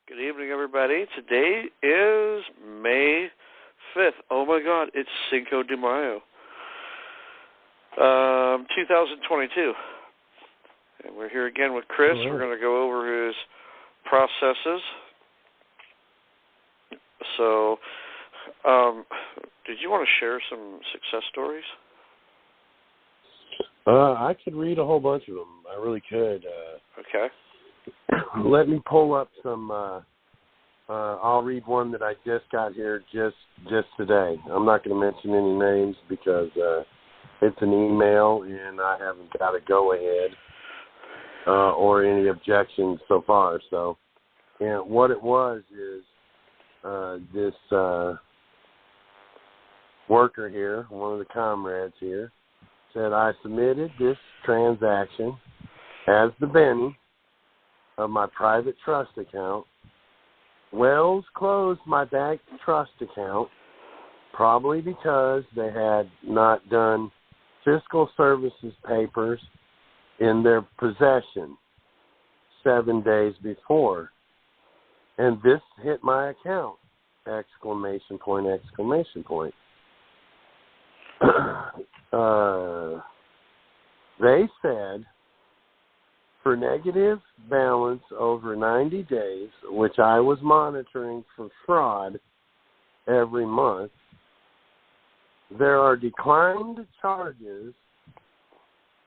Good evening, everybody. Today is May 5th. Oh, my God, it's Cinco de Mayo, 2022. And we're here again with Chris. Hello. We're going to go over his processes. So, did you want to share some success stories? I could read a whole bunch of them. I really could. Okay. Let me pull up some. I'll read one that I just got here just today. I'm not going to mention any names because it's an email and I haven't got a go-ahead or any objections so far. So, and what it was is this worker here, one of the comrades here, said, I submitted this transaction as the Benny of my private trust account. Wells closed my bank trust account, probably because they had not done fiscal services papers in their possession 7 days before. And this hit my account, exclamation point, exclamation point. They said, for negative balance over 90 days, which I was monitoring for fraud every month, there are declined charges,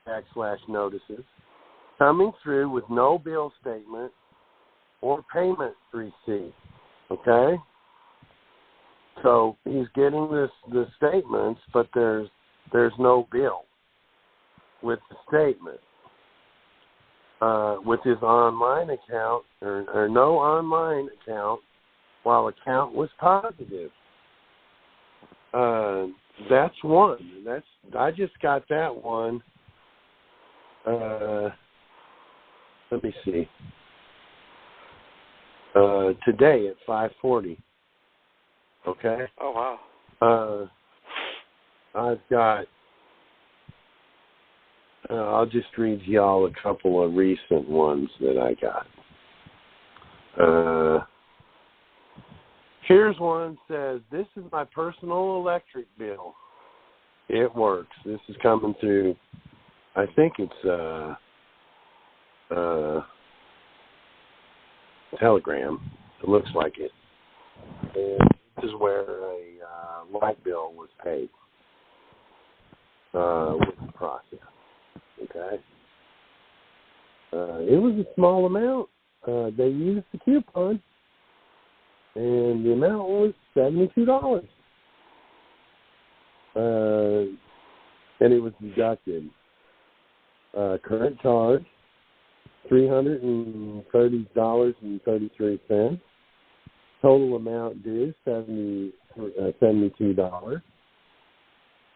/notices, coming through with no bill statement or payment receipt. Okay? So he's getting the statements, but there's no bill with the statement. With his online account, or no online account, while account was positive. That's one. I just got that one. Let me see. Today at 5:40. Okay. Oh, wow. I've got. I'll just read y'all a couple of recent ones that I got. Here's one that says, this is my personal electric bill. It works. This is coming through, I think it's Telegram. It looks like it. And this is where a light bill was paid with the process. Okay. It was a small amount. They used the coupon, and the amount was $72. And it was deducted. Current charge, $330.33. Total amount due, $72.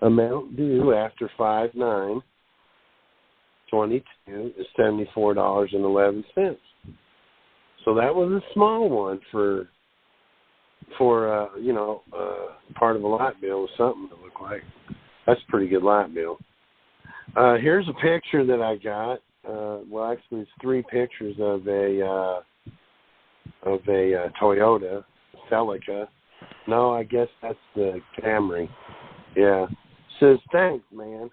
Amount due after 5/9. 22 is $74.11. So that was a small one for part of a light bill was something to look like. That's a pretty good light bill. Here's a picture that I got. Well, actually, it's three pictures of a Toyota Celica. No, I guess that's the Camry. Yeah. Says, thanks, man.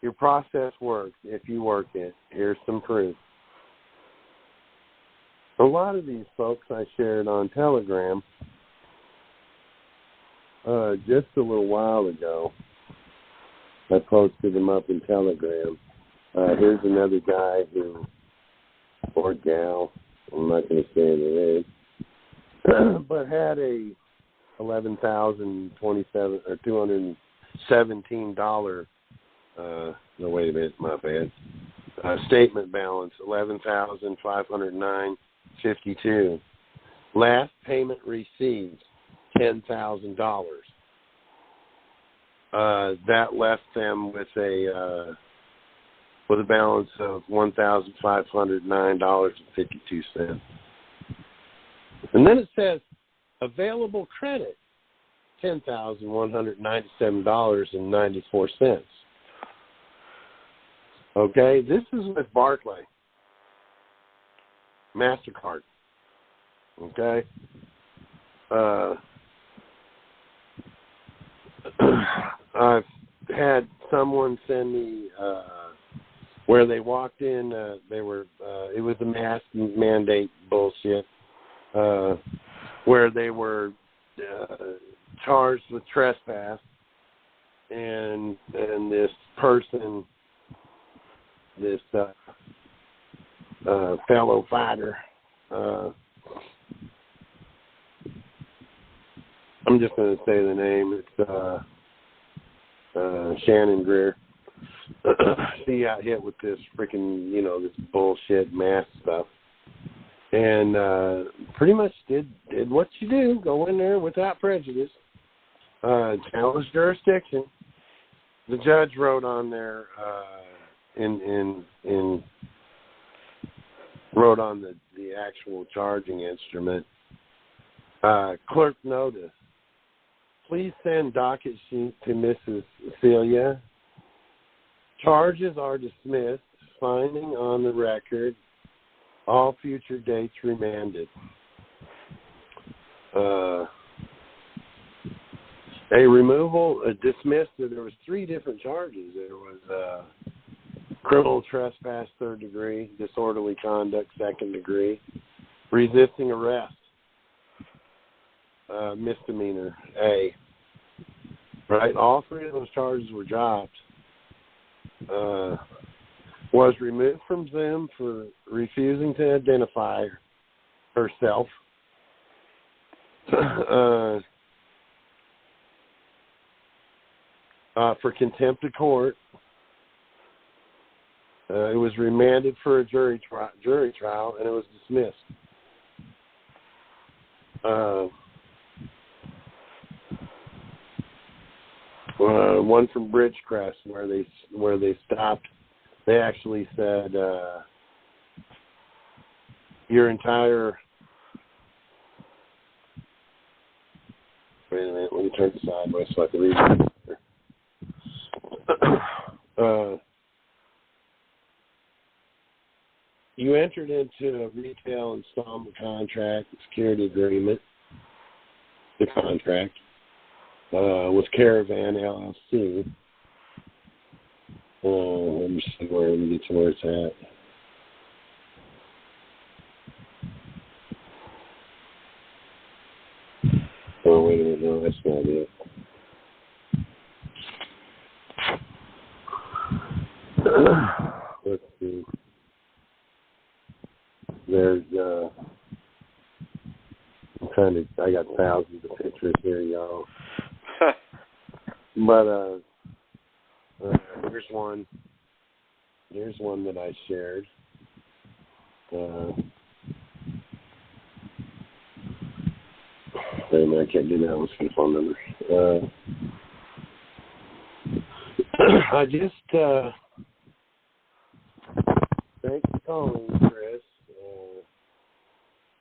Your process works if you work it. Here's some proof. A lot of these folks I shared on Telegram just a little while ago. I posted them up in Telegram. Here's another guy or gal, I'm not going to say the name, but had a $11,027 or $217. No, wait a minute, my bad. Statement balance, $11,509.52. Last payment received, $10,000. That left them with a balance of $1,509.52. And then it says available credit, $10,197.94. Okay, this is with Barclay, MasterCard. Okay? I've had someone send me where they walked in, it was a mask mandate bullshit, where they were charged with trespass, and this person, this fellow fighter, I'm just going to say the name. It's Shannon Greer. She got hit with this freaking, this bullshit mask stuff, and pretty much did what you do: go in there without prejudice, challenge jurisdiction. The judge wrote on there wrote on the actual charging instrument, clerk notice. Please send docket sheet to Mrs. Celia. Charges are dismissed, finding on the record, all future dates remanded. Dismissed, there was 3 different charges. There was criminal trespass 3rd degree, disorderly conduct 2nd degree, resisting arrest, misdemeanor A. Right? All 3 of those charges were dropped. Was removed from Zoom for refusing to identify herself. For contempt of court. It was remanded for a jury trial, and it was dismissed. One from Bridgecrest, where they stopped. They actually said your entire. Wait a minute. Let me turn it sideways so I can read it. You entered into a retail installment contract, security agreement, the contract, with Caravan LLC. Let me see let me get to where it's at. Oh, wait a minute. No, that's not it. Let's see. There's, I got thousands of pictures here, y'all. But, here's one. Here's one that I shared. Wait a minute, I can't do that with the phone number. I just, thanks for calling, Chris.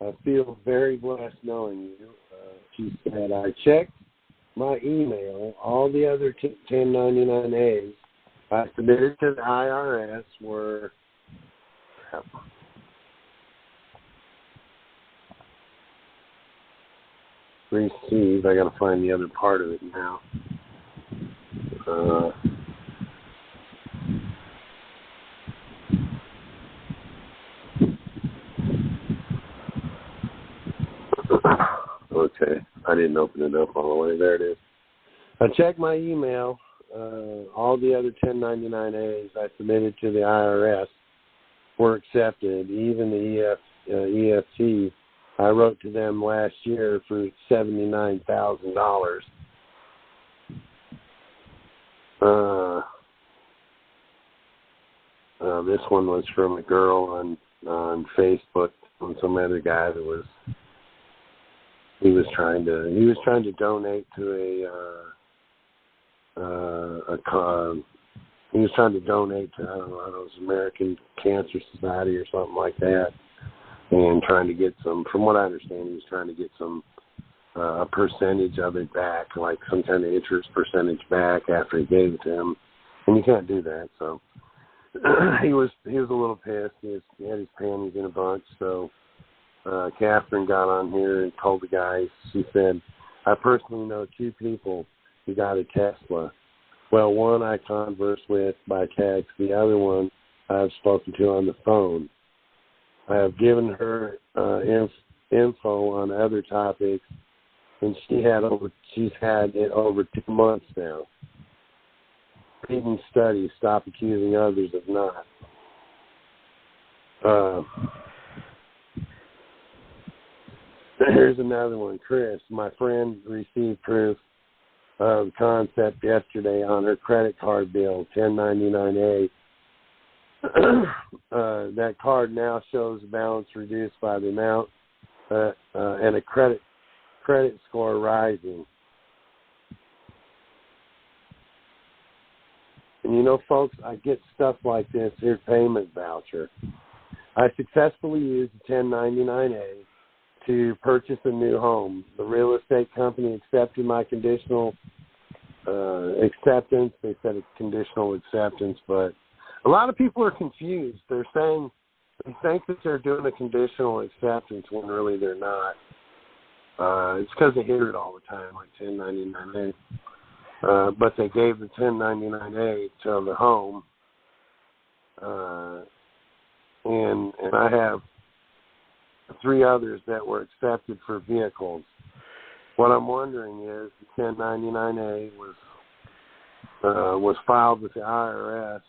I feel very blessed knowing you. She said, I checked my email. All the other 1099As I submitted to the IRS were received. I got to find the other part of it now. Okay, I didn't open it up all the way. There it is. I checked my email. All the other 1099As I submitted to the IRS were accepted. Even the EFT I wrote to them last year for $79,000. This one was from a girl on Facebook, and some other guy that he was trying to donate to he was trying to donate to, I don't know, American Cancer Society or something like that, and trying to get some, from what I understand, he was trying to get some, a percentage of it back, like some kind of interest percentage back after he gave it to him, and you can't do that, so he was a little pissed. He had his panties in a bunch, so Catherine got on here and told the guys, she said, I personally know 2 people who got a Tesla. Well, one I converse with by text. The other one I've spoken to on the phone. I have given her info on other topics, and she's had it over 2 months now. Reading studies, stop accusing others of not. Here's another one, Chris. My friend received proof of concept yesterday on her credit card bill, 1099A. That card now shows balance reduced by the amount and a credit score rising. And you know, folks, I get stuff like this. Here's payment voucher. I successfully used the 1099A to purchase a new home. The real estate company accepted my conditional acceptance. They said it's conditional acceptance, but a lot of people are confused. They're saying they think that they're doing a conditional acceptance when really they're not. It's because they hear it all the time, like 1099A. But they gave the 1099A to the home, and I have 3 others that were accepted for vehicles. What I'm wondering is the 1099A was filed with the IRS,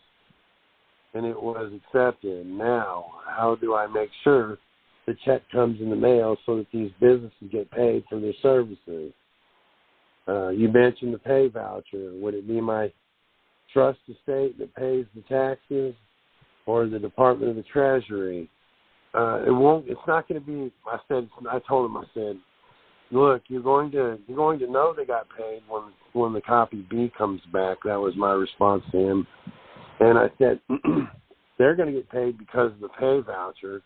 and it was accepted. Now, how do I make sure the check comes in the mail so that these businesses get paid for their services? You mentioned the pay voucher. Would it be my trust estate that pays the taxes, or the Department of the Treasury? It won't. It's not going to be. I told him. I said, look, you're going to know they got paid when the copy B comes back. That was my response to him. And I said, they're going to get paid because of the pay voucher.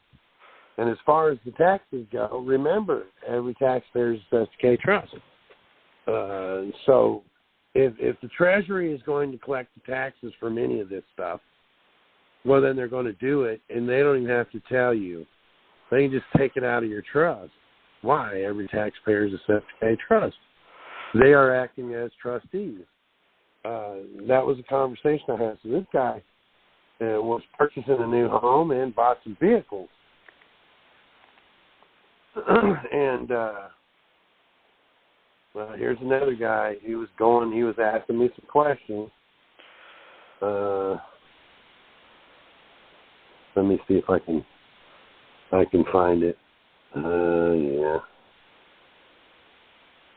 And as far as the taxes go, remember, every taxpayer is a Cestui Que Trust. So if the Treasury is going to collect the taxes from any of this stuff, well, then they're going to do it, and they don't even have to tell you. They can just take it out of your trust. Why? Every taxpayer is a Cestui Que Trust. They are acting as trustees. That was a conversation I had. So this guy was purchasing a new home and bought some vehicles. And here's another guy. He was asking me some questions. Let me see if I can find it. Yeah.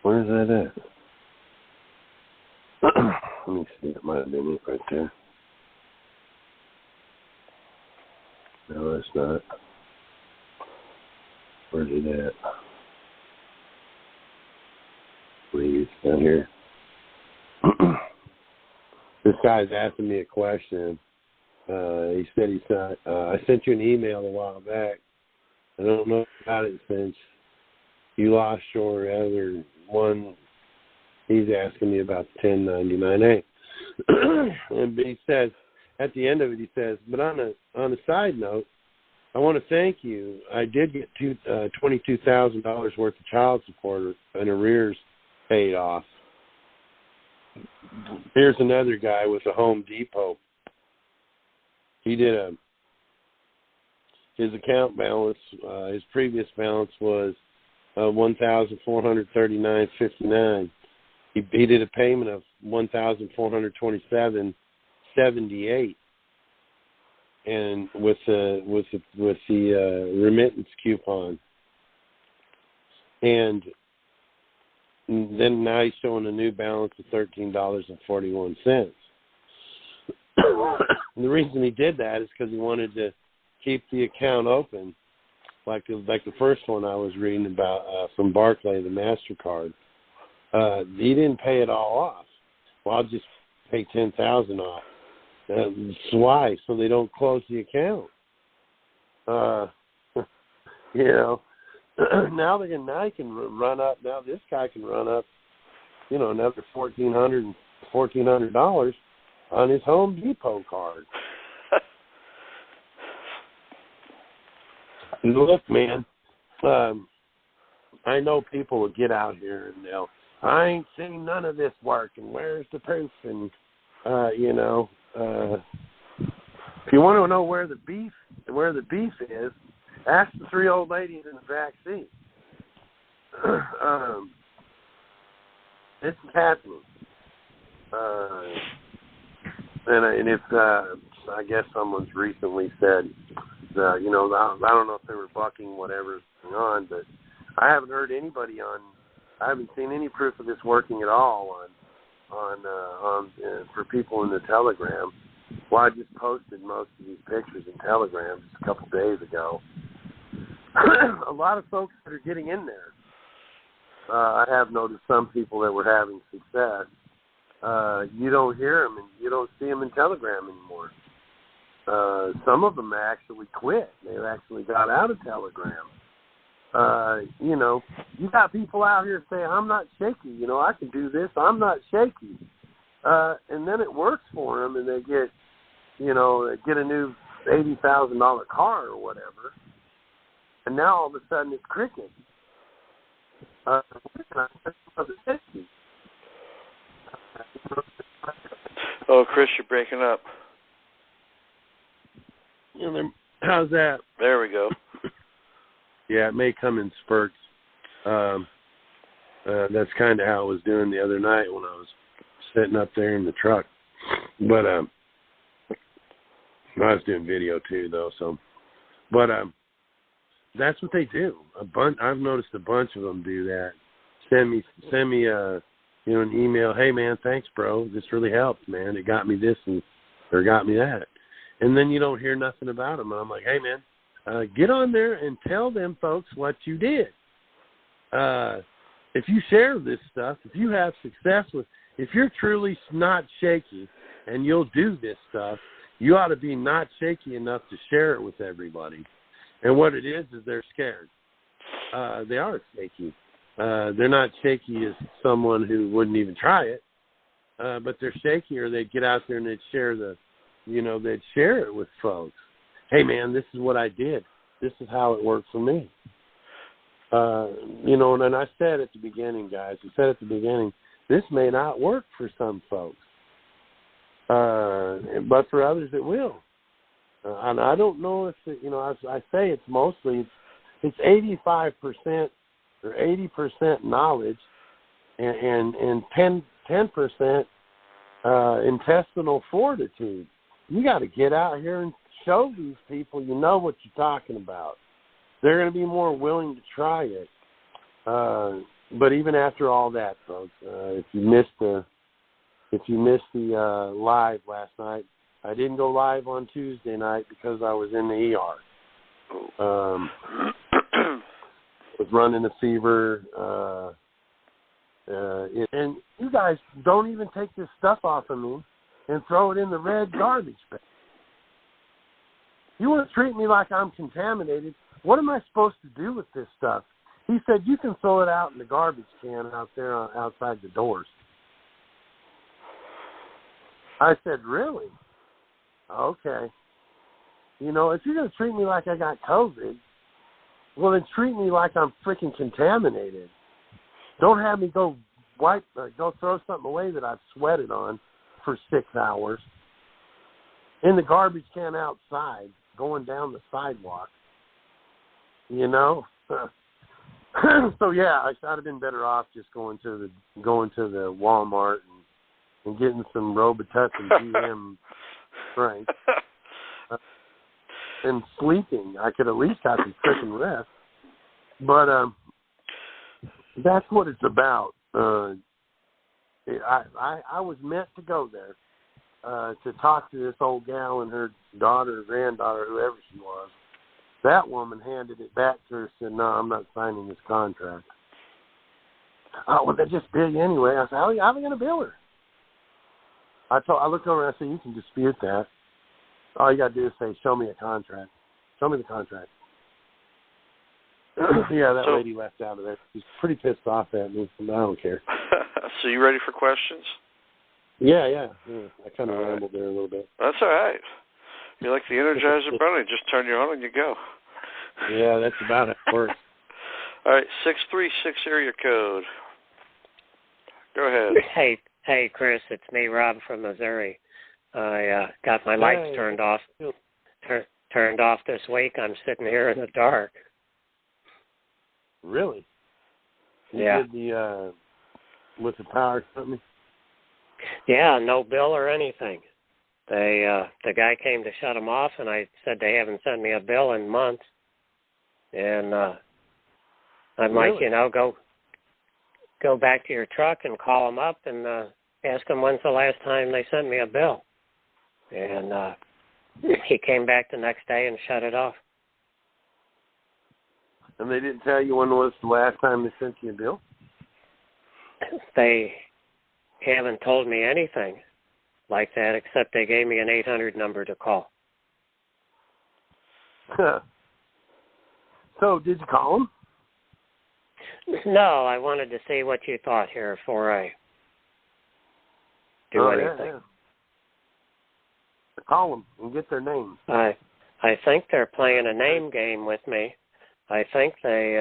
Where's that at? Let me see. It might have been it right there. No, that's not. Where's it at? Please, down here. This guy's asking me a question. He said I sent you an email a while back. I don't know about it since you lost your other one. He's asking me about the 1099A. And he says, at the end of it, he says, but on a side note, I want to thank you. I did get $22,000 worth of child support and arrears paid off. Here's another guy with a Home Depot. He did his account balance, his previous balance was $1,439.59. He did a payment of $1,427.78, and with the remittance coupon. And then now he's showing a new balance of $13.41. The reason he did that is because he wanted to keep the account open, like the first one I was reading about from Barclay, the MasterCard. He didn't pay it all off. Well, I'll just pay $10,000 off. That's why, so they don't close the account. You know, now he can run up. Now this guy can run up, another $1,400 on his Home Depot card. Look, man, I know people will get out here and I ain't seen none of this work, and where's the proof? And, if you want to know where the beef is, ask the three old ladies in the back seat. It's happening. And it's, I guess someone's recently said, I don't know if they were bucking whatever's going on, but I haven't heard anybody I haven't seen any proof of this working at all for people in the Telegram. Well, I just posted most of these pictures in Telegram just a couple days ago. A lot of folks that are getting in there. I have noticed some people that were having success. You don't hear them and you don't see them in Telegram anymore. Some of them actually quit. They actually got out of Telegram. You got people out here saying, I'm not shaky. I can do this. I'm not shaky. And then it works for them, and they get a new $80,000 car or whatever. And now all of a sudden it's cricket. Oh, Chris, you're breaking up. How's that? There we go. Yeah, it may come in spurts. That's kind of how I was doing the other night when I was sitting up there in the truck. But I was doing video too, though. So, but that's what they do. I've noticed a bunch of them do that. Send me an email. Hey man, thanks, bro. This really helped, man. It got me this or got me that. And then you don't hear nothing about them. And I'm like, hey man, get on there and tell them folks what you did. If you share this stuff, if you have success if you're truly not shaky and you'll do this stuff, you ought to be not shaky enough to share it with everybody. And what it is they're scared. They are shaky. They're not shaky as someone who wouldn't even try it, but they're shaky, or they'd get out there and they'd share they'd share it with folks. Hey man, this is what I did. This is how it worked for me. And I said at the beginning, guys, this may not work for some folks, but for others it will. And I don't know if as I say, it's mostly it's 85% or 80% knowledge, and 10% intestinal fortitude. You got to get out here and show these people you know what you're talking about. They're going to be more willing to try it. But even after all that, folks, if you missed the live last night, I didn't go live on Tuesday night because I was in the ER. Was running a fever. And you guys don't even take this stuff off of me and throw it in the red garbage bin. You want to treat me like I'm contaminated? What am I supposed to do with this stuff? He said, you can throw it out in the garbage can out there outside the doors. I said, really? Okay. If you're going to treat me like I got COVID, well, then treat me like I'm freaking contaminated. Don't have me go throw something away that I've sweated on for 6 hours in the garbage can outside, going down the sidewalk. So yeah, I'd have been better off just going to the Walmart and getting some Robitussin GM strength and sleeping. I could at least have some freaking rest. But that's what it's about. I was meant to go there to talk to this old gal and her daughter or granddaughter, whoever she was. That woman handed it back to her and said, no, I'm not signing this contract. Oh, well, they just bill you anyway. I said, how are they going to bill her? I looked over and I said, you can dispute that. All you got to do is say, show me a contract. Show me the contract. Yeah, that lady left out of there. She's pretty pissed off at me. I don't care. So you ready for questions? Yeah. I kind of rambled there a little bit. That's all right. You're like the Energizer Bunny. Just turn you on and you go. Yeah, that's about it. Works. All right, 636 area code. Go ahead. Hey, Chris, it's me, Rob from Missouri. I got my lights turned off. Turned off this week. I'm sitting here in the dark. Really? Yeah. You did with the power company? Yeah, no bill or anything. The guy came to shut them off, and I said they haven't sent me a bill in months. And I'm like, go back to your truck and call them up and ask them when's the last time they sent me a bill. And he came back the next day and shut it off. And they didn't tell you when was the last time they sent you a bill? They haven't told me anything like that, except they gave me an 800 number to call. So, did you call them? No, I wanted to see what you thought here before I do anything. Yeah. Call them and get their names. I think they're playing a name game with me. I think they.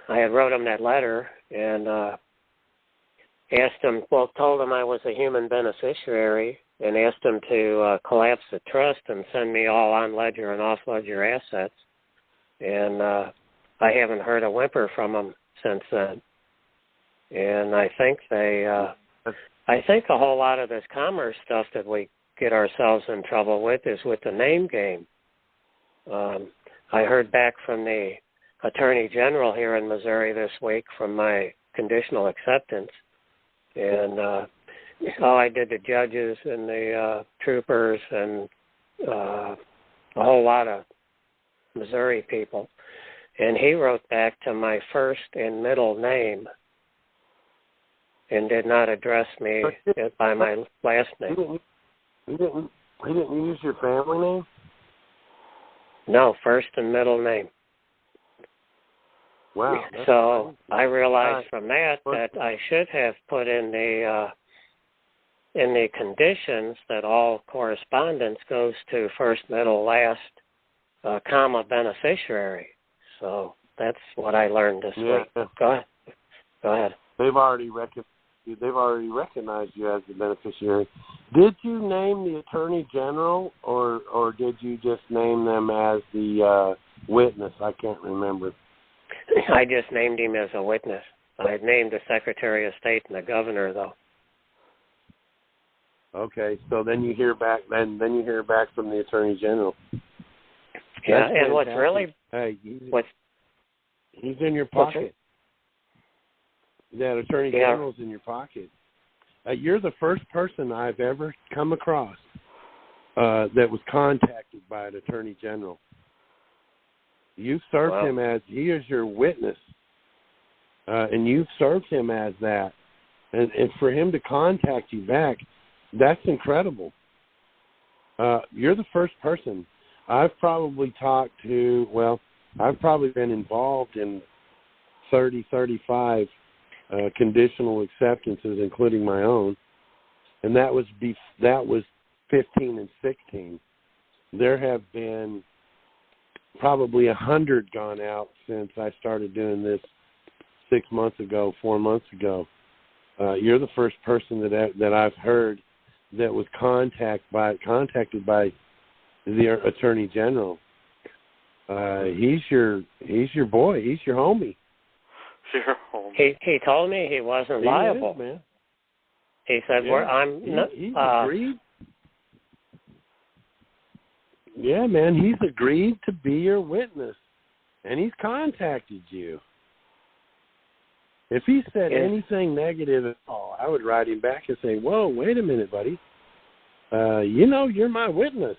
I had wrote them that letter and told them I was a human beneficiary and asked them to collapse the trust and send me all on-ledger and off-ledger assets. And I haven't heard a whimper from them since then. And I think I think a whole lot of this commerce stuff that we get ourselves in trouble with is with the name game. I heard back from the Attorney General here in Missouri this week from my conditional acceptance. And I did the judges and the troopers and a whole lot of Missouri people. And he wrote back to my first and middle name and did not address me by my last name. He didn't use your family name? No, first and middle name. Wow. So I realized from that I should have put in the conditions that all correspondence goes to first, middle, last, comma, beneficiary. So that's what I learned this week. Go ahead. They've already recognized you as the beneficiary. Did you name the Attorney General, or did you just name them as the witness? I can't remember. I just named him as a witness. I had named the Secretary of State and the Governor, though. Okay, so then you hear back. Then you hear back from the Attorney General. Yeah, and what's really he's in your pocket. That Attorney General's in your pocket. You're the first person I've ever come across that was contacted by an Attorney General. You've served him as, he is your witness, and you've served him as that. And for him to contact you back, that's incredible. You're the first person. I've probably talked to, I've probably been involved in 30, 35 conditional acceptances, including my own, and that was 15 and 16. There have been probably 100 gone out since I started doing this 4 months ago. You're the first person that I've heard that was contacted by the Attorney General. He's your boy. He's your homie. He told me he wasn't liable. Is, man. He said, He's agreed. Yeah, man, he's agreed to be your witness, and he's contacted you. If he said anything negative at all, I would write him back and say, whoa, wait a minute, buddy. You're my witness.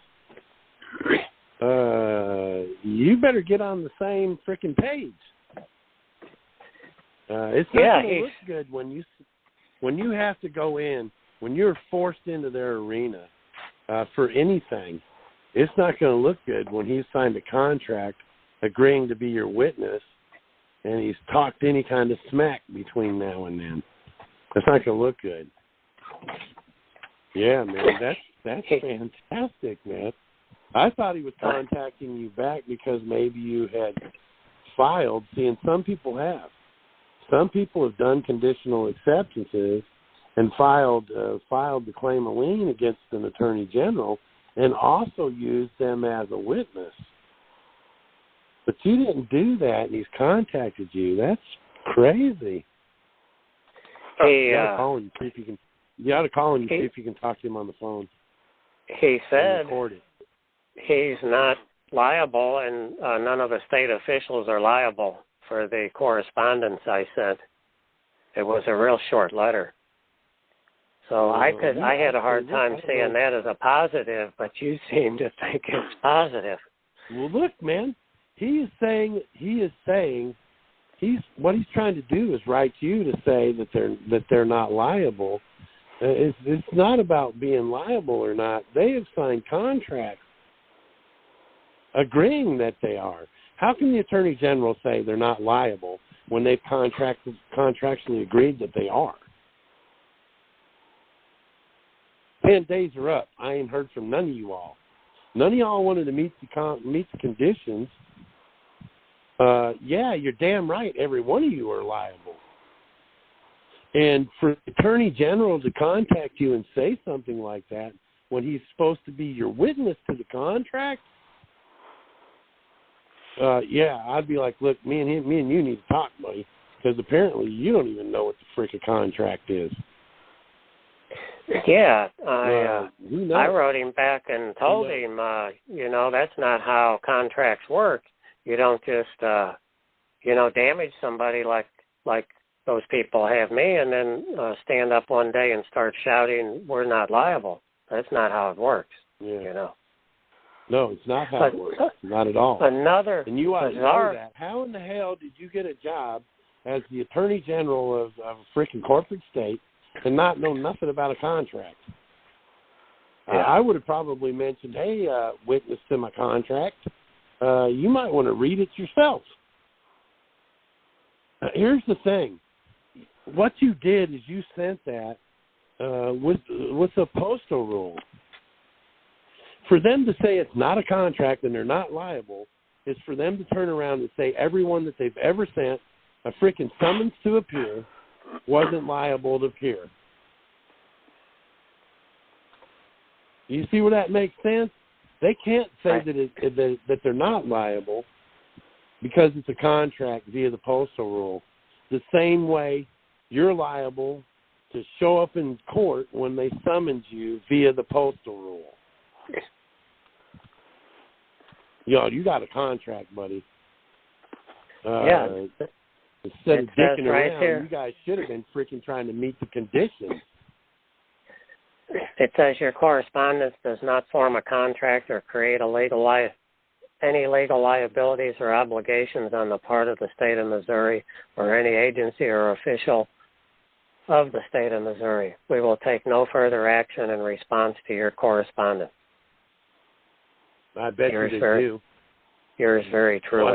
You better get on the same freaking page. It's not going to look good when you have to go in, when you're forced into their arena for anything. It's not going to look good when he's signed a contract agreeing to be your witness and he's talked any kind of smack between now and then. It's not going to look good. Yeah, man, that's fantastic, man. I thought he was contacting you back because maybe you had filed, see, and some people have. Some people have done conditional acceptances and filed the claim of lien against an attorney general and also used them as a witness. But you didn't do that, and he's contacted you. That's crazy. You ought to call him, see if you can. You ought to call him and see if you can talk to him on the phone. He said he's not liable, and none of the state officials are liable for the correspondence I sent. It was a real short letter. So I had a hard time seeing that as a positive, but you seem to think it's positive. Well, look, man, what he's trying to do is write you to say that they're not liable. It's not about being liable or not. They have signed contracts agreeing that they are. How can the Attorney General say they're not liable when they've contractually agreed that they are? 10 days are up. I ain't heard from none of you all. None of y'all wanted to meet the conditions. Yeah, you're damn right. Every one of you are liable. And for the Attorney General to contact you and say something like that when he's supposed to be your witness to the contract, yeah, I'd be like, look, me and you need to talk, buddy, because apparently you don't even know what the frick a contract is. Yeah, I wrote him back and told him, that's not how contracts work. You don't just, damage somebody like those people have me and then stand up one day and start shouting, we're not liable. That's not how it works, No, it's not how it works. Not at all. And you ought to know that. How in the hell did you get a job as the Attorney General of a freaking corporate state and not know nothing about a contract? Yeah. I would have probably mentioned, hey, witness to my contract, you might want to read it yourself. Here's the thing. What you did is you sent that with a postal rule. For them to say it's not a contract and they're not liable is for them to turn around and say everyone that they've ever sent a freaking summons to appear wasn't liable to appear. You see where that makes sense? They can't say that they're not liable because it's a contract via the postal rule. The same way you're liable to show up in court when they summons you via the postal rule. You got a contract, buddy. Yeah. Instead of dicking around, here. You guys should have been freaking trying to meet the conditions. It says your correspondence does not form a contract or create any legal liabilities or obligations on the part of the state of Missouri or any agency or official of the state of Missouri. We will take no further action in response to your correspondence. I bet you they do. Yours very truly. Well,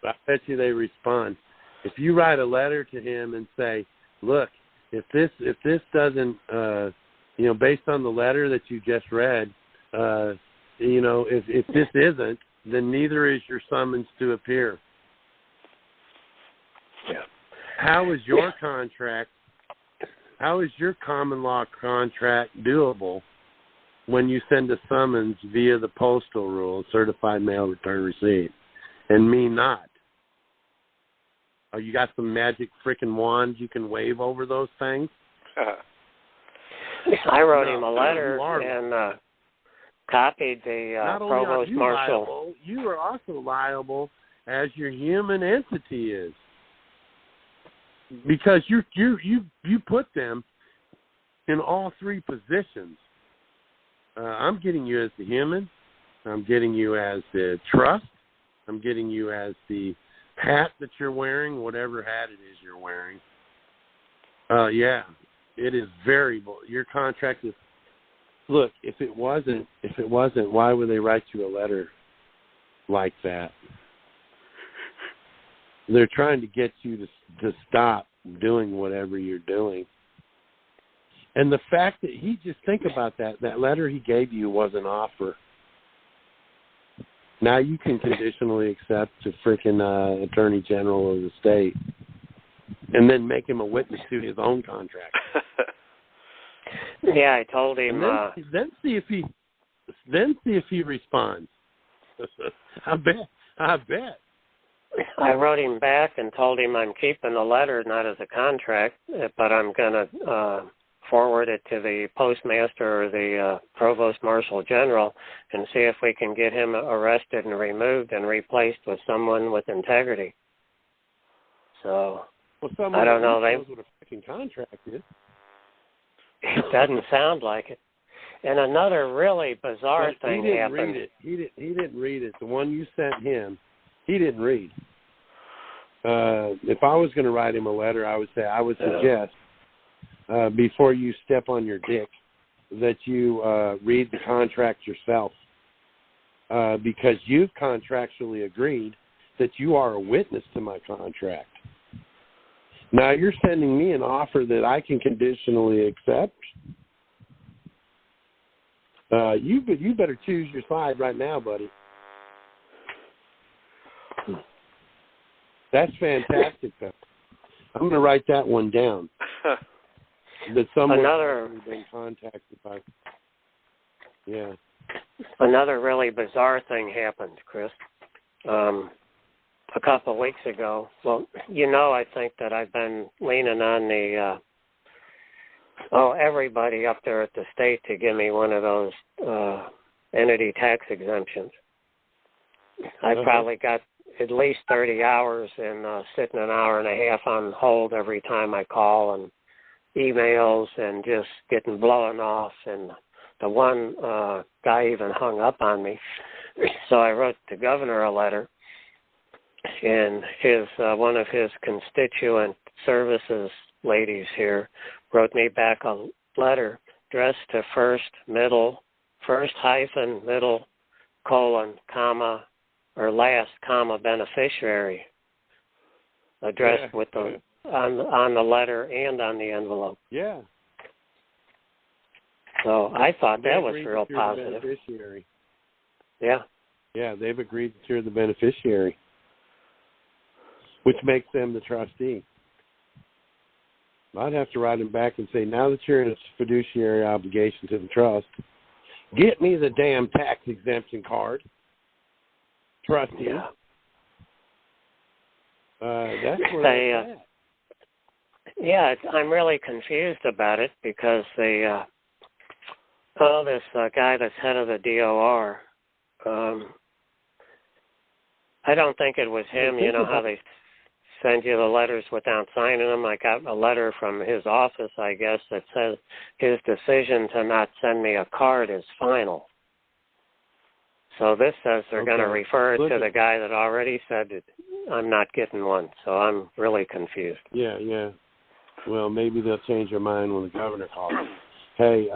I bet you they respond. If you write a letter to him and say, look, if this doesn't, based on the letter that you just read, if this isn't, then neither is your summons to appear. Yeah. How is your contract? How is your common law contract doable when you send a summons via the postal rule, certified mail return receipt, and me not? Oh, you got some magic freaking wands you can wave over those things? I wrote him a letter and copied the provost marshal. Liable, you are also liable as your human entity is, because you put them in all three positions. I'm getting you as the human. I'm getting you as the trust. I'm getting you as the hat that you're wearing, whatever hat it is you're wearing. Yeah, it is variable. Your contract is. Look, if it wasn't, why would they write you a letter like that? They're trying to get you to stop doing whatever you're doing. And the fact that just think about that letter he gave you was an offer. Now you can conditionally accept the freaking Attorney General of the state and then make him a witness to his own contract. Yeah, I told him. Then see if he responds. I bet. I wrote him back and told him I'm keeping the letter not as a contract, but I'm going to forward it to the postmaster or the provost marshal general and see if we can get him arrested and removed and replaced with someone with integrity. So I don't know. They knows what a freaking contract is. It doesn't sound like it. And another really bizarre thing happened. He didn't read it. The one you sent him, he didn't read. If I was going to write him a letter, I would suggest before you step on your dick that you read the contract yourself, because you've contractually agreed that you are a witness to my contract. Now you're sending me an offer that I can conditionally accept. You better choose your side right now, buddy. That's fantastic, though. I'm going to write that one down. That someone has been contacted by. Yeah. Another really bizarre thing happened, Chris. A couple of weeks ago. Well, I think that I've been leaning on the everybody up there at the state to give me one of those entity tax exemptions. I probably got at least 30 hours and sitting an hour and a half on hold every time I call, and emails and just getting blown off. And the one guy even hung up on me. So I wrote the governor a letter, and one of his constituent services ladies here wrote me back a letter addressed to first hyphen, middle, colon, comma, or last, comma, beneficiary, addressed with the on the letter and on the envelope. Yeah. So I thought that was real positive. Beneficiary. Yeah. Yeah, they've agreed that you're the beneficiary, which makes them the trustee. I'd have to write him back and say, now that you're in a fiduciary obligation to the trust, get me the damn tax exemption card. Trustee. Yeah. That's where that's at. Yeah, I'm really confused about it because this guy that's head of the DOR, I don't think it was him. You know how they send you the letters without signing them? I got a letter from his office, I guess, that says his decision to not send me a card is final. So this says they're going to refer it to the guy that already said that I'm not getting one. So I'm really confused. Yeah. Well, maybe they'll change their mind when the governor calls. Hey,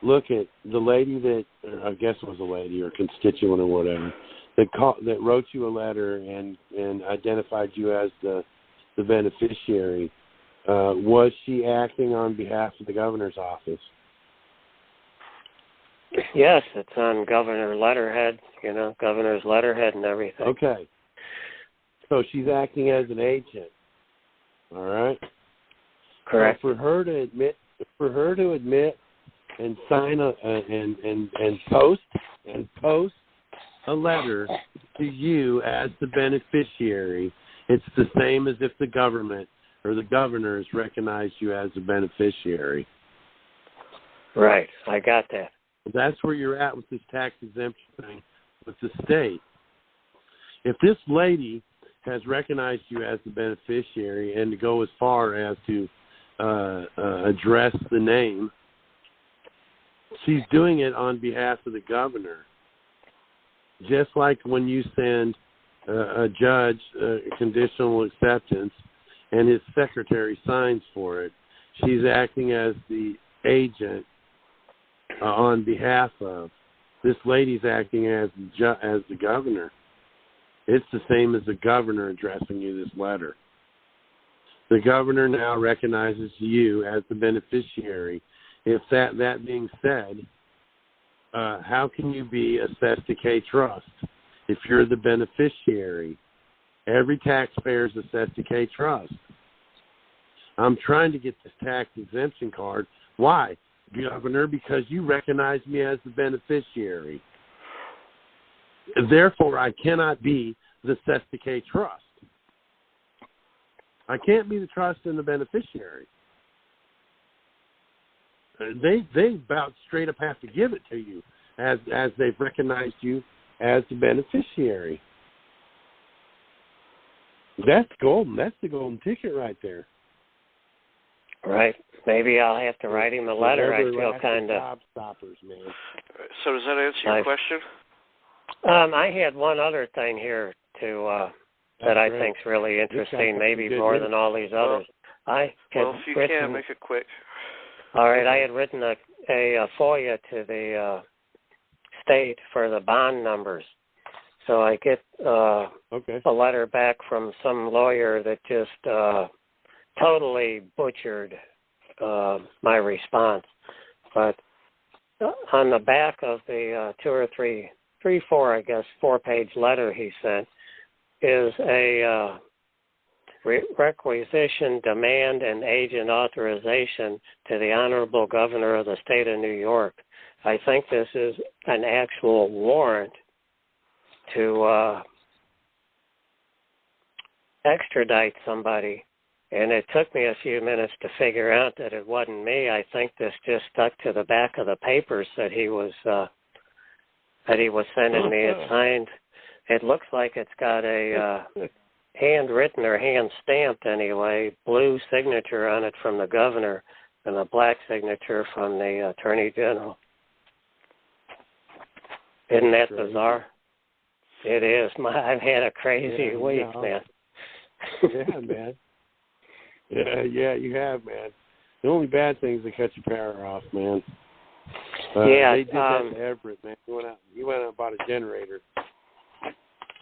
look at the lady that, I guess it was a lady or constituent or whatever, that wrote you a letter and identified you as the beneficiary. Was she acting on behalf of the governor's office? Yes, it's on governor letterhead, governor's letterhead and everything. Okay. So she's acting as an agent. All right? Correct. So for her to admit and sign and post a letter to you as the beneficiary, it's the same as if the government or the governors recognized you as a beneficiary. Right. I got that. That's where you're at with this tax exemption thing with the state. If this lady has recognized you as the beneficiary and to go as far as to address the name, she's doing it on behalf of the governor. Just like when you send a judge conditional acceptance and his secretary signs for it, she's acting as the agent on behalf of. This lady's acting as the governor. It's the same as the governor addressing you this letter. The governor now recognizes you as the beneficiary. If that being said, how can you be a Cestui Que Trust if you're the beneficiary. Every taxpayer is a Cestui Que Trust. I'm trying to get this tax exemption card. Why, Governor? Because you recognize me as the beneficiary. Therefore, I cannot be the Cestui Que Trust. I can't be the trust and the beneficiary. They about straight up have to give it to you as they've recognized you as the beneficiary. That's golden. That's the golden ticket right there. Right. Maybe I'll have to write him a letter. I feel kind of job stoppers, man. So does that answer your question? I had one other thing here that I think's really interesting, maybe more than all these others. If you can, make it quick. All right. I had written a FOIA to the state for the bond numbers. So I get a letter back from some lawyer that just totally butchered my response. But on the back of the 4-page letter he sent is a requisition, demand, and agent authorization to the Honorable Governor of the State of New York. I think this is an actual warrant to extradite somebody, and it took me a few minutes to figure out that it wasn't me. I think this just stuck to the back of the papers that he was sending me. It signed. It looks like it's got a handwritten or hand-stamped anyway, blue signature on it from the governor and a black signature from the Attorney General. Isn't that bizarre? It is. I've had a crazy week, man. Yeah, man. Yeah, you have, man. The only bad thing is they cut your power off, man. They did that in Everett, man. He went out and bought a generator.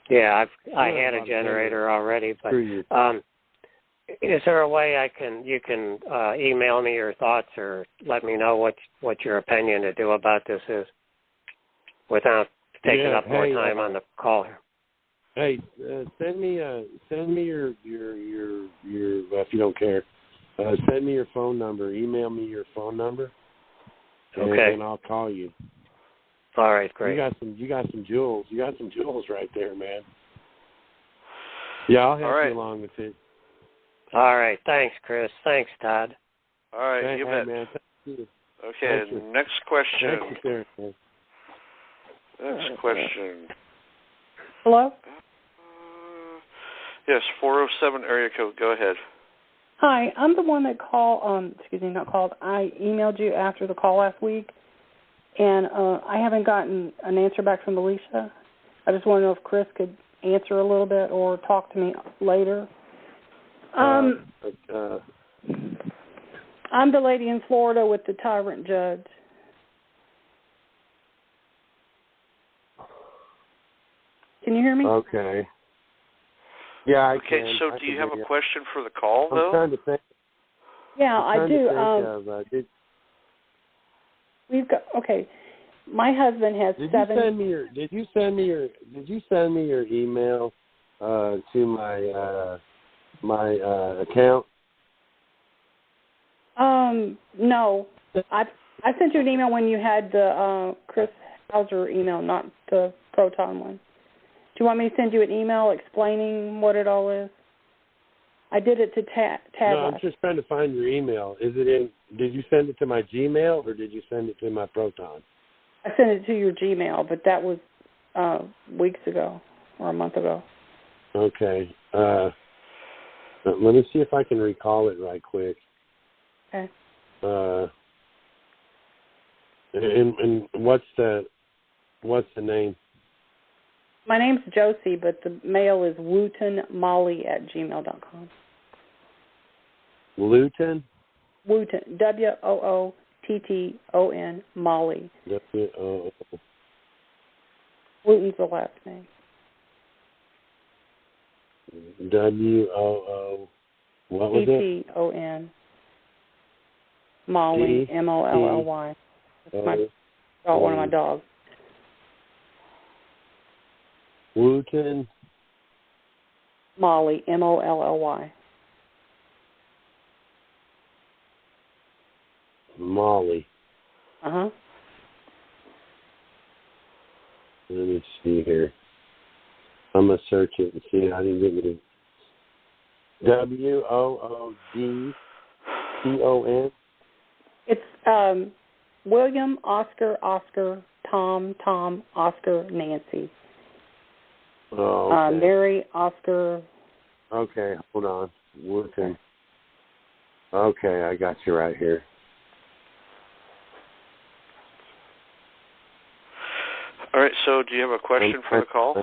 Yeah, I had a generator already, but is there a way you can email me your thoughts or let me know what your opinion to do about this is without taking up more time on the call here? Hey, send me your if you don't care, send me your phone number. Email me your phone number. And I'll call you. All right, great. You got some jewels. You got some jewels right there, man. Yeah, I'll help you along with it. All right, thanks, Chris. Thanks, Todd. All right, you bet. Man. Thank you. Okay, next question. Thank you, sir. Next question. Hello? Yes, 407 area code. Go ahead. Hi, I'm the one that I emailed you after the call last week, and I haven't gotten an answer back from Alicia. I just want to know if Chris could answer a little bit or talk to me later. I'm the lady in Florida with the tyrant judge. Can you hear me? Okay. Yeah, I can. Okay, so do you have a question for the call, though? I'm trying to think. Yeah, I do. We've got My husband has Did 7. Did you send me your email to my account? No. I sent you an email when you had the Chris Hauser email, not the Proton one. Do you want me to send you an email explaining what it all is? I did it to Tad. No, I'm just trying to find your email. Did you send it to my Gmail or did you send it to my Proton? I sent it to your Gmail, but that was weeks ago or a month ago. Okay. Let me see if I can recall it right quick. Okay. And what's the name? My name's Josie, but the mail is wootonmolly@gmail.com. Luton? Wooton, WOOTTON, Molly. W-O-O. Wooton's the last name. W-O-O. What was it? T-T-O-N. Molly, M-O-L-L-Y. That's one of my dogs. Wooten. Molly, Molly. Molly. Uh-huh. Let me see here. I'm going to search it and see. I didn't get it. WOODCON? It's William, Oscar, Tom, Oscar, Nancy. Oh, okay. Mary, Oscar. Okay, hold on. Wooten. Okay, I got you right here. All right, so do you have a question for the call?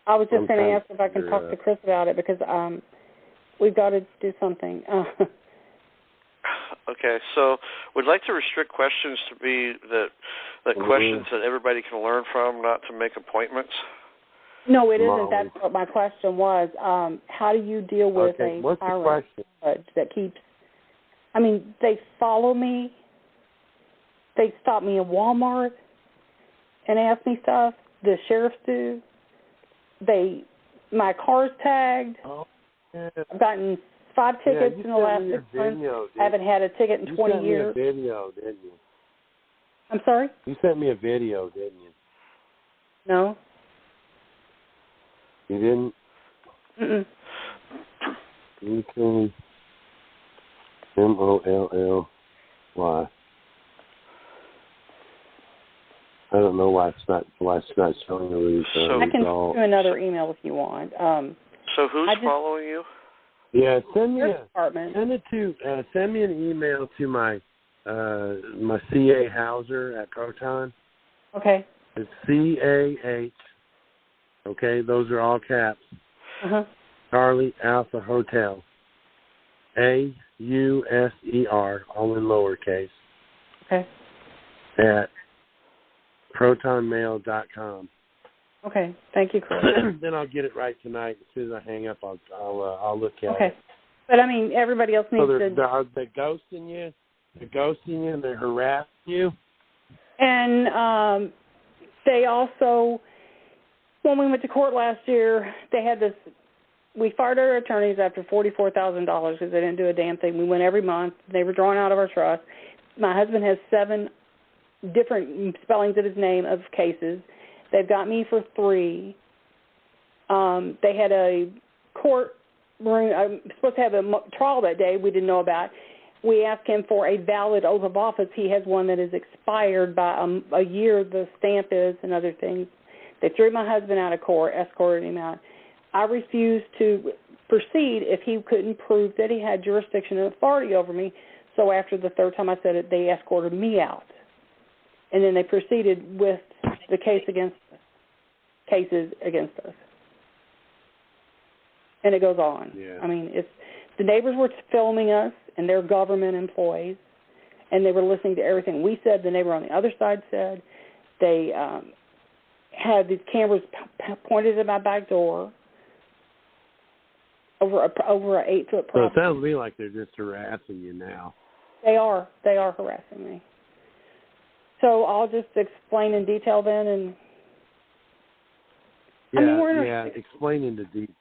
I was just going to ask if I can talk to Chris about it because we've got to do something. Okay, so we'd like to restrict questions to be that questions that everybody can learn from, not to make appointments. No, it isn't. That's what my question was. How do you deal with a tyrant that keeps... I mean, they follow me. They stop me in Walmart and ask me stuff. The sheriffs do. My car's tagged. Oh, yeah. I've gotten 5 tickets in the last 6 months. I haven't had a ticket in 20 years. You sent me a video, didn't you? I'm sorry? You sent me a video, didn't you? No. You didn't? Mm-mm. Molly. I don't know why it's not showing the result. I can send you another email if you want. So who's following you? Yeah, send me an email to my CA Hauser at Proton. Okay. It's CAH. Okay, those are all caps. Uh-huh. Charlie Alpha Hotel. AUSER, all in lowercase. Okay. At protonmail.com. Okay. Thank you, Chris. Then I'll get it right tonight. As soon as I hang up, I'll look at it. Okay. But I mean, everybody else needs to. Are they ghosting you? They're ghosting you. They're harassing you. And they also, when we went to court last year, they had this. We fired our attorneys after $44,000 because they didn't do a damn thing. We went every month. They were drawn out of our trust. My husband has 7 different spellings of his name of cases. They've got me for 3. They had a court room. I'm supposed to have a trial that day we didn't know about. We asked him for a valid oath of office. He has one that is expired by a year, the stamp is, and other things. They threw my husband out of court, escorted him out. I refused to proceed if he couldn't prove that he had jurisdiction and authority over me. So after the 3rd time I said it, they escorted me out. And then they proceeded with the cases against us. And it goes on. Yeah. I mean, the neighbors were filming us, and they're government employees, and they were listening to everything we said, the neighbor on the other side said. They had these cameras pointed at my back door over a 8-foot property. So it sounds to me like they're just harassing you now. They are harassing me. So I'll just explain in detail then, and explain into detail.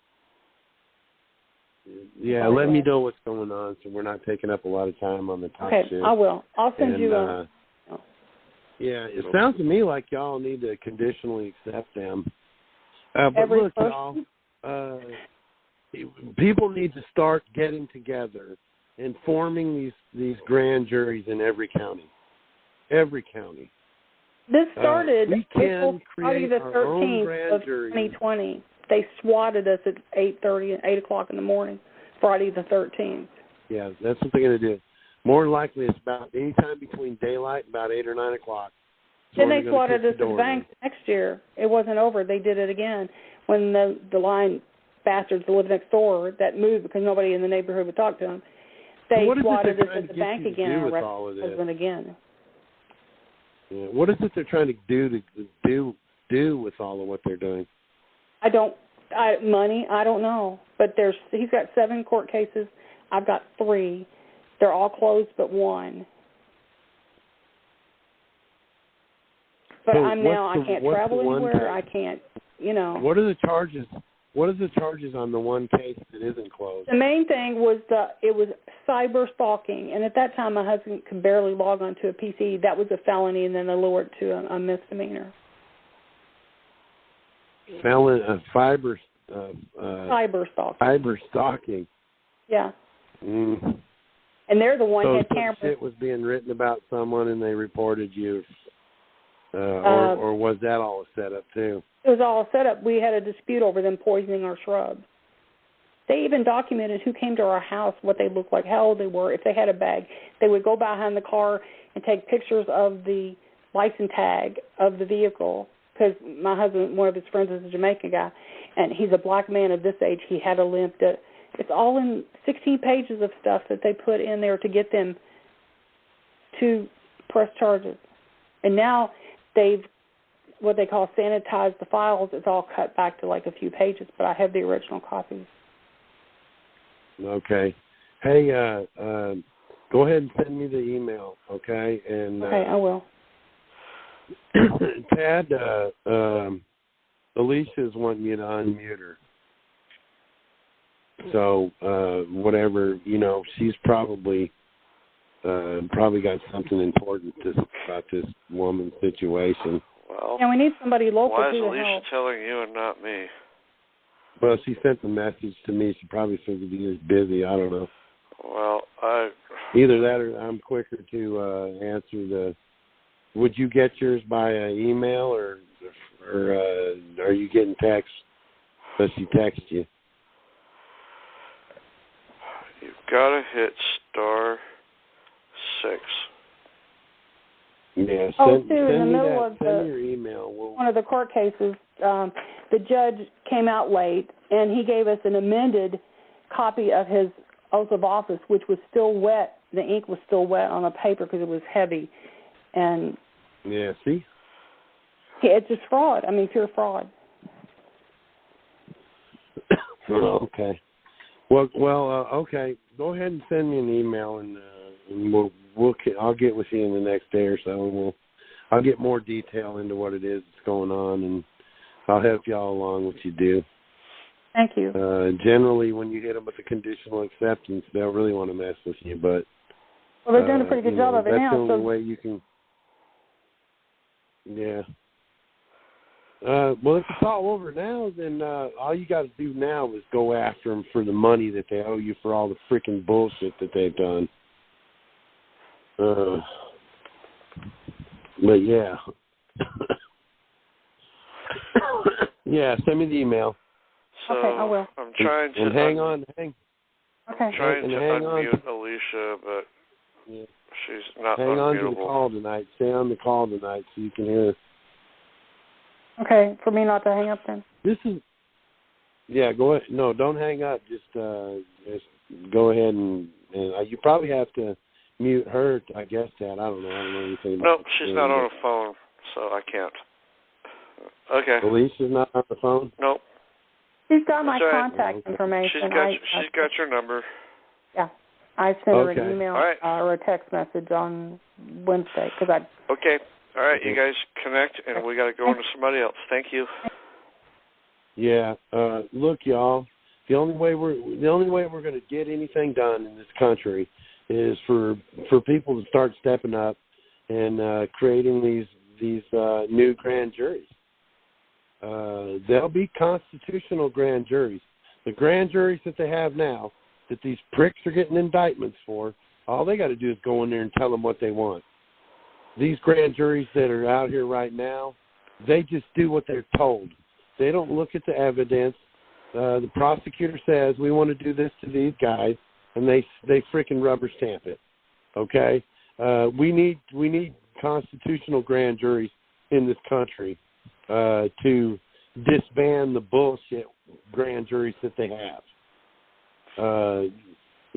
Yeah, let me know what's going on so we're not taking up a lot of time on the top shit. Okay, I will. I'll send you a... Yeah, it sounds to me like y'all need to conditionally accept them. But look, y'all, people need to start getting together and forming these grand juries in every county. Every county. This started Friday the 13th of 2020. They swatted us at 8:30 and 8 o'clock in the morning, Friday the 13th. Yeah, that's what they're going to do. More than likely, it's about any time between daylight and about 8 or 9 o'clock. Then they swatted us at the bank next year. It wasn't over. They did it again when the line bastards that live next door that moved because nobody in the neighborhood would talk to them. They swatted us at the bank again and arrested my husband again. Yeah. What is it they're trying to do with all of what they're doing? Money, I don't know. But he's got 7 court cases. I've got 3. They're all closed but 1. But I can't travel anywhere. I can't you know. What are the charges? What are the charges on the one case that isn't closed? The main thing was it was cyber stalking, and at that time my husband could barely log on to a PC. That was a felony, and then they lowered it to a misdemeanor. Cyber stalking. Cyber stalking. Yeah. Mm. And they're the one so had cameras. Shit was being written about someone, and they reported you, or was that all a setup too? It was all set up. We had a dispute over them poisoning our shrubs. They even documented who came to our house, what they looked like, how old they were, if they had a bag. They would go behind the car and take pictures of the license tag of the vehicle, because my husband, one of his friends, is a Jamaican guy, and he's a black man of this age. He had a limp. It's all in 16 pages of stuff that they put in there to get them to press charges. And now they've what they call sanitized the files. It's all cut back to like a few pages, but I have the original copies. Okay. Hey, go ahead and send me the email, okay? And okay, I will. Tad, Alicia's wanting you to unmute her. So, whatever, you know, she's probably got something important about this woman's situation. Well, and we need somebody local why is to Alicia help. telling you and not me? Well, she sent the message to me. She probably figured he was busy. I don't know. Well, either that or I'm quicker to answer the. Would you get yours by email or are you getting text? Does she text you? You've got to hit *6. Yeah, in the send middle of your email. One of the court cases, the judge came out late, and he gave us an amended copy of his oath of office, which was still wet. The ink was still wet on the paper because it was heavy. And yeah, see? It's just fraud. I mean, pure fraud. Okay. Well, okay. Go ahead and send me an email, and I'll get with you in the next day or so, and I'll get more detail into what it is that's going on, and I'll help y'all along what you do. Thank you. Generally, when you hit them with a conditional acceptance, they'll really want to mess with you, but well, they're doing a pretty good job of it now. That's the only way you can. Yeah. Well, if it's all over now, then all you got to do now is go after them for the money that they owe you for all the freaking bullshit that they've done. But yeah. Yeah, send me the email. So okay, I will. I'm trying to hang on. Hang. Okay. I'm trying to unmute Alicia, but she's not hang unmutable. On to the call tonight. Stay on the call tonight so you can hear. Okay, for me not to hang up then. Yeah, go ahead. No, don't hang up. Just go ahead and you probably have to mute her. I guess that I don't know anything. Nope, she's not on the phone, so I can't. Okay. Alicia's not on the phone? Nope. She's got my contact information. She's got your number. Yeah, I sent her an email or a text message on Wednesday because I. Okay. All right, you guys connect, and we got to go on to somebody else. Thank you. Yeah. Look, y'all. The only way we're going to get anything done in this country is for people to start stepping up and creating these new grand juries. There'll be constitutional grand juries. The grand juries that they have now, that these pricks are getting indictments for, all they got to do is go in there and tell them what they want. These grand juries that are out here right now, they just do what they're told. They don't look at the evidence. The prosecutor says, we want to do this to these guys, and they freaking rubber stamp it. Okay? We need constitutional grand juries in this country to disband the bullshit grand juries that they have.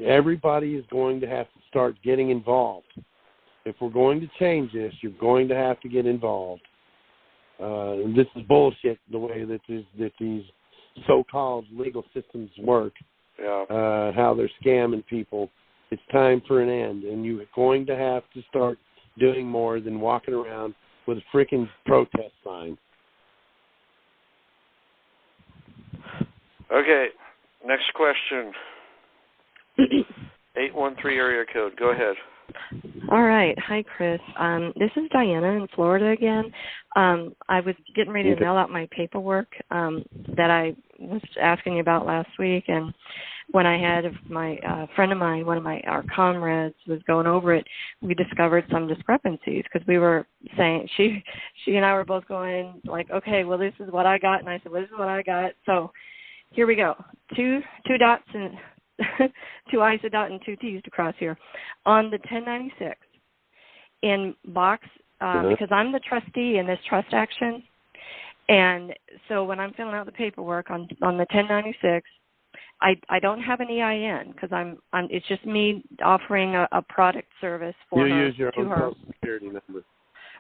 Everybody is going to have to start getting involved. If we're going to change this, you're going to have to get involved. This is bullshit, the way that these so-called legal systems work, how they're scamming people. It's time for an end, and you're going to have to start doing more than walking around with a freaking protest sign. Okay, next question. 813 area code. Go ahead. All right. Hi, Chris. This is Diana in Florida again. I was getting ready to mail out my paperwork that I was asking you about last week, and when I had my friend of mine, one of our comrades, was going over it, we discovered some discrepancies because we were saying she and I were both going like, okay, well, this is what I got, and I said, well, this is what I got. So here we go. Two dots and two I's, a dot, and two T's to cross here. On the 1096, in box, because I'm the trustee in this trust action, and so when I'm filling out the paperwork on the 1096, I don't have an EIN because it's just me offering a product service for her. You use your own Social Security number.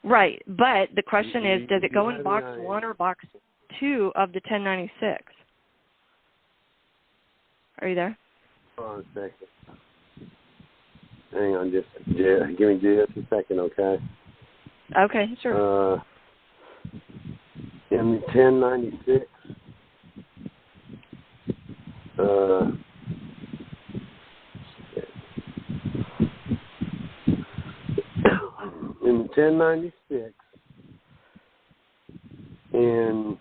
Right, but the question is, does it go in box 1 or box 2 of the 1096? Are you there? Hold on a second. Hang on give me just a second, okay? Okay, sure. In the 1096, in the 1096, and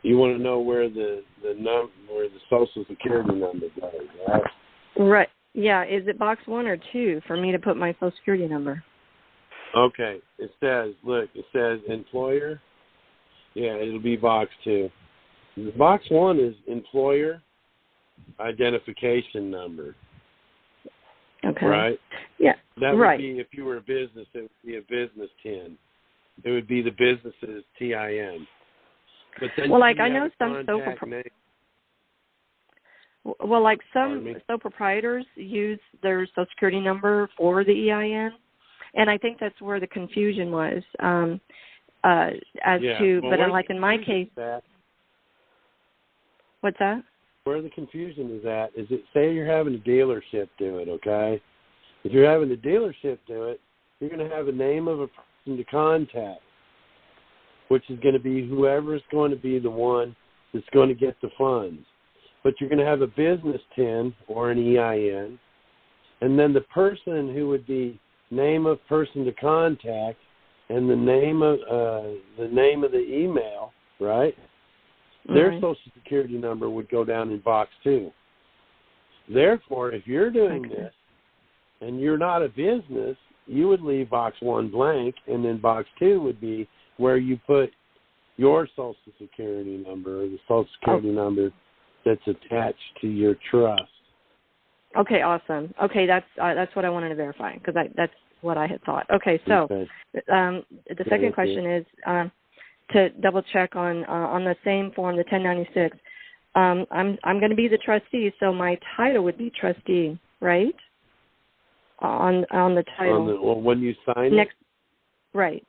you want to know where the Social Security number goes, right? Right. Yeah. Is it box 1 or 2 for me to put my Social Security number? Okay. It says employer. Yeah, it'll be box 2. Box 1 is employer identification number. Okay. Right? Yeah. That would be, if you were a business, it would be a business TIN. It would be the business's TIN. But then well, like I know some sole proprietors use their Social Security number for the EIN, and I think that's where the confusion was. Like in my case, what's that? Where the confusion is at is say you're having a dealership do it, okay? If you're having a dealership do it, you're going to have a name of a person to contact, which is going to be whoever is going to be the one that's going to get the funds. But you're going to have a business TIN or an EIN, and then the person who would be name of person to contact and the name of the email, right? Mm-hmm. Their Social Security number would go down in box 2. Therefore, if you're doing this and you're not a business, you would leave box 1 blank, and then box 2 would be where you put your Social Security number or the Social Security number that's attached to your trust. Okay, awesome. Okay, that's what I wanted to verify because that's what I had thought. Okay, so the second question is to double check on the same form, the 1096. I'm going to be the trustee, so my title would be trustee, right? On the title. When you sign it? Right.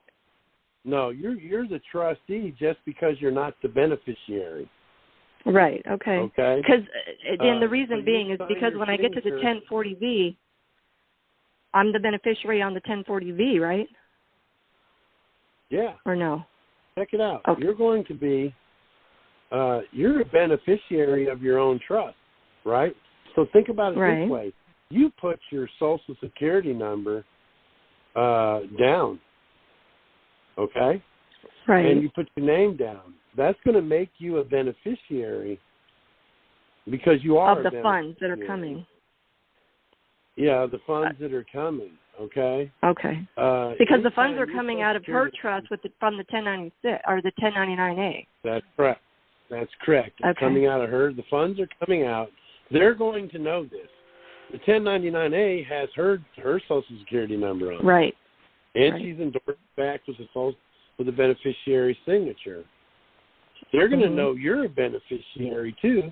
No, you're the trustee just because you're not the beneficiary. Right. Okay. Okay. Because and the reason being is because when I get to the 1040V, I'm the beneficiary on the 1040V, right? Yeah. Or no? Check it out. Okay. You're going to be you're a beneficiary of your own trust, right? So think about it this way: you put your Social Security number down, okay? Right. And you put your name down. That's going to make you a beneficiary because you are of the funds that are coming. Yeah, the funds that are coming. Okay. Okay. Because the funds are coming out of her trust from the 1096 or the 1099A. That's correct. That's correct. It's coming out of her. The funds are coming out. They're going to know this. The 1099A has her Social Security number on it. Right. And she's endorsed back with the beneficiary signature. They're going to know you're a beneficiary too,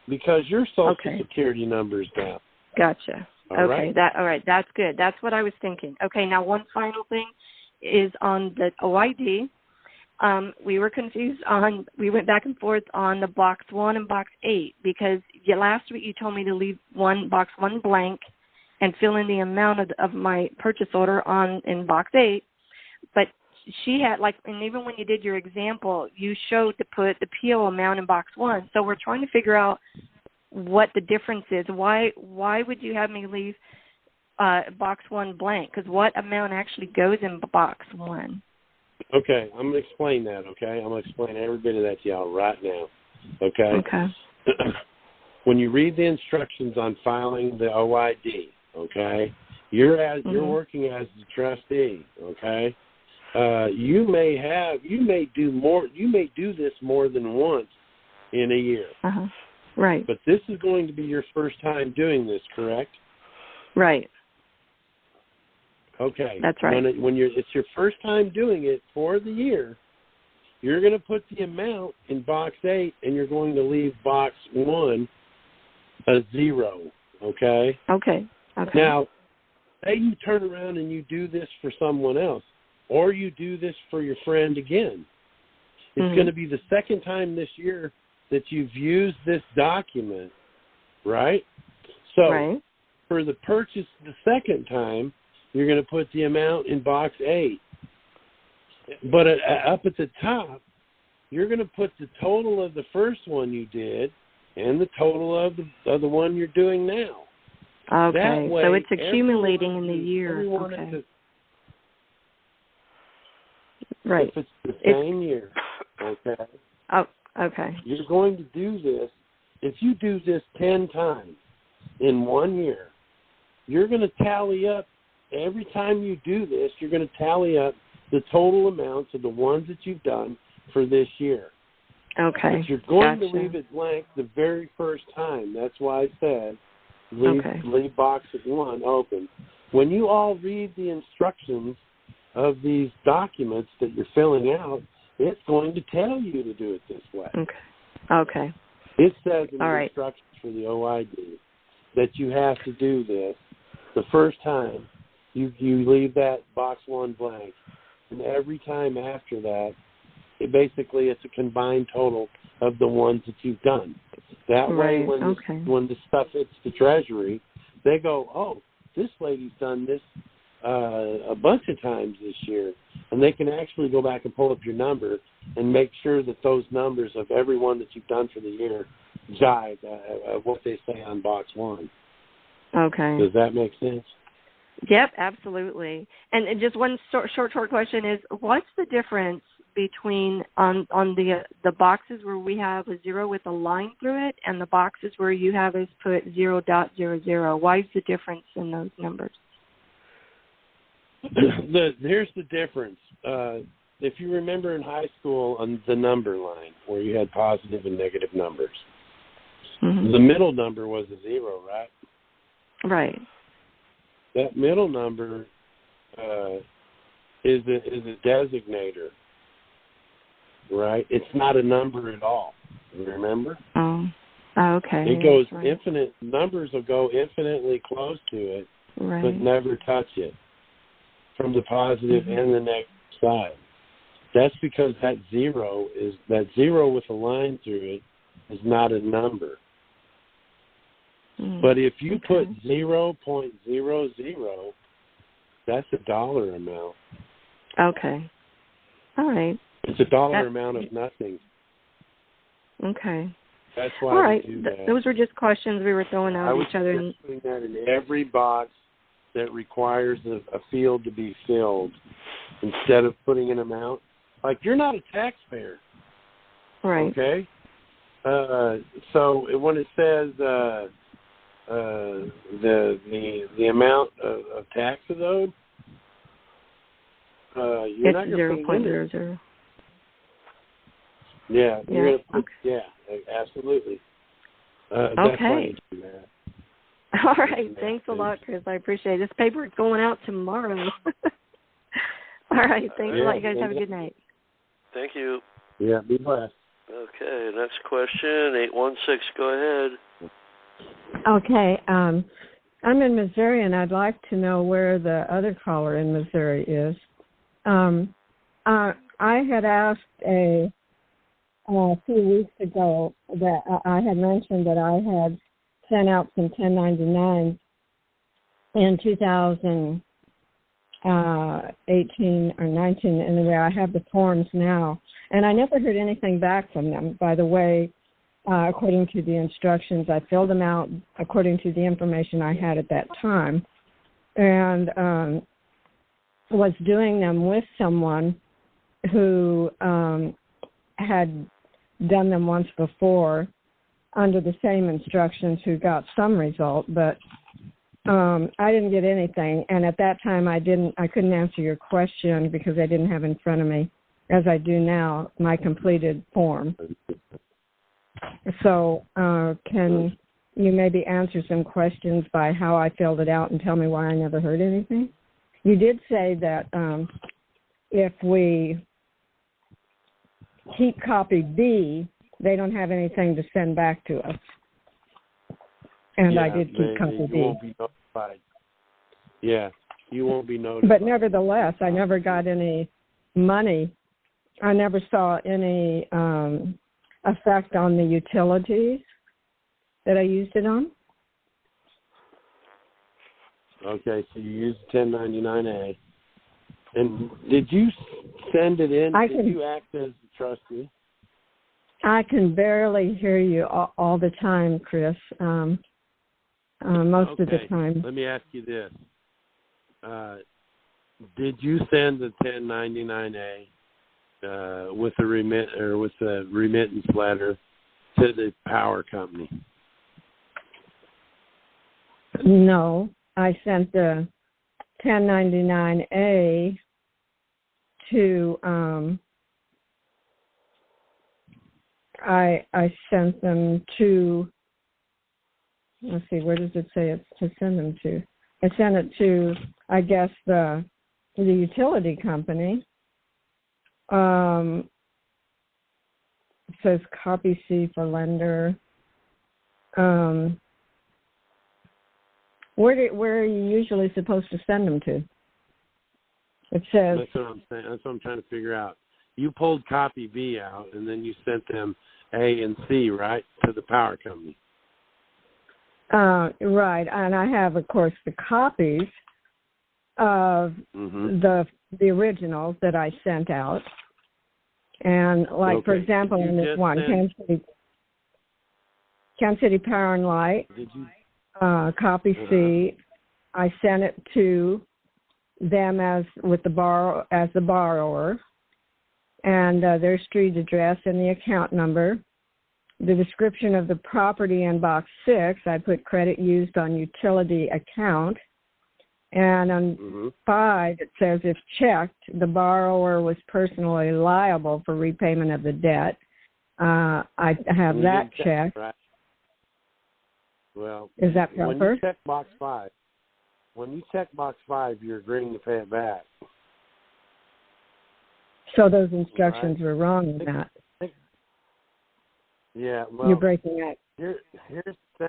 because your Social Security number is down. Gotcha. All right. That's good. That's what I was thinking. Okay, now one final thing is on the OID. We were confused we went back and forth on the box 1 and box 8 because last week you told me to leave box 1 blank and fill in the amount of my purchase order in box 8, but she had, like, and even when you did your example, you showed to put the PO amount in box 1. So we're trying to figure out what the difference is. Why would you have me leave box 1 blank? Because what amount actually goes in box 1? Okay, I'm going to explain that, okay? I'm going to explain every bit of that to y'all right now, okay? Okay. When you read the instructions on filing the OID, okay, you're working as the trustee, okay? You may do this more than once in a year. Uh-huh. Right. But this is going to be your first time doing this, correct? Right. Okay. That's right. It's your first time doing it for the year, you're going to put the amount in box 8 and you're going to leave box 1 a 0, okay? Okay. Now, say you turn around and you do this for someone else, or you do this for your friend again. It's going to be the second time this year that you've used this document, right? So for the purchase the second time, you're going to put the amount in box 8. But up at the top, you're going to put the total of the first one you did and the total of the one you're doing now. Okay, that way, so it's accumulating in the year. Okay. Right. If it's the same year, okay? Oh, okay. You're going to do this. If you do this 10 times in 1 year, you're going to tally up, every time you do this, you're going to tally up the total amounts of the ones that you've done for this year. Okay. But you're going to leave it blank the very first time. That's why I said leave box 1 open. When you all read the instructions of these documents that you're filling out, it's going to tell you to do it this way. Okay. It says in the instructions for the OID that you have to do this the first time. You leave that box 1 blank, and every time after that, it's a combined total of the ones that you've done. That way, when the stuff hits the Treasury, they go, oh, this lady's done this a bunch of times this year, and they can actually go back and pull up your number and make sure that those numbers of every one that you've done for the year jive what they say on box 1. Okay. Does that make sense? Yep, absolutely. And just one short question is, what's the difference between on the boxes where we have a 0 with a line through it and the boxes where you have us put 0.00? Why is the difference in those numbers? Here's the difference. If you remember in high school on the number line where you had positive and negative numbers, the middle number was a 0, right? Right. That middle number is a designator, right? It's not a number at all. Remember? Oh, okay. It goes infinite. Numbers will go infinitely close to it, but never touch it from the positive and the negative side. That's because that 0 with a line through it is not a number. But if you put 0.00, that's a dollar amount. Okay. All right. It's a dollar amount of nothing. Okay. That's why we do that. Those were just questions we were throwing out at each other. I was putting that in every box that requires a field to be filled instead of putting an amount. Like, you're not a taxpayer. Right. Okay? So when it says the amount of taxes owed, you're not going to put 0.00. Yeah, you're going to put, absolutely. That's why you do that. All right. Thanks a lot, Chris. I appreciate it. This paper is going out tomorrow. All right. Thanks a lot. You guys have a good night. Thank you. Yeah, be blessed. Okay, next question, 816. Go ahead. Okay. I'm in Missouri, and I'd like to know where the other caller in Missouri is. I had asked a few weeks ago that I had mentioned that I had sent out some 1099s in 2010, 18 or 19. Anyway, I have the forms now. And I never heard anything back from them, by the way. According to the instructions, I filled them out according to the information I had at that time, and was doing them with someone who had done them once before under the same instructions, who got some result, but I didn't get anything. And at that time, I couldn't answer your question because I didn't have in front of me, as I do now, my completed form. So can you maybe answer some questions by how I filled it out and tell me why I never heard anything? You did say that if we keep copy B, they don't have anything to send back to us. And I did keep copy B. You won't be notified. Yeah, you won't be notified. But nevertheless, I never got any money. I never saw any effect on the utilities that I used it on. Okay, so you used 1099A. And did you send it in? Did you act as the trustee? I can barely hear you all the time, Chris. Most of the time. Let me ask you this. Did you send the 1099A with the remittance letter to the power company? No, I sent the 1099A to I sent them to, let's see, where does it say it's to send them to? I sent it to, I guess, the utility company. It says copy C for lender. Where are you usually supposed to send them to? It says. That's what I'm saying. That's what I'm trying to figure out. You pulled copy B out, and then you sent them A and C, right, to the power company. Right, and I have, of course, the copies of the originals that I sent out. And, like, for example, in this one, Kansas City Power and Light, copy C, I sent it to them as the borrower, and their street address and the account number. The description of the property in box 6, I put credit used on utility account. And on 5, it says, if checked, the borrower was personally liable for repayment of the debt. I have that checked. Right. Well, is that proper? When you check box 5, you're agreeing to pay it back. So those instructions were wrong in that. Yeah, well, you're breaking up. Here's the thing.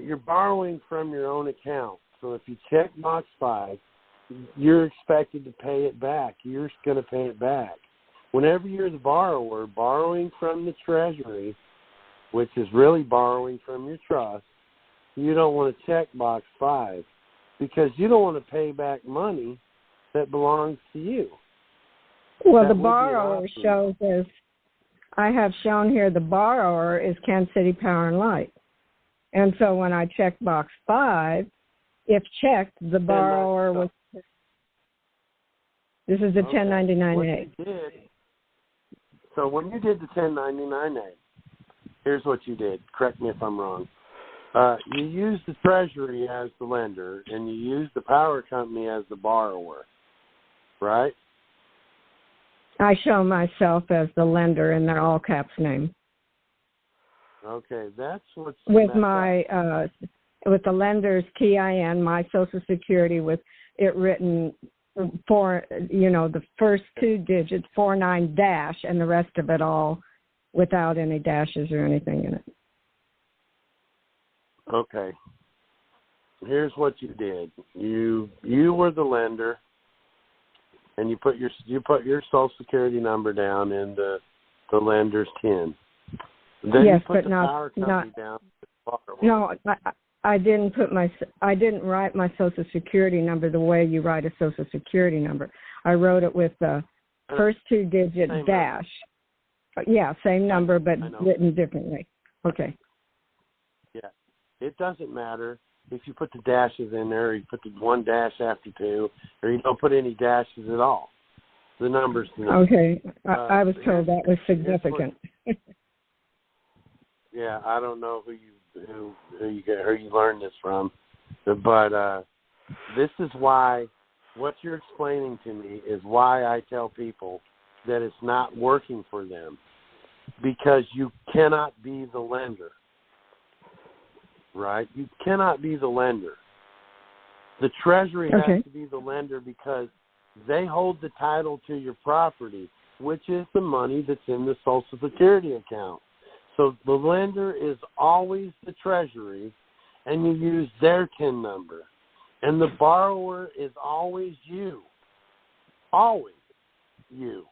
You're borrowing from your own account. So if you check box 5, you're expected to pay it back. You're going to pay it back. Whenever you're the borrower, borrowing from the Treasury, which is really borrowing from your trust, you don't want to check box 5 because you don't want to pay back money that belongs to you. Well, the borrower shows as I have shown here, the borrower is Kansas City Power and Light. And so when I check box 5, if checked, the borrower was. This is the 1099A. So when you did the 1099A, here's what you did. Correct me if I'm wrong. You used the Treasury as the lender, and you used the power company as the borrower, right? I show myself as the lender in their all caps name. Okay, that's what's with my with the lender's TIN, my Social Security, with it written for the first 2 digits 49 dash, and the rest of it all without any dashes or anything in it. Okay. Here's what you did. You were the lender, and you put your Social Security number down in the lender's TIN. Then yes, you put but the not power company down. No, I didn't write my Social Security number the way you write a Social Security number. I wrote it with the first 2-digit dash. Yeah, same number, but written differently. Okay. Yeah. It doesn't matter if you put the dashes in there, or you put the 1 dash after 2, or you don't put any dashes at all. The number's the number. Okay. I was told that was significant. Yeah, I don't know who you learned this from, but this is why what you're explaining to me is why I tell people that it's not working for them, because you cannot be the lender, right? You cannot be the lender. The Treasury has to be the lender because they hold the title to your property, which is the money that's in the Social Security account. So the lender is always the Treasury, and you use their TIN number. And the borrower is always you. Always you.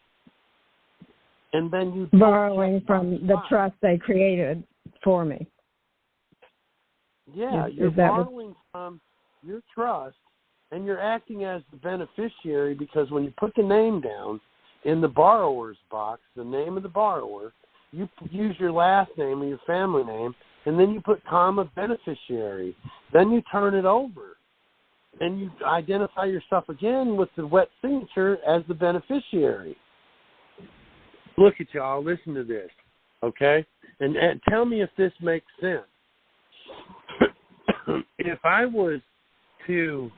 And then you borrowing from the trust they created for me. Yeah, you're borrowing from your trust, and you're acting as the beneficiary, because when you put the name down in the borrower's box, the name of the borrower, you use your last name or your family name, and then you put comma beneficiary. Then you turn it over, and you identify yourself again with the wet signature as the beneficiary. Look at y'all. Listen to this, okay? And tell me if this makes sense. If I was to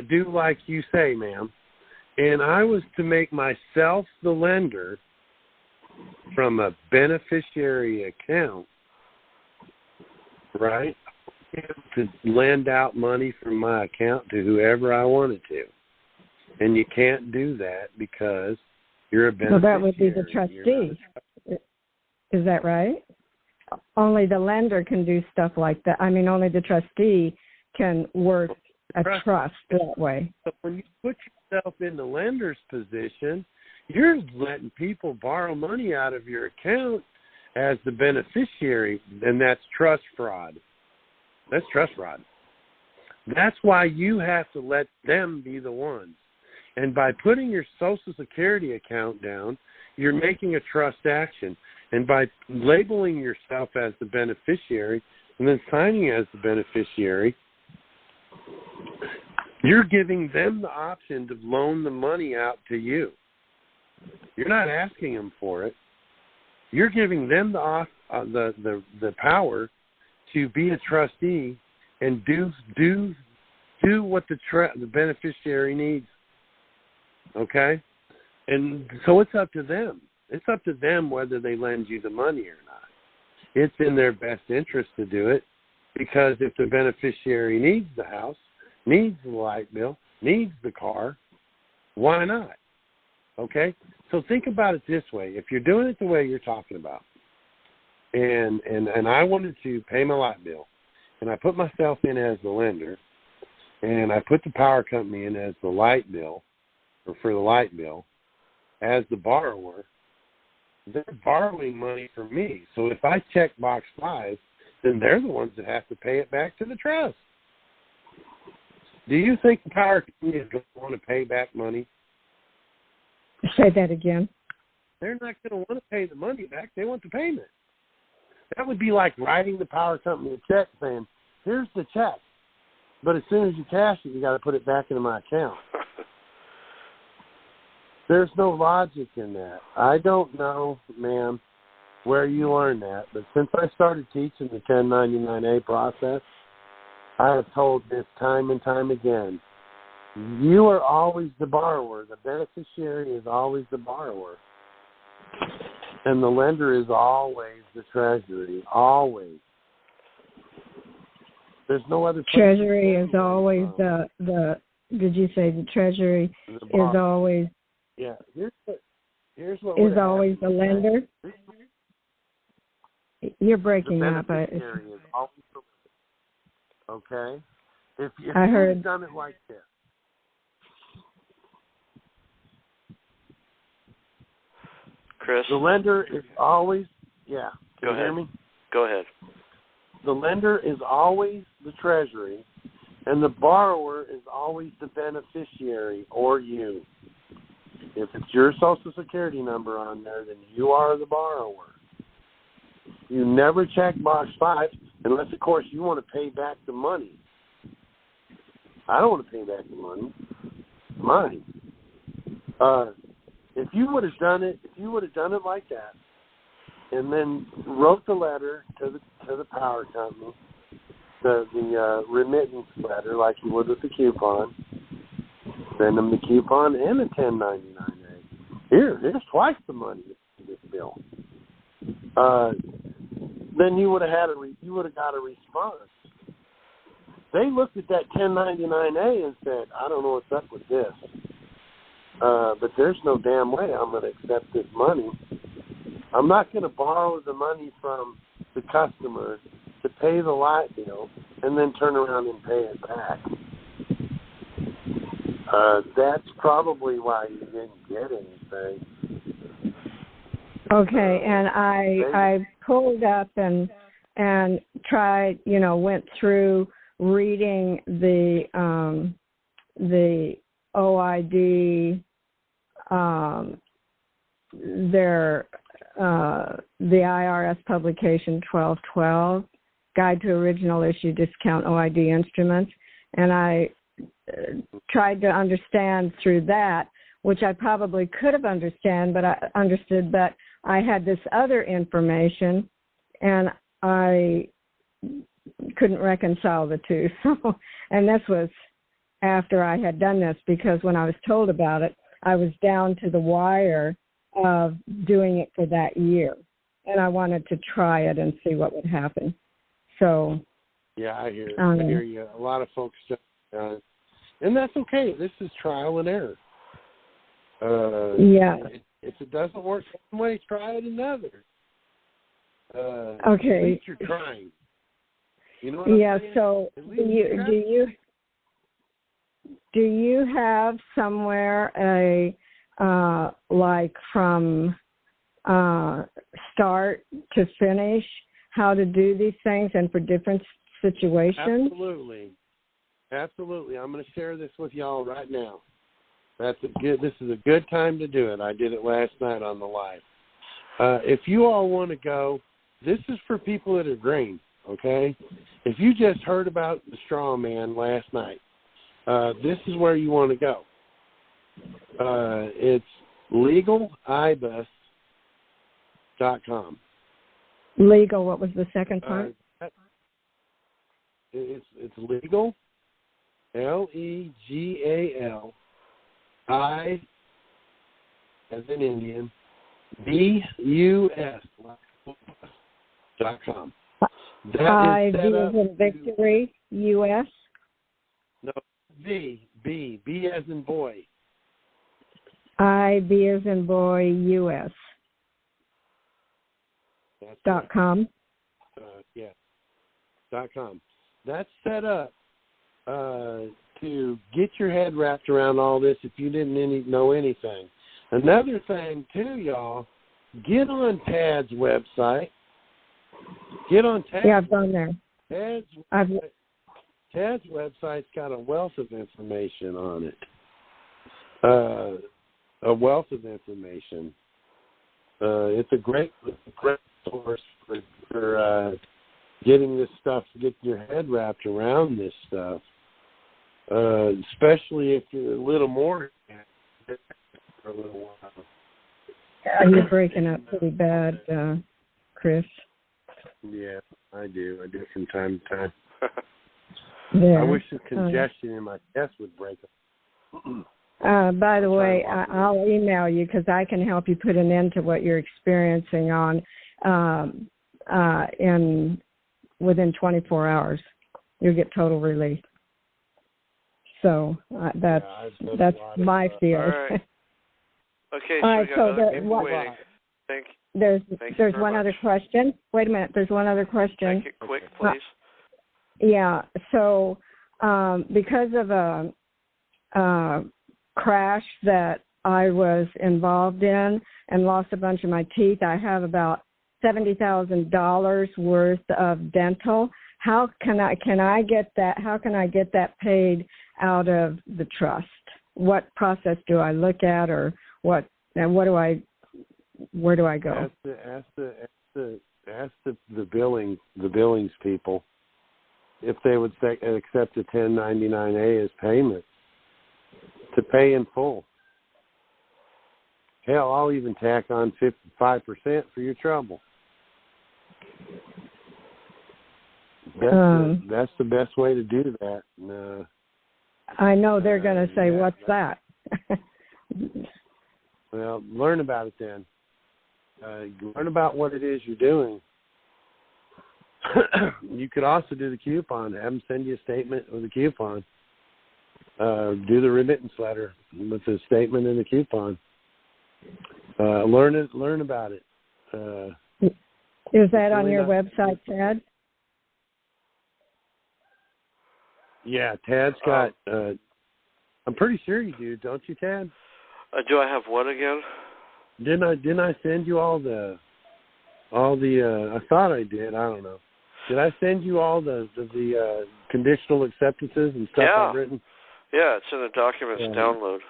do like you say, ma'am, and I was to make myself the lender from a beneficiary account, right, to lend out money from my account to whoever I wanted to. And you can't do that because you're a beneficiary. So that would be the trustee. Is that right? Only the lender can do stuff like that. I mean, only the trustee can work a trust that way. So when you put yourself in the lender's position, you're letting people borrow money out of your account as the beneficiary, and that's trust fraud. That's trust fraud. That's why you have to let them be the ones. And by putting your Social Security account down, you're making a trust action. And by labeling yourself as the beneficiary and then signing as the beneficiary, you're giving them the option to loan the money out to you. You're not asking them for it. You're giving them the power to be a trustee and do what the beneficiary needs. Okay? And so it's up to them. It's up to them whether they lend you the money or not. It's in their best interest to do it, because if the beneficiary needs the house, needs the light bill, needs the car, why not? Okay? So think about it this way. If you're doing it the way you're talking about, and I wanted to pay my light bill, and I put myself in as the lender, and I put the power company in as the light bill, or for the light bill, as the borrower, they're borrowing money from me. So if I check box 5, then they're the ones that have to pay it back to the trust. Do you think the power company is going to want to pay back money? Say that again. They're not going to want to pay the money back. They want the payment. That would be like writing the power company a check saying, here's the check, but as soon as you cash it, you got to put it back into my account. There's no logic in that. I don't know, ma'am, where you learned that, but since I started teaching the 1099A process, I have told this time and time again. You are always the borrower. The beneficiary is always the borrower. And the lender is always the Treasury. Always. There's no other place. Treasury is always the did you say the Treasury is always... Yeah, here's what is always the lender. You're breaking up. Is always the, okay. If I heard done it like this. Chris, the lender is always. Yeah. Can Go you ahead. hear me? Go ahead. the lender is always the Treasury, and the borrower is always the beneficiary, or you. If it's your Social Security number on there, then you are the borrower. You never check box 5 unless, of course, you want to pay back the money. I don't want to pay back the money. Mine. If you would have done it like that, and then wrote the letter to the power company, the remittance letter, like you would with the coupon, send them the coupon and a 1099-A. Here's twice the money in this bill. Then you would have got a response. They looked at that 1099-A and said, I don't know what's up with this, but there's no damn way I'm going to accept this money. I'm not going to borrow the money from the customer to pay the light bill and then turn around and pay it back. That's probably why you didn't get anything. Okay, and I pulled up and tried, went through reading the OID, the IRS publication 1212, Guide to Original Issue Discount OID Instruments, and I tried to understand through that, which I probably could have understood, but I had this other information, and I couldn't reconcile the two. So, and this was after I had done this, because when I was told about it, I was down to the wire of doing it for that year, and I wanted to try it and see what would happen. So, yeah, I hear you. A lot of folks just, and that's okay. This is trial and error. Yeah. If it doesn't work one way, try it another. Okay. At least you're trying. You know what I'm saying? So do you have somewhere like from start to finish how to do these things and for different situations? Absolutely. I'm going to share this with y'all right now. This is a good time to do it. I did it last night on the live. If you all want to go, this is for people that are green, okay? If you just heard about the straw man last night, this is where you want to go. It's legalibus.com. Legal, what was the second part? It's legal, Legal, I, as in Indian, BUS.com. I, B as in victory, US? No, B as in boy. I, B as in boy, US. .com. Yeah. .com. That's set up to get your head wrapped around all this if you didn't know anything. Another thing, too, y'all, get on Tad's website. Get on Tad's. Yeah, I've gone there. Tad's website's got a wealth of information on it. A wealth of information. It's a great source for getting this stuff, get your head wrapped around this stuff. Especially if you're a little more for a little while. You're breaking up pretty bad, Chris. Yeah, I do. I do from time to time. Yeah. I wish the congestion in my chest would break up. By the way, I'll email you because I can help you put an end to what you're experiencing within 24 hours. You'll get total relief. So that's my field. All right. Okay, all right, so there's one much. other question. Wait a minute, there's one other question. Make it quick, please. Yeah, so because of a crash that I was involved in and lost a bunch of my teeth, I have about $70,000 worth of dental. How can I get that? How can I get that paid out of the trust? What process do I look at, or what? And where do I go? Ask the billings people if they would accept a 1099-A as payment to pay in full. Hell, I'll even tack on 5% for your trouble. That's the best way to do that. I know they're going to say, "What's that?" Well, learn about it then. Learn about what it is you're doing. You could also do the coupon. Have them send you a statement with a coupon. Do the remittance letter with the statement and the coupon. Learn about it. Is that on your website, Ted? Yeah, Tad's got. I'm pretty sure you do, don't you, Tad? Do I have what again? Didn't I send you all the? I thought I did. I don't know. Did I send you all the conditional acceptances and stuff I've written? Yeah, it's in the documents download.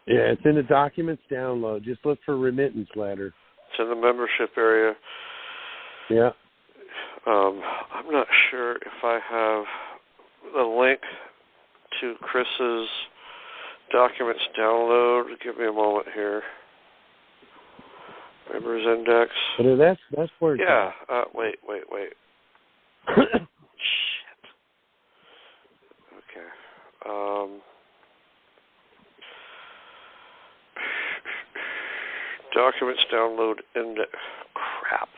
Yeah, it's in the documents download. Just look for remittance letter. It's in the membership area. Yeah. I'm not sure if I have the link to Chris's documents download. Give me a moment here. Members index. But that's where it's at. Wait. Shit. Okay. Documents download index. Crap.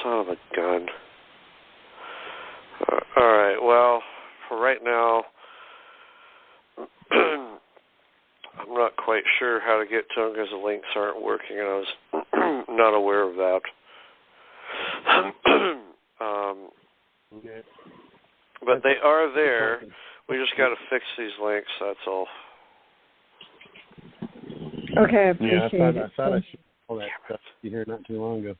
Son of a gun. All right. Well, for right now, I'm not quite sure how to get to them because the links aren't working, and I was not aware of that. But they are there. We just got to fix these links. That's all. Okay, I appreciate it. I thought I should all that stuff here not too long ago.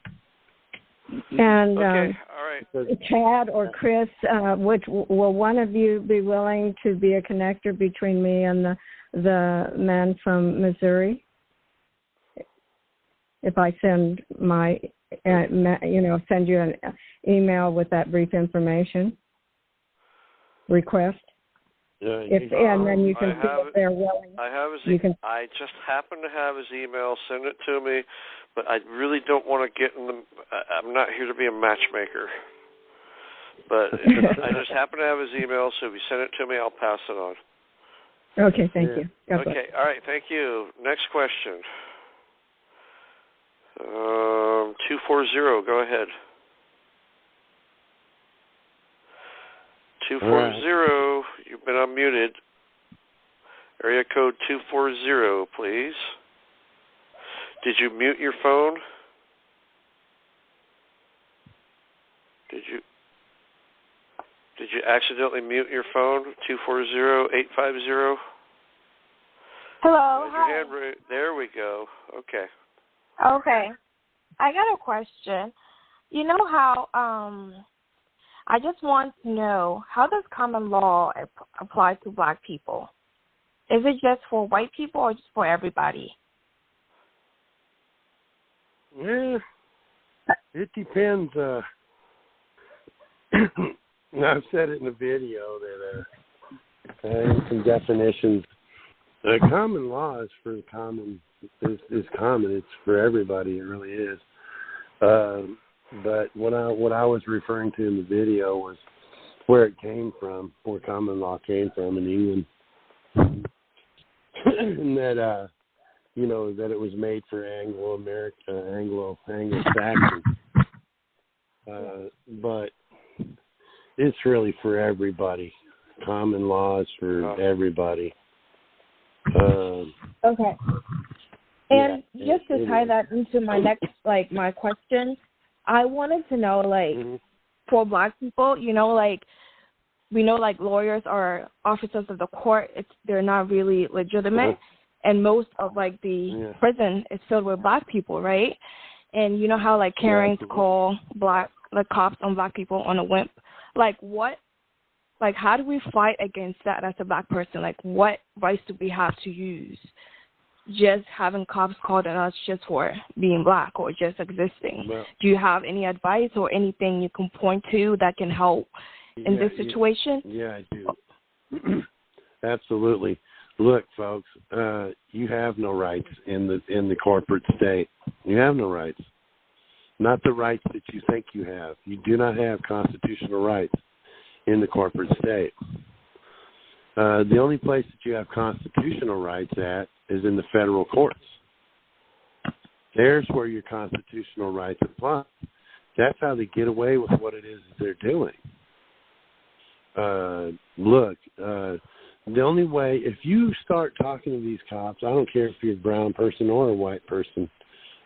And okay, all right. Chad or Chris, will one of you be willing to be a connector between me and the man from Missouri? If I send send you an email with that brief information request. And then you can see if they're willing. I just happen to have his email. Send it to me, but I really don't want to get in the. I'm not here to be a matchmaker. But I just happen to have his email, so if you send it to me, I'll pass it on. Okay, thank you. Okay, all right, thank you. Next question. 240, go ahead. 240, you've been unmuted. Area code 240, please. Did you mute your phone? Did you accidentally mute your phone? 240-850? Hello. Hi. Your hand there we go. Okay. Okay. I got a question. You know how I just want to know, how does common law apply to black people? Is it just for white people or just for everybody? Yeah, it depends. I've said it in the video that some definitions. Common law is for common. Is common. It's for everybody. It really is. But what I was referring to in the video was where it came from, where common law came from in England, and that that it was made for Anglo-Saxons, but it's really for everybody. Common law is for everybody. Okay. And just to tie that into my next, my question, I wanted to know, for black people, we know, lawyers or officers of the court, they're not really legitimate, and most of, the prison is filled with black people, right? And you know how like Karens call the cops on black people on a whip? Like what? Like how do we fight against that as a black person? Like what rights do we have to use? Just having cops called on us just for being black or just existing. Well, do you have any advice or anything you can point to that can help in this situation? Yeah, I do. Absolutely. Look, folks, you have no rights in the corporate state. You have no rights. Not the rights that you think you have. You do not have constitutional rights in the corporate state. The only place that you have constitutional rights at is in the federal courts. There's where your constitutional rights apply. That's how they get away with what it is that they're doing. Look, the only way, if you start talking to these cops, I don't care if you're a brown person or a white person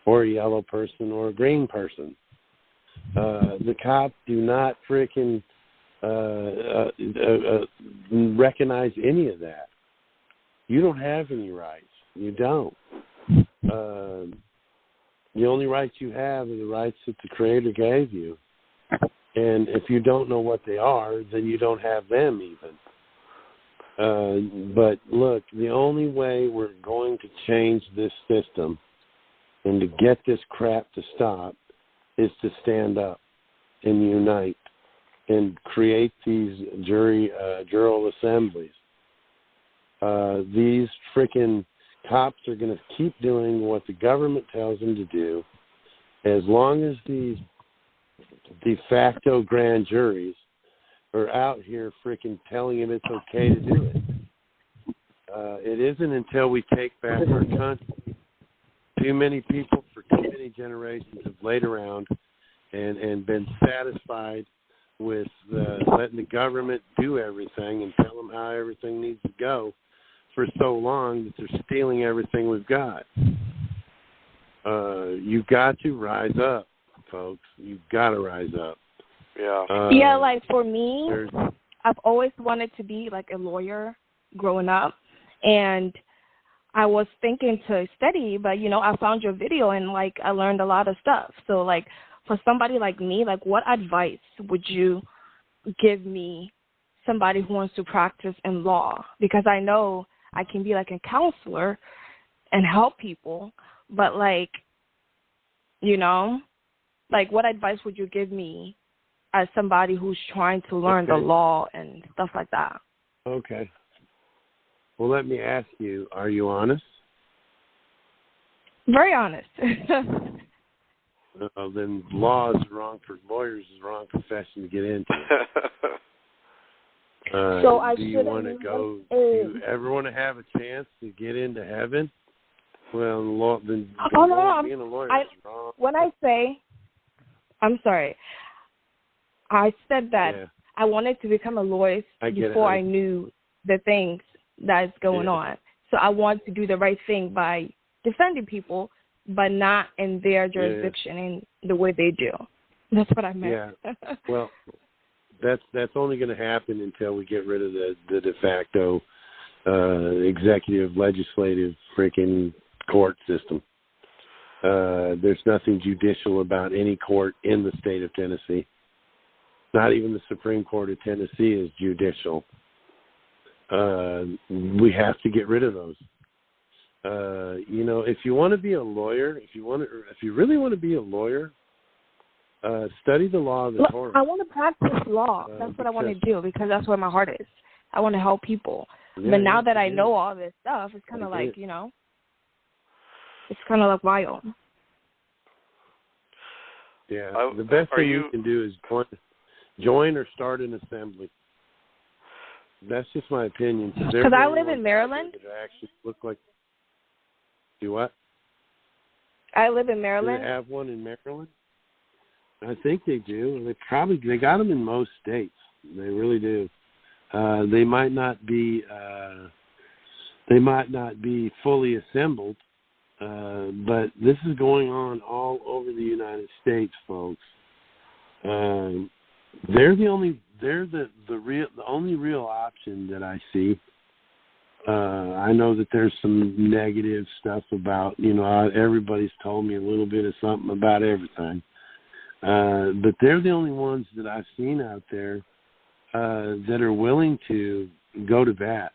or a yellow person or a green person, the cops do not freaking recognize any of that. You don't have any rights. You don't. The only rights you have are the rights that the Creator gave you. And if you don't know what they are, then you don't have them even. But look, the only way we're going to change this system and to get this crap to stop is to stand up and unite and create these jural assemblies. These freaking cops are going to keep doing what the government tells them to do as long as these de facto grand juries are out here freaking telling them it's okay to do it. It isn't until we take back our country. Too many people for too many generations have laid around and been satisfied with letting the government do everything and tell them how everything needs to go for so long that they're stealing everything we've got. You've got to rise up, folks. You've got to rise up. Yeah, like for me, I've always wanted to be like a lawyer growing up, and I was thinking to study, but you know, I found your video and like I learned a lot of stuff. So like for somebody like me, like what advice would you give me, somebody who wants to practice in law? Because I know I can be like a counselor and help people, but like, you know, like what advice would you give me as somebody who's trying to learn the law and stuff like that? Okay. Well, let me ask you, are you honest? Very honest. Then law is wrong for lawyers, is the wrong profession to get into. So I do you want to go? Do you ever want to have a chance to get into heaven? Well, being a lawyer is wrong. When I say, I'm sorry, I said that I wanted to become a lawyer before I knew the things that's going on. So I want to do the right thing by defending people, but not in their jurisdiction in the way they do. That's what I meant. Yeah. Well, that's only going to happen until we get rid of the de facto executive, legislative, freaking court system. There's nothing judicial about any court in the state of Tennessee. Not even the Supreme Court of Tennessee is judicial. We have to get rid of those. You know, if you want to be a lawyer, if you really want to be a lawyer, study the law of the Torah. I want to practice law. That's what I want to do because that's where my heart is. I want to help people. But now that I know all this stuff, it's kind of like, you know, it's kind of like wild. Yeah, the best thing you can do is join or start an assembly. That's just my opinion. Because I live in Maryland. Actually look like. Do what? I live in Maryland. Do they have one in Maryland? I think they do. They got them in most states. They really do. They might not be fully assembled, but this is going on all over the United States, folks. They're the only real option that I see I know that there's some negative stuff about, everybody's told me a little bit of something about everything. But they're the only ones that I've seen out there that are willing to go to bat.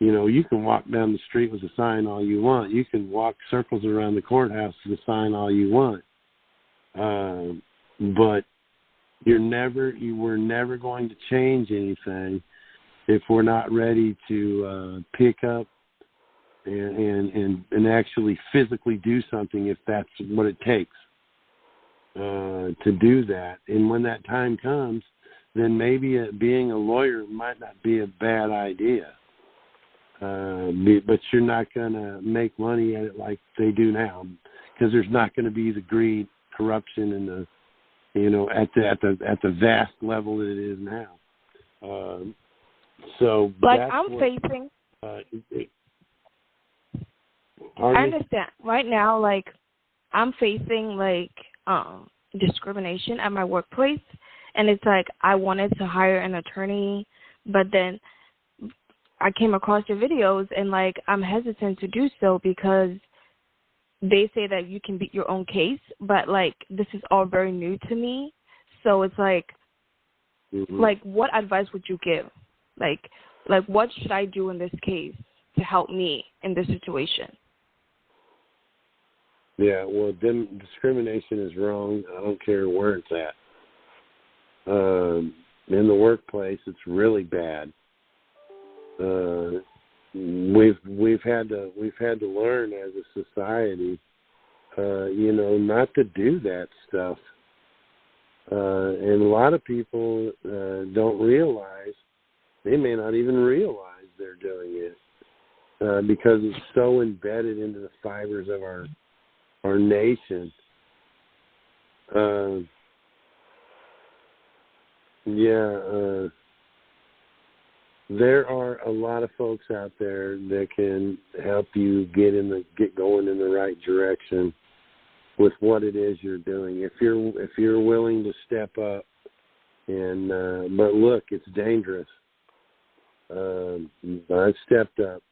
You can walk down the street with a sign all you want. You can walk circles around the courthouse with a sign all you want. But we're never going to change anything if we're not ready to pick up and actually physically do something, if that's what it takes to do that. And when that time comes, then maybe being a lawyer might not be a bad idea. But you're not going to make money at it like they do now, because there's not going to be the greed, corruption, and the at the vast level that it is now. So like that's I'm facing. I understand right now. Like I'm facing discrimination at my workplace, and it's like I wanted to hire an attorney, but then I came across your videos, and I'm hesitant to do so because they say that you can beat your own case, but this is all very new to me. So it's what advice would you give? What should I do in this case to help me in this situation? Yeah, well, discrimination is wrong. I don't care where it's at. In the workplace, it's really bad. We've had to learn as a society, not to do that stuff. And a lot of people don't realize, they may not even realize they're doing it because it's so embedded into the fibers of our nation. There are a lot of folks out there that can help you get going in the right direction with what it is you're doing. If you're willing to step up, and but look, it's dangerous. I've stepped up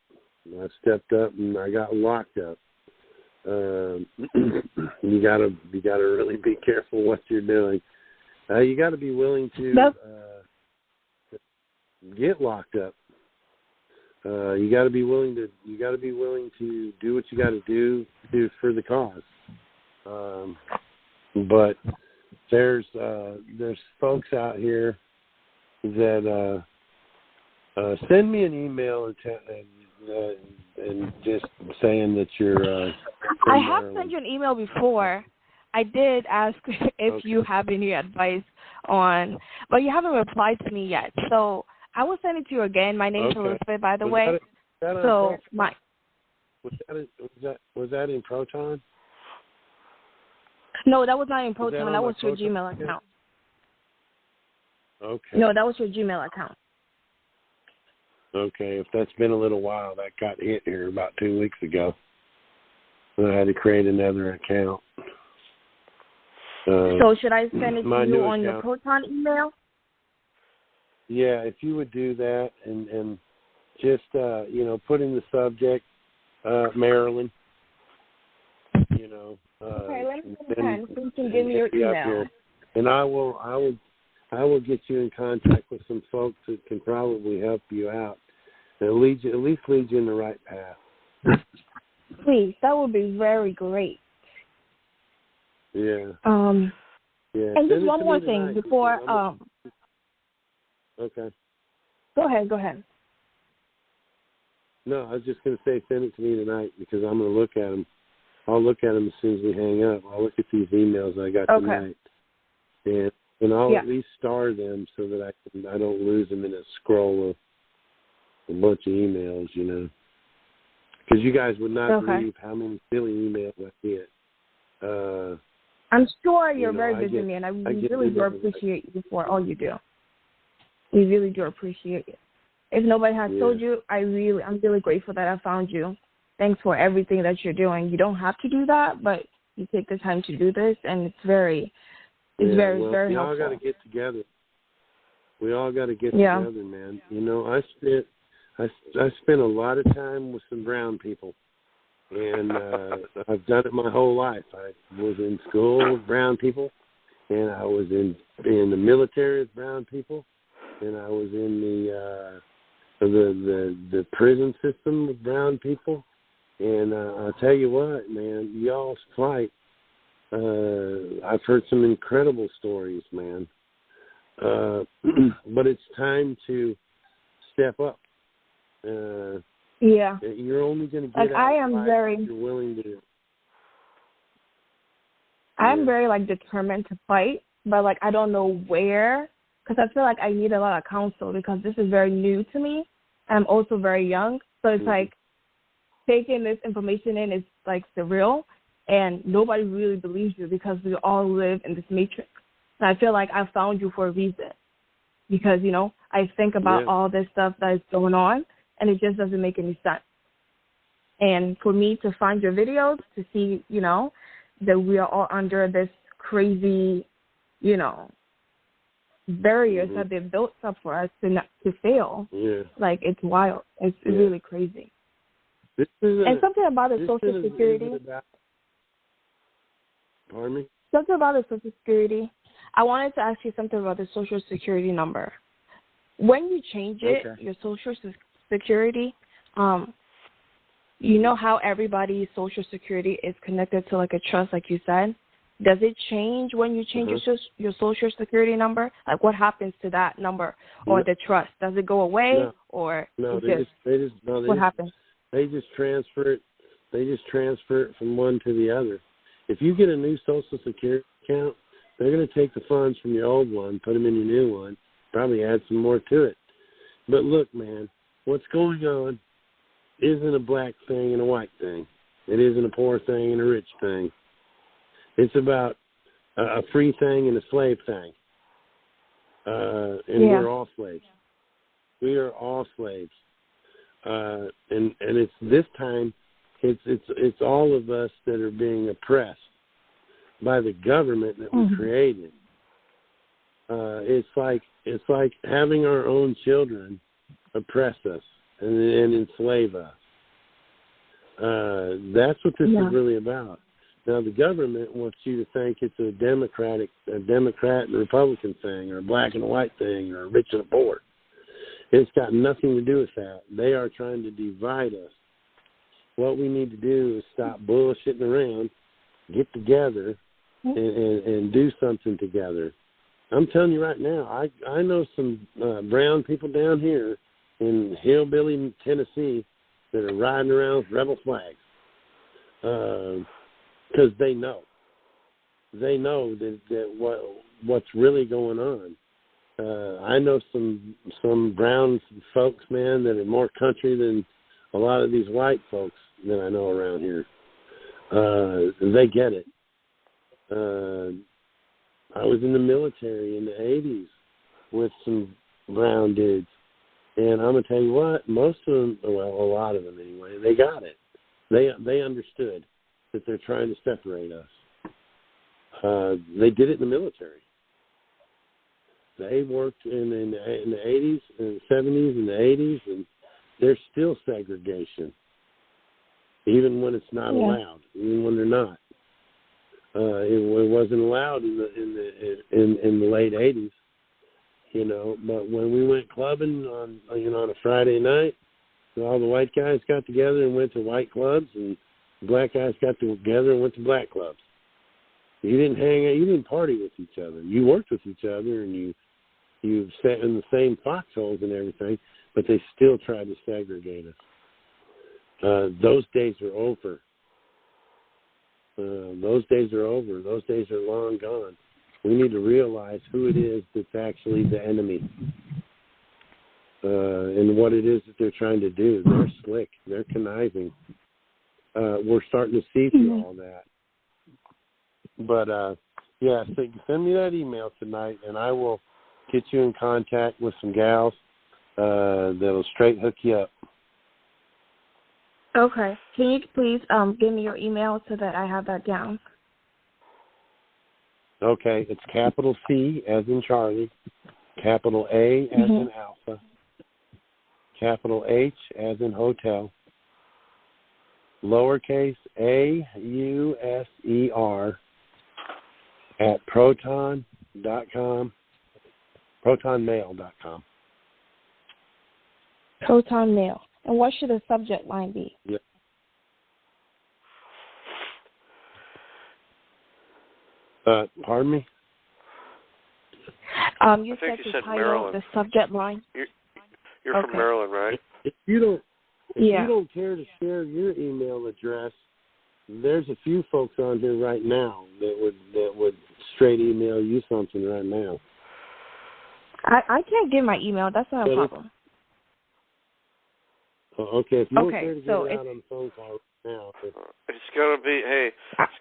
and I got locked up. You gotta really be careful what you're doing. You got to be willing to get locked up. You got to be willing to do what you got to do for the cause. But there's folks out here that send me an email and just saying that you're. I have sent you an email before. I did ask if you have any advice on, but you haven't replied to me yet. So I will send it to you again. My name's Elizabeth, by the way. Was that in Proton? No, that was not in Proton. That was your Gmail account. Okay. No, that was your Gmail account. Okay, if that's been a little while, that got hit here about 2 weeks ago. I had to create another account. So should I send it to you on your Proton email? Yeah, if you would do that and just, put in the subject, Maryland, Okay, let me see if you can give me your email. And I will get you in contact with some folks that can probably help you out and at least lead you in the right path. Please, that would be very great. Yeah. Yeah. And just one more thing before. Okay. Go ahead. No, I was just going to say send it to me tonight because I'm going to look at them. I'll look at them as soon as we hang up. I'll look at these emails I got tonight, and I'll at least star them so that I don't lose them in a scroll of a bunch of emails, Because you guys would not believe how many silly emails I get. I'm sure you're very busy, man. I really do appreciate you for all you do. We really do appreciate it. If nobody has told you, I'm really grateful that I found you. Thanks for everything that you're doing. You don't have to do that, but you take the time to do this, and it's very helpful. We all got to get together. We all got to get together, man. I spent a lot of time with some brown people, and I've done it my whole life. I was in school with brown people, and I was in the military with brown people, and I was in the prison system with brown people. And I'll tell you what, man, y'all's plight. I've heard some incredible stories, man. But it's time to step up. Yeah. You're only going to get like out I am of very if you're willing to. I'm very like determined to fight, but like I don't know where, because I feel like I need a lot of counsel because this is very new to me. I'm also very young, so it's like taking this information in is like surreal, and nobody really believes you because we all live in this matrix. And I feel like I found you for a reason because, you know, I think about all this stuff that is going on, and it just doesn't make any sense. And for me to find your videos to see, you know, that we are all under this crazy, you know, barriers that they've built up for us to fail. Yeah. Like, it's wild. It's really crazy. And something about the Social Security. Pardon me? Something about the Social Security. I wanted to ask you something about the Social Security number. When you change it, your Social Security, you know how everybody's Social Security is connected to like a trust, like you said? Does it change when you change your Social Security number? Like, what happens to that number or the trust? Does it go away or what happens? They just transfer it. They just transfer it from one to the other. If you get a new Social Security account, they're going to take the funds from your old one, put them in your new one, probably add some more to it. But look, man, what's going on isn't a black thing and a white thing. It isn't a poor thing and a rich thing. It's about a free thing and a slave thing. And we're all slaves. We are all slaves. And it's this time, it's all of us that are being oppressed by the government that we created. It's like having our own children oppress us and enslave us. That's what this is really about. Now, the government wants you to think it's a Democrat and Republican thing, or a black and a white thing, or a rich and a poor. It's got nothing to do with that. They are trying to divide us. What we need to do is stop bullshitting around, get together, and do something together. I'm telling you right now, I know some brown people down here in hillbilly Tennessee that are riding around with rebel flags because they know that what's really going on. I know some brown folks, man, that are more country than a lot of these white folks that I know around here. They get it. I was in the military in the 80s with some brown dudes. And I'm going to tell you what, most of them, well, a lot of them anyway, they got it. They understood that they're trying to separate us. They did it in the military. They worked in the 80s, and the 70s, and the 80s, and there's still segregation, even when it's not allowed, even when they're not. It wasn't allowed in the late 80s, you know. But when we went clubbing on a Friday night, all the white guys got together and went to white clubs, and the black guys got together and went to black clubs. You didn't hang out, you didn't party with each other. You worked with each other, and you sat in the same foxholes and everything, but they still tried to segregate us. Those days are over. Those days are over. Those days are long gone. We need to realize who it is that's actually the enemy and what it is that they're trying to do. They're slick. They're conniving. We're starting to see through all that. But, so send me that email tonight, and I will get you in contact with some gals that'll straight hook you up. Okay. Can you please give me your email so that I have that down? Okay. It's capital C as in Charlie, capital A as in Alpha, capital H as in hotel, lowercase AUSER at protonmail.com. Proton Mail. And what should the subject line be? Yep. Pardon me? You said the title, Maryland. the subject line. You're from Maryland, right? If you don't care to share your email address, there's a few folks on here right now that would straight email you something right now. I can't give my email. That's not a problem. Okay, if you don't care to get it out on the phone call right now. It's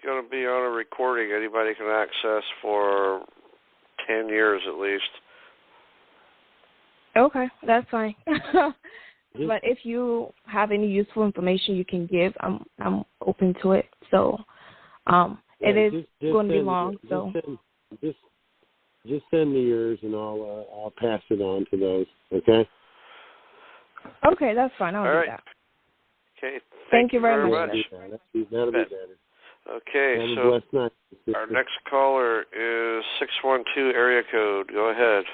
gonna be on a recording anybody can access for 10 years at least. Okay, that's fine. But if you have any useful information you can give, I'm open to it. So it is going to be long. Just send me yours, and I'll pass it on to those. Okay. Okay, that's fine. I'll do that. Okay. Thank you very much. That'll be better. Okay, so our next caller is 612 area code. Go ahead.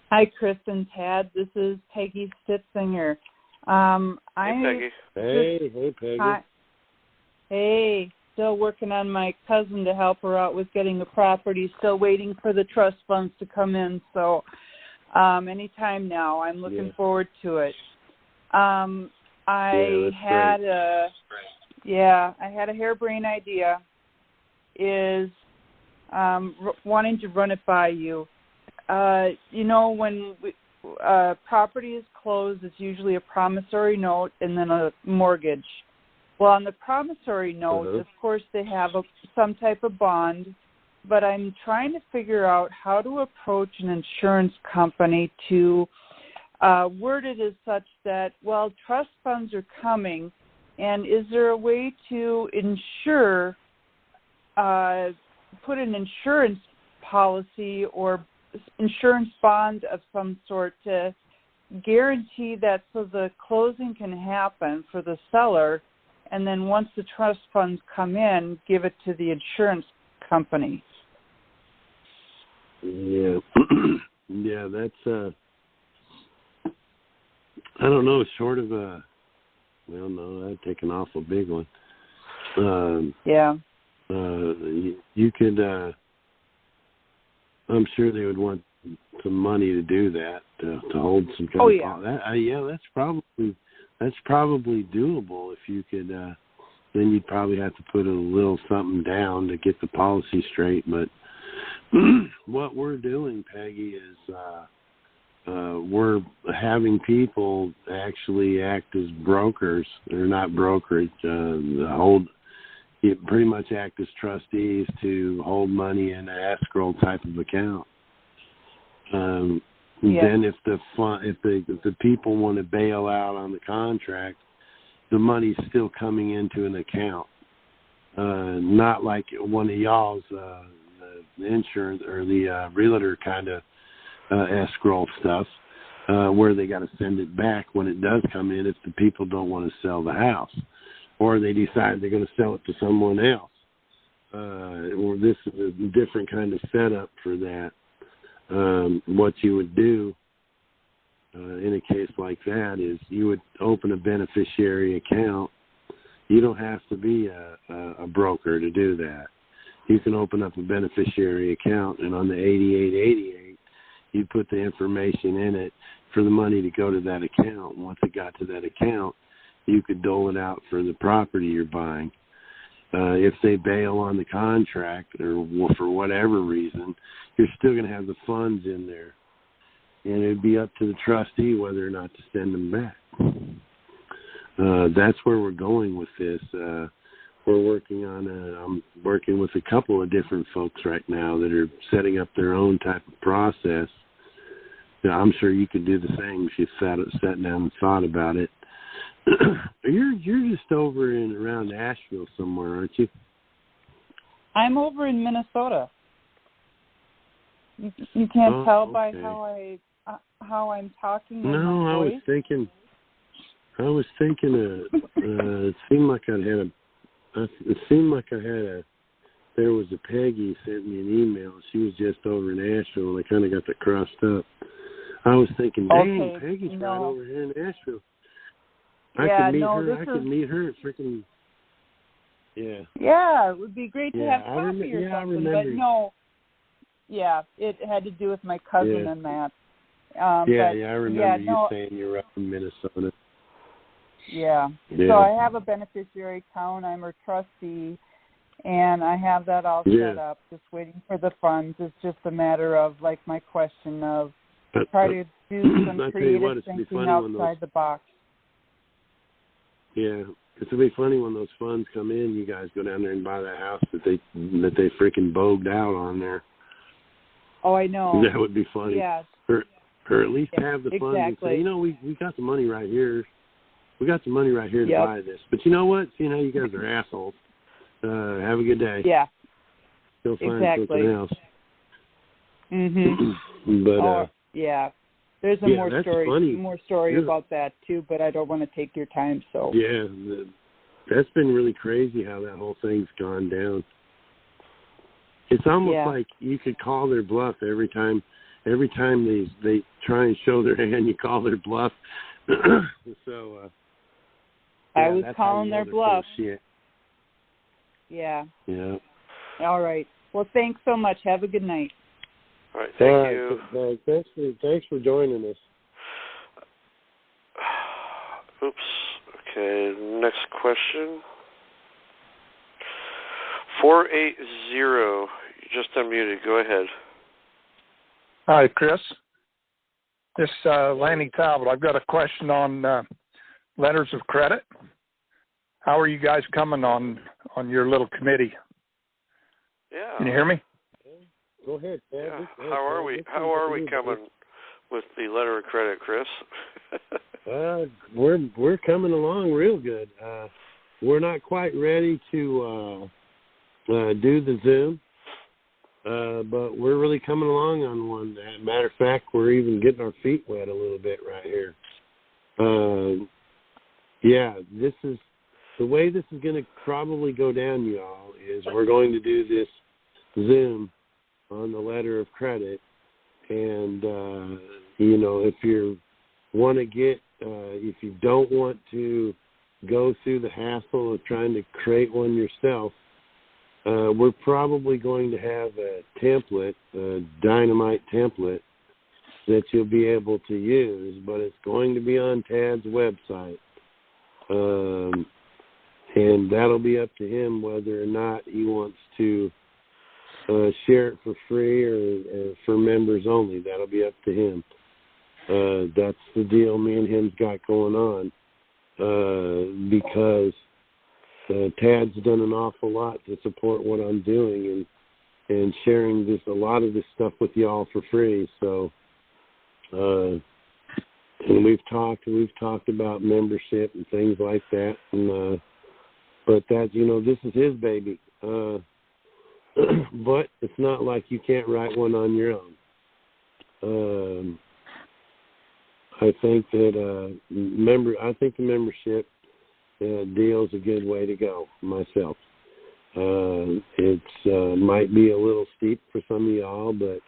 Hi, Chris and Tad. This is Peggy Stitzinger. Hey, Peggy. Hey, Peggy. Hi. Hey, still working on my cousin to help her out with getting a property. Still waiting for the trust funds to come in. So anytime now. I'm looking forward to it. I had a harebrained idea. Is wanting to run it by you. When property is closed, it's usually a promissory note and then a mortgage. Well, on the promissory note, of course, they have some type of bond, but I'm trying to figure out how to approach an insurance company to word it as such that, well, trust funds are coming, and is there a way to insure, put an insurance policy or insurance bond of some sort to guarantee that so the closing can happen for the seller, and then once the trust funds come in, give it to the insurance company? Yeah. Yeah, that's I don't know, sort of a, well, no, that'd take an awful big one. You could, I'm sure they would want some money to do that, to hold some kind of, that's probably doable. If you could, then you'd probably have to put a little something down to get the policy straight. But what we're doing, Peggy, is we're having people actually act as brokers. They're not brokerage. You pretty much act as trustees to hold money in an escrow type of account. Then if the people want to bail out on the contract, the money's still coming into an account. Not like one of y'all's the insurance or the realtor kind of escrow stuff, where they got to send it back when it does come in if the people don't want to sell the house, or they decide they're going to sell it to someone else. Or this is a different kind of setup for that. What you would do in a case like that is you would open a beneficiary account. You don't have to be a broker to do that. You can open up a beneficiary account, and on the 8888, you put the information in it for the money to go to that account. Once it got to that account, you could dole it out for the property you're buying. If they bail on the contract or for whatever reason, you're still going to have the funds in there. And it would be up to the trustee whether or not to send them back. That's where we're going with this. I'm working with a couple of different folks right now that are setting up their own type of process. I'm sure you could do the same if you sat down and thought about it. You're just over in around Asheville somewhere, aren't you? I'm over in Minnesota. You can't tell by how how I'm talking in No, my voice? I was thinking. It seemed like there was a Peggy sent me an email. She was just over in Asheville, and I kind of got that crossed up. I was thinking, dang, Okay, Peggy's right over here in Asheville. I Yeah, could meet no, her. this I is... could meet her at freaking. Yeah. Yeah, it would be great to Yeah, have coffee or I something, remember. but no. Yeah, it had to do with my cousin and that. I remember you saying you're up in Minnesota. Yeah. So I have a beneficiary account. I'm her trustee, and I have that all set up, just waiting for the funds. It's just a matter of, like, my question of try to do some creative thinking outside the box. Yeah. It's going to be funny when those funds come in, you guys go down there and buy that house that they freaking bogged out on there. Oh, I know. That would be funny. Yeah. Or at least have the funds and say, we got the money right here. We got the money right here to buy this. But you know what? You guys are assholes. Have a good day. Yeah. Go find something else. Mm-hmm. But, yeah. There's more story about that, too, but I don't want to take your time, so. Yeah. That's been really crazy how that whole thing's gone down. It's almost like you could call their bluff every time they try and show their hand, you call their bluff. So I was calling their bluff. Shit. Yeah. Yeah. All right. Well, thanks so much. Have a good night. All right. Thank you. Thanks for joining us. Oops. Okay. Next question. 480. You just unmuted. Go ahead. Hi, Chris. This Lanny Talbot. I've got a question on letters of credit. How are you guys coming on your little committee? Yeah. Can you hear me? Go ahead. Yeah. How are we coming with the letter of credit, Chris? We're coming along real good. We're not quite ready to do the Zoom. But we're really coming along on one. As a matter of fact, we're even getting our feet wet a little bit right here. This is the way this is going to probably go down, y'all, is we're going to do this Zoom on the letter of credit. And, if you want to if you don't want to go through the hassle of trying to create one yourself, we're probably going to have a template, a dynamite template that you'll be able to use, but it's going to be on Tad's website. And that'll be up to him whether or not he wants to share it for free or for members only. That'll be up to him. That's the deal me and him's got going on, because Tad's done an awful lot to support what I'm doing and sharing a lot of this stuff with y'all for free. So, and we've talked about membership and things like that. And, but that, this is his baby. But it's not like you can't write one on your own. I think that the membership deal is a good way to go myself. It's might be a little steep for some of y'all, but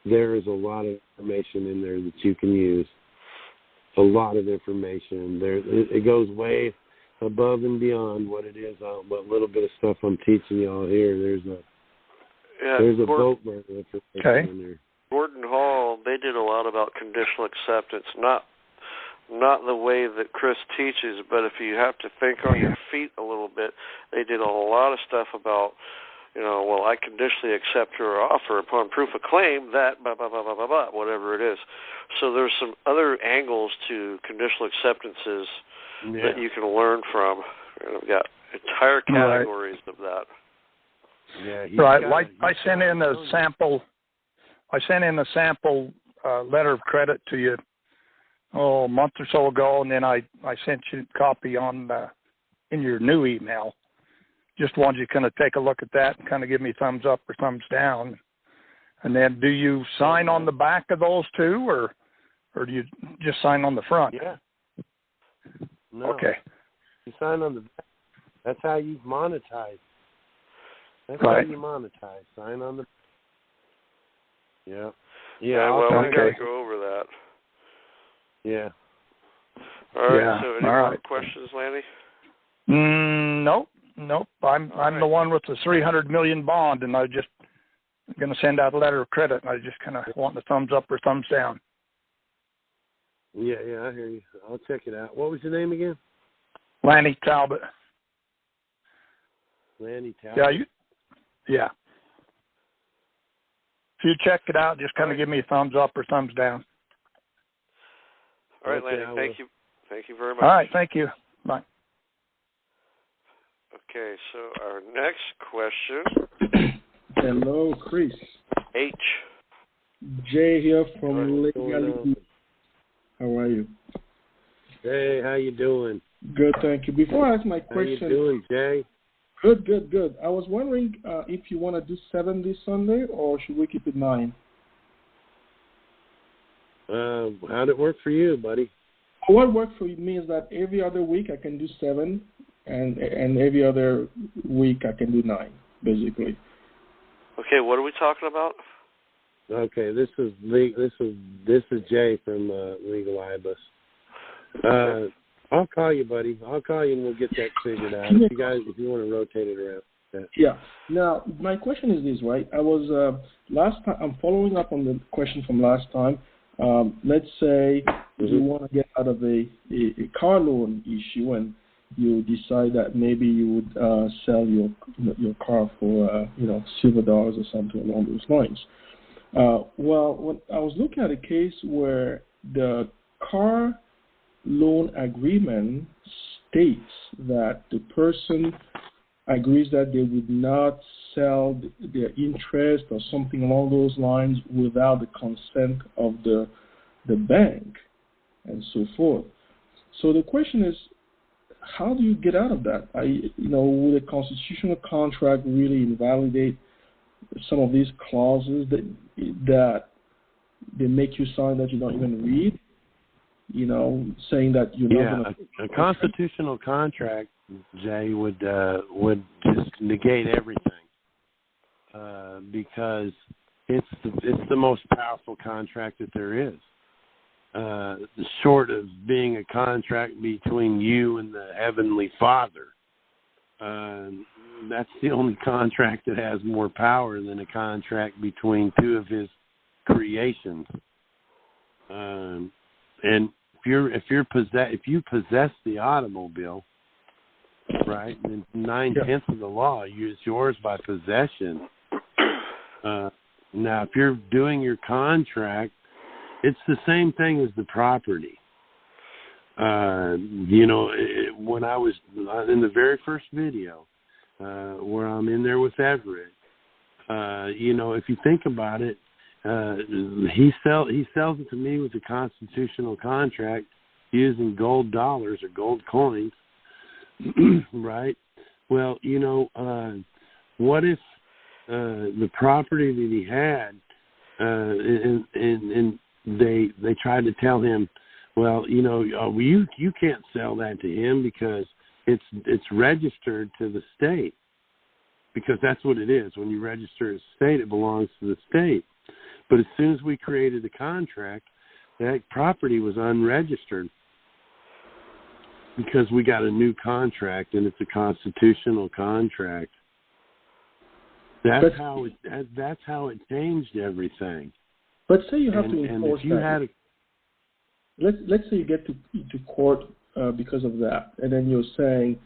there is a lot of information in there that you can use. A lot of information there. It goes way above and beyond what it is. What little bit of stuff I'm teaching y'all here. There's a boat burner information in there. Gordon Hall, they did a lot about conditional acceptance, not the way that Chris teaches, but if you have to think on your feet a little bit, they did a lot of stuff about, I conditionally accept your offer upon proof of claim that, blah, blah, blah, blah, blah, blah, whatever it is. So there's some other angles to conditional acceptances that you can learn from. And I've got entire categories of that. Yeah, I sent in a sample letter of credit to you a month or so ago, and then I sent you a copy in your new email. Just wanted you to kind of take a look at that and kind of give me thumbs up or thumbs down. And then do you sign on the back of those too, or or do you just sign on the front? Yeah. No. Okay. You sign on the back. That's how you monetize. That's right. how you monetize. Sign on the. Yeah. Yeah. Well, we got to go over that. Yeah. All right. Yeah. So, any more questions, Lanny? Nope. I'm the one with the $300 million bond, and I'm going to send out a letter of credit. And I just kind of want the thumbs up or thumbs down. Yeah, I hear you. I'll check it out. What was your name again? Lanny Talbot. Lanny Talbot. Yeah. If you check it out, just kind of give me a thumbs up or thumbs down. All right, Lanny. Thank you. Thank you very much. All right. Thank you. Bye. Okay. So our next question. Hello, Chris. H. Jay here from Legality. How are you? Hey, how you doing? Good, thank you. Before I ask my question... How you doing, Jay? Good. I was wondering if you want to do 7 this Sunday, or should we keep it 9? How'd it work for you, buddy? What worked for me is that every other week I can do 7, and every other week I can do 9, basically. Okay, what are we talking about? Okay, this is Jay from Legal Ibis. I'll call you, buddy. I'll call you and we'll get that figured out. If you want to rotate it around. Yeah. Now, my question is this, right? I was last time. I'm following up on the question from last time. Let's say you want to get out of a car loan issue, and you decide that maybe you would sell your car for silver dollars or something along those lines. Well, when I was looking at a case where the car loan agreement states that the person agrees that they would not sell their interest or something along those lines without the consent of the bank and so forth. So the question is, how do you get out of that? Would a constitutional contract really invalidate some of these clauses that they make you sign that you don't even read? Saying that you're not going to... A constitutional contract, Jay, would just negate everything because it's the most powerful contract that there is. Short of being a contract between you and the Heavenly Father, that's the only contract that has more power than a contract between two of His creations. And if you possess the automobile, right, then 9/10 of the law is yours by possession. Now, if you're doing your contract, it's the same thing as the property. When I was in the very first video, where I'm in there with Everett, if you think about it, he sells it to me with a constitutional contract using gold dollars or gold coins, right? Well, what if the property that he had, and they tried to tell him, well, you can't sell that to him because it's registered to the state, because that's what it is. When you register a state, it belongs to the state. But as soon as we created the contract, that property was unregistered because we got a new contract, and it's a constitutional contract. That's how it changed everything. But say you have to enforce that. Let's say you get to court because of that, and then you're saying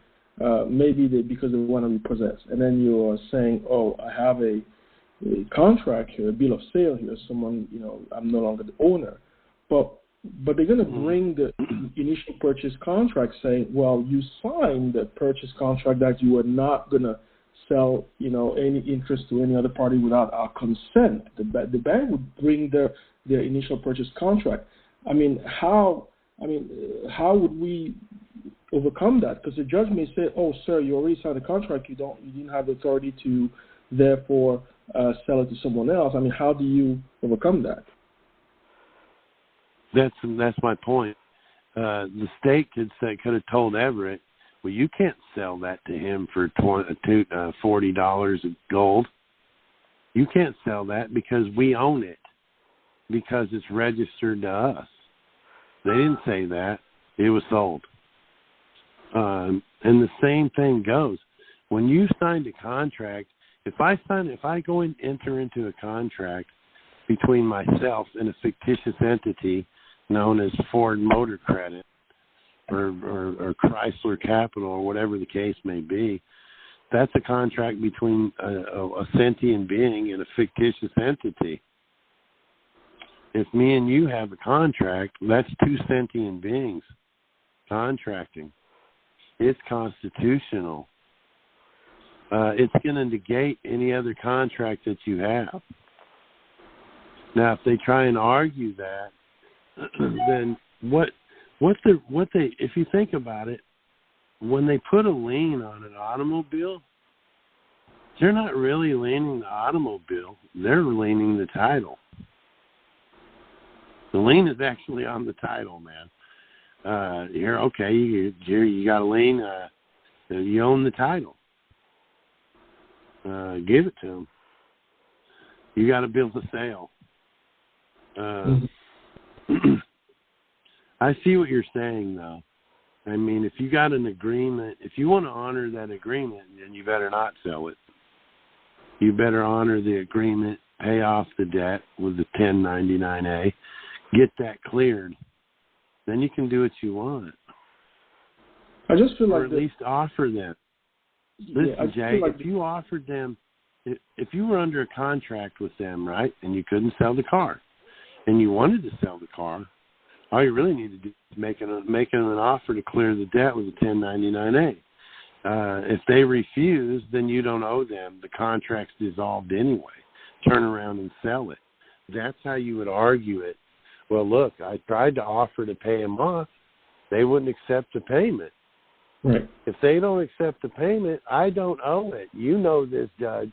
maybe because they want to repossess, and then you're saying, oh, I have a contract here, a bill of sale here, someone, I'm no longer the owner. But they're going to bring the initial purchase contract saying, well, you signed the purchase contract that you were not going to sell, any interest to any other party without our consent. The bank would bring their initial purchase contract. How would we overcome that? Because the judge may say, oh, sir, you already signed the contract. You didn't have the authority to, therefore, sell it to someone else. How do you overcome that? That's my point. The state could have told Everett, well, you can't sell that to him for $40 of gold. You can't sell that because we own it, because it's registered to us. They didn't say that. It was sold. And the same thing goes. When you signed a contract, if I go and enter into a contract between myself and a fictitious entity known as Ford Motor Credit or Chrysler Capital or whatever the case may be, that's a contract between a sentient being and a fictitious entity. If me and you have a contract, that's two sentient beings contracting. It's constitutional. It's going to negate any other contract that you have. Now, if they try and argue that, then if you think about it, when they put a lien on an automobile, they're not really liening the automobile. They're liening the title. The lien is actually on the title, man. You got a lien. You own the title. Give it to them. You got to build a sale. I see what you're saying, though. I mean, if you got an agreement, if you want to honor that agreement, then you better not sell it. You better honor the agreement, pay off the debt with the 1099-A, get that cleared. Then you can do what you want. I just feel like... Or at least offer them. Listen, Jay, if you offered them, if you were under a contract with them, right, and you couldn't sell the car, and you wanted to sell the car, all you really need to do is make them an offer to clear the debt with a 1099-A. If they refuse, then you don't owe them. The contract's dissolved anyway. Turn around and sell it. That's how you would argue it. Well, look, I tried to offer to pay them off. They wouldn't accept the payment. Right. If they don't accept the payment, I don't owe it. You know this, Judge.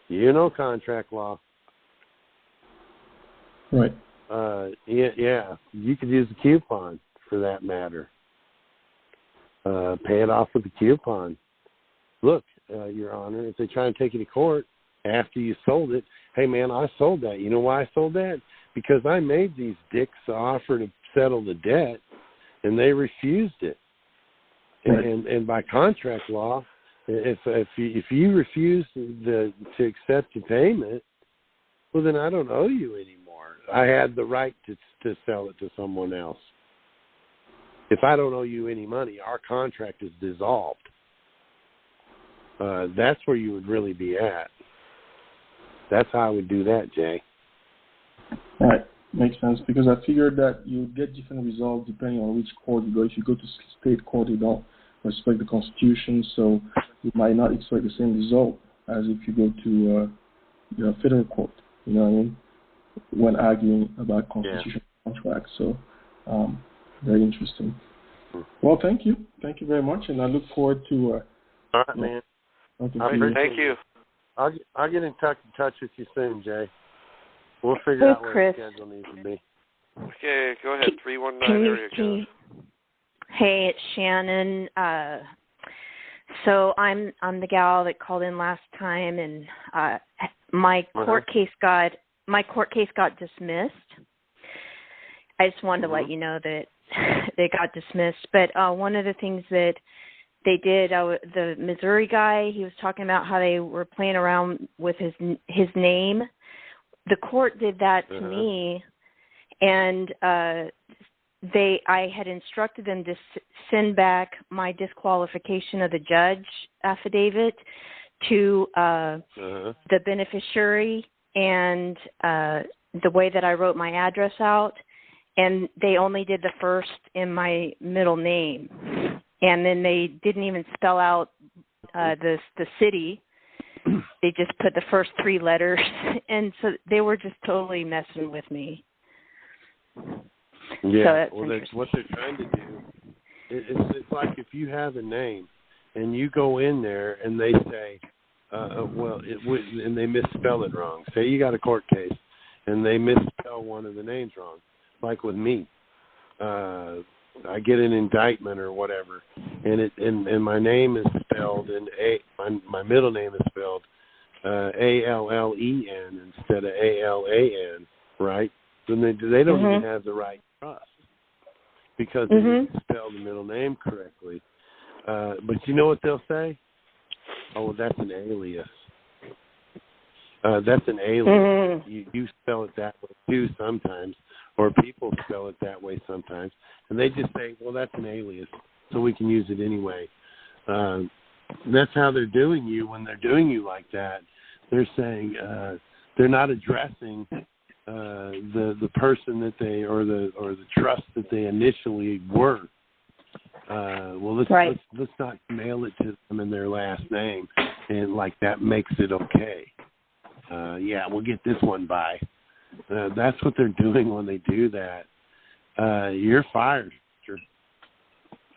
You know contract law. Right. Yeah. You could use a coupon for that matter. Pay it off with a coupon. Look, Your Honor, if they try and take you to court after you sold it, hey, man, I sold that. You know why I sold that? Because I made these dicks offer to settle the debt, and they refused it. Right. And by contract law, if you refuse to accept the payment, well, then I don't owe you anymore. I had the right to sell it to someone else. If I don't owe you any money, our contract is dissolved. That's where you would really be at. That's how I would do that, Jay. Right. Makes sense, because I figured that you would get different results depending on which court you go. If you go to state court, you don't respect the Constitution, so you might not expect the same result as if you go to federal court, you know what I mean, when arguing about constitutional contracts. So very interesting. Well, thank you. Thank you very much, and I look forward to... all right, man. Thank you. I'll get in touch with you soon, Jay. We'll figure out what the schedule needs to be. Okay, go ahead. 319 area code. Hey, it's Shannon. So I'm the gal that called in last time, and my court case got dismissed. I just wanted to let you know that they got dismissed. But one of the things that they did, the Missouri guy, he was talking about how they were playing around with his name. The court did that to me, and I had instructed them to send back my disqualification of the judge affidavit to the beneficiary and the way that I wrote my address out, and they only did the first in my middle name, and then they didn't even spell out the city. They just put the first three letters, and so they were just totally messing with me. Yeah, so what they're trying to do, it's like if you have a name, and you go in there and they say, and they misspell it wrong. Say you got a court case, and they misspell one of the names wrong. like with me. I get an indictment or whatever, and my name is spelled my middle name is spelled Allen instead of Alan, right? Then they don't even have the right trust because they didn't spell the middle name correctly. But you know what they'll say? Oh, well, that's an alias. That's an alias. You spell it that way too sometimes, or people spell it that way sometimes, and they just say, well, that's an alias, so we can use it anyway. That's how they're doing you when they're doing you like that. They're saying they're not addressing the person that they or the trust that they initially were. Well, let's not mail it to them in their last name, and like that makes it okay. Yeah, we'll get this one by. That's what they're doing when they do that. You're fired.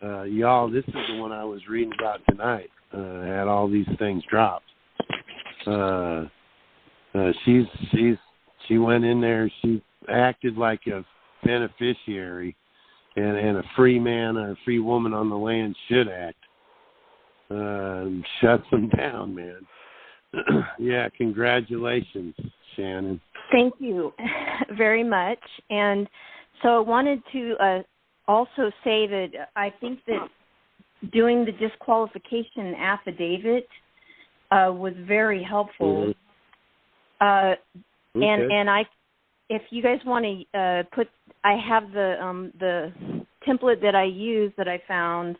Y'all, this is the one I was reading about tonight. Had all these things dropped. She went in there. She acted like a beneficiary, and a free man or a free woman on the land should act. Shuts them down, man. Yeah, congratulations, Shannon. Thank you very much. And so I wanted to also say that I think that doing the disqualification affidavit was very helpful. Okay. And if you guys want to put, I have the template that I use that I found,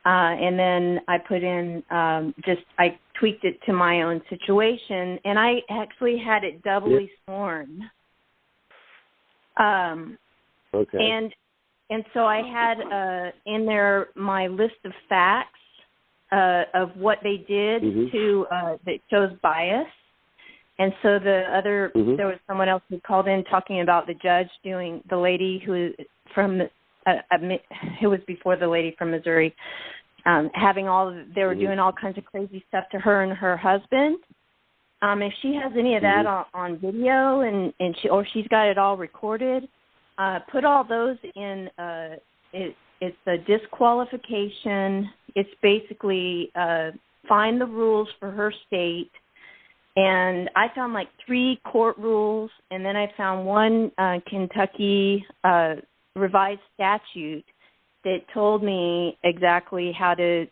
and then I put in I tweaked it to my own situation, and I actually had it doubly sworn. Okay. And so I had in there my list of facts of what they did that shows bias. And so there was someone else who called in talking about the judge doing the lady who was before the lady from Missouri, they were doing all kinds of crazy stuff to her and her husband. If she has any of that on video and she's got it all recorded, put all those in. It's a disqualification. It's basically find the rules for her state. And I found like 3 court rules, and then I found one Kentucky revised statute that told me exactly how to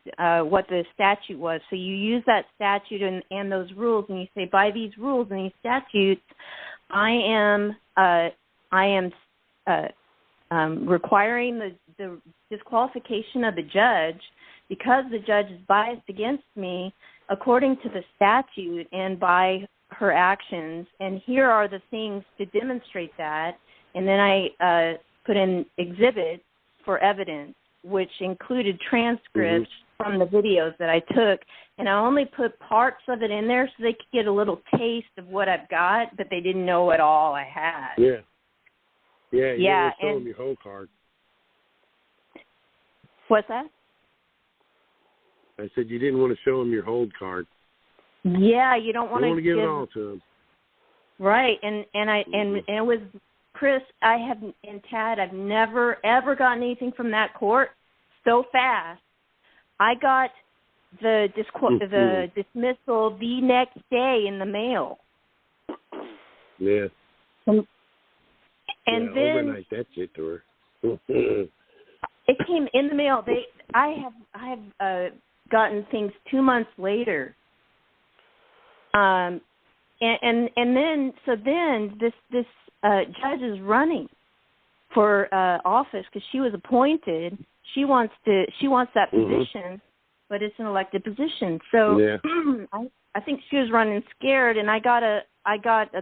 what the statute was. So you use that statute and those rules, and you say, by these rules and these statutes, I am requiring the disqualification of the judge because the judge is biased against me according to the statute and by her actions. And here are the things to demonstrate that. And then I put in exhibits for evidence, which included transcripts from the videos that I took. And I only put parts of it in there so they could get a little taste of what I've got, but they didn't know what all I had. Yeah. Yeah, you didn't show them your whole card. What's that? I said you didn't want to show them your hold card. Yeah, you don't want to give it all to them. Right, and it was Chris. And Tad, I've never ever gotten anything from that court so fast. I got the dismissal the next day in the mail. Yeah. And then overnight that shit to her. It came in the mail. I have gotten things 2 months later. And then this judge is running for office because she was appointed. She wants that position, but it's an elected position. So I think she was running scared, and I got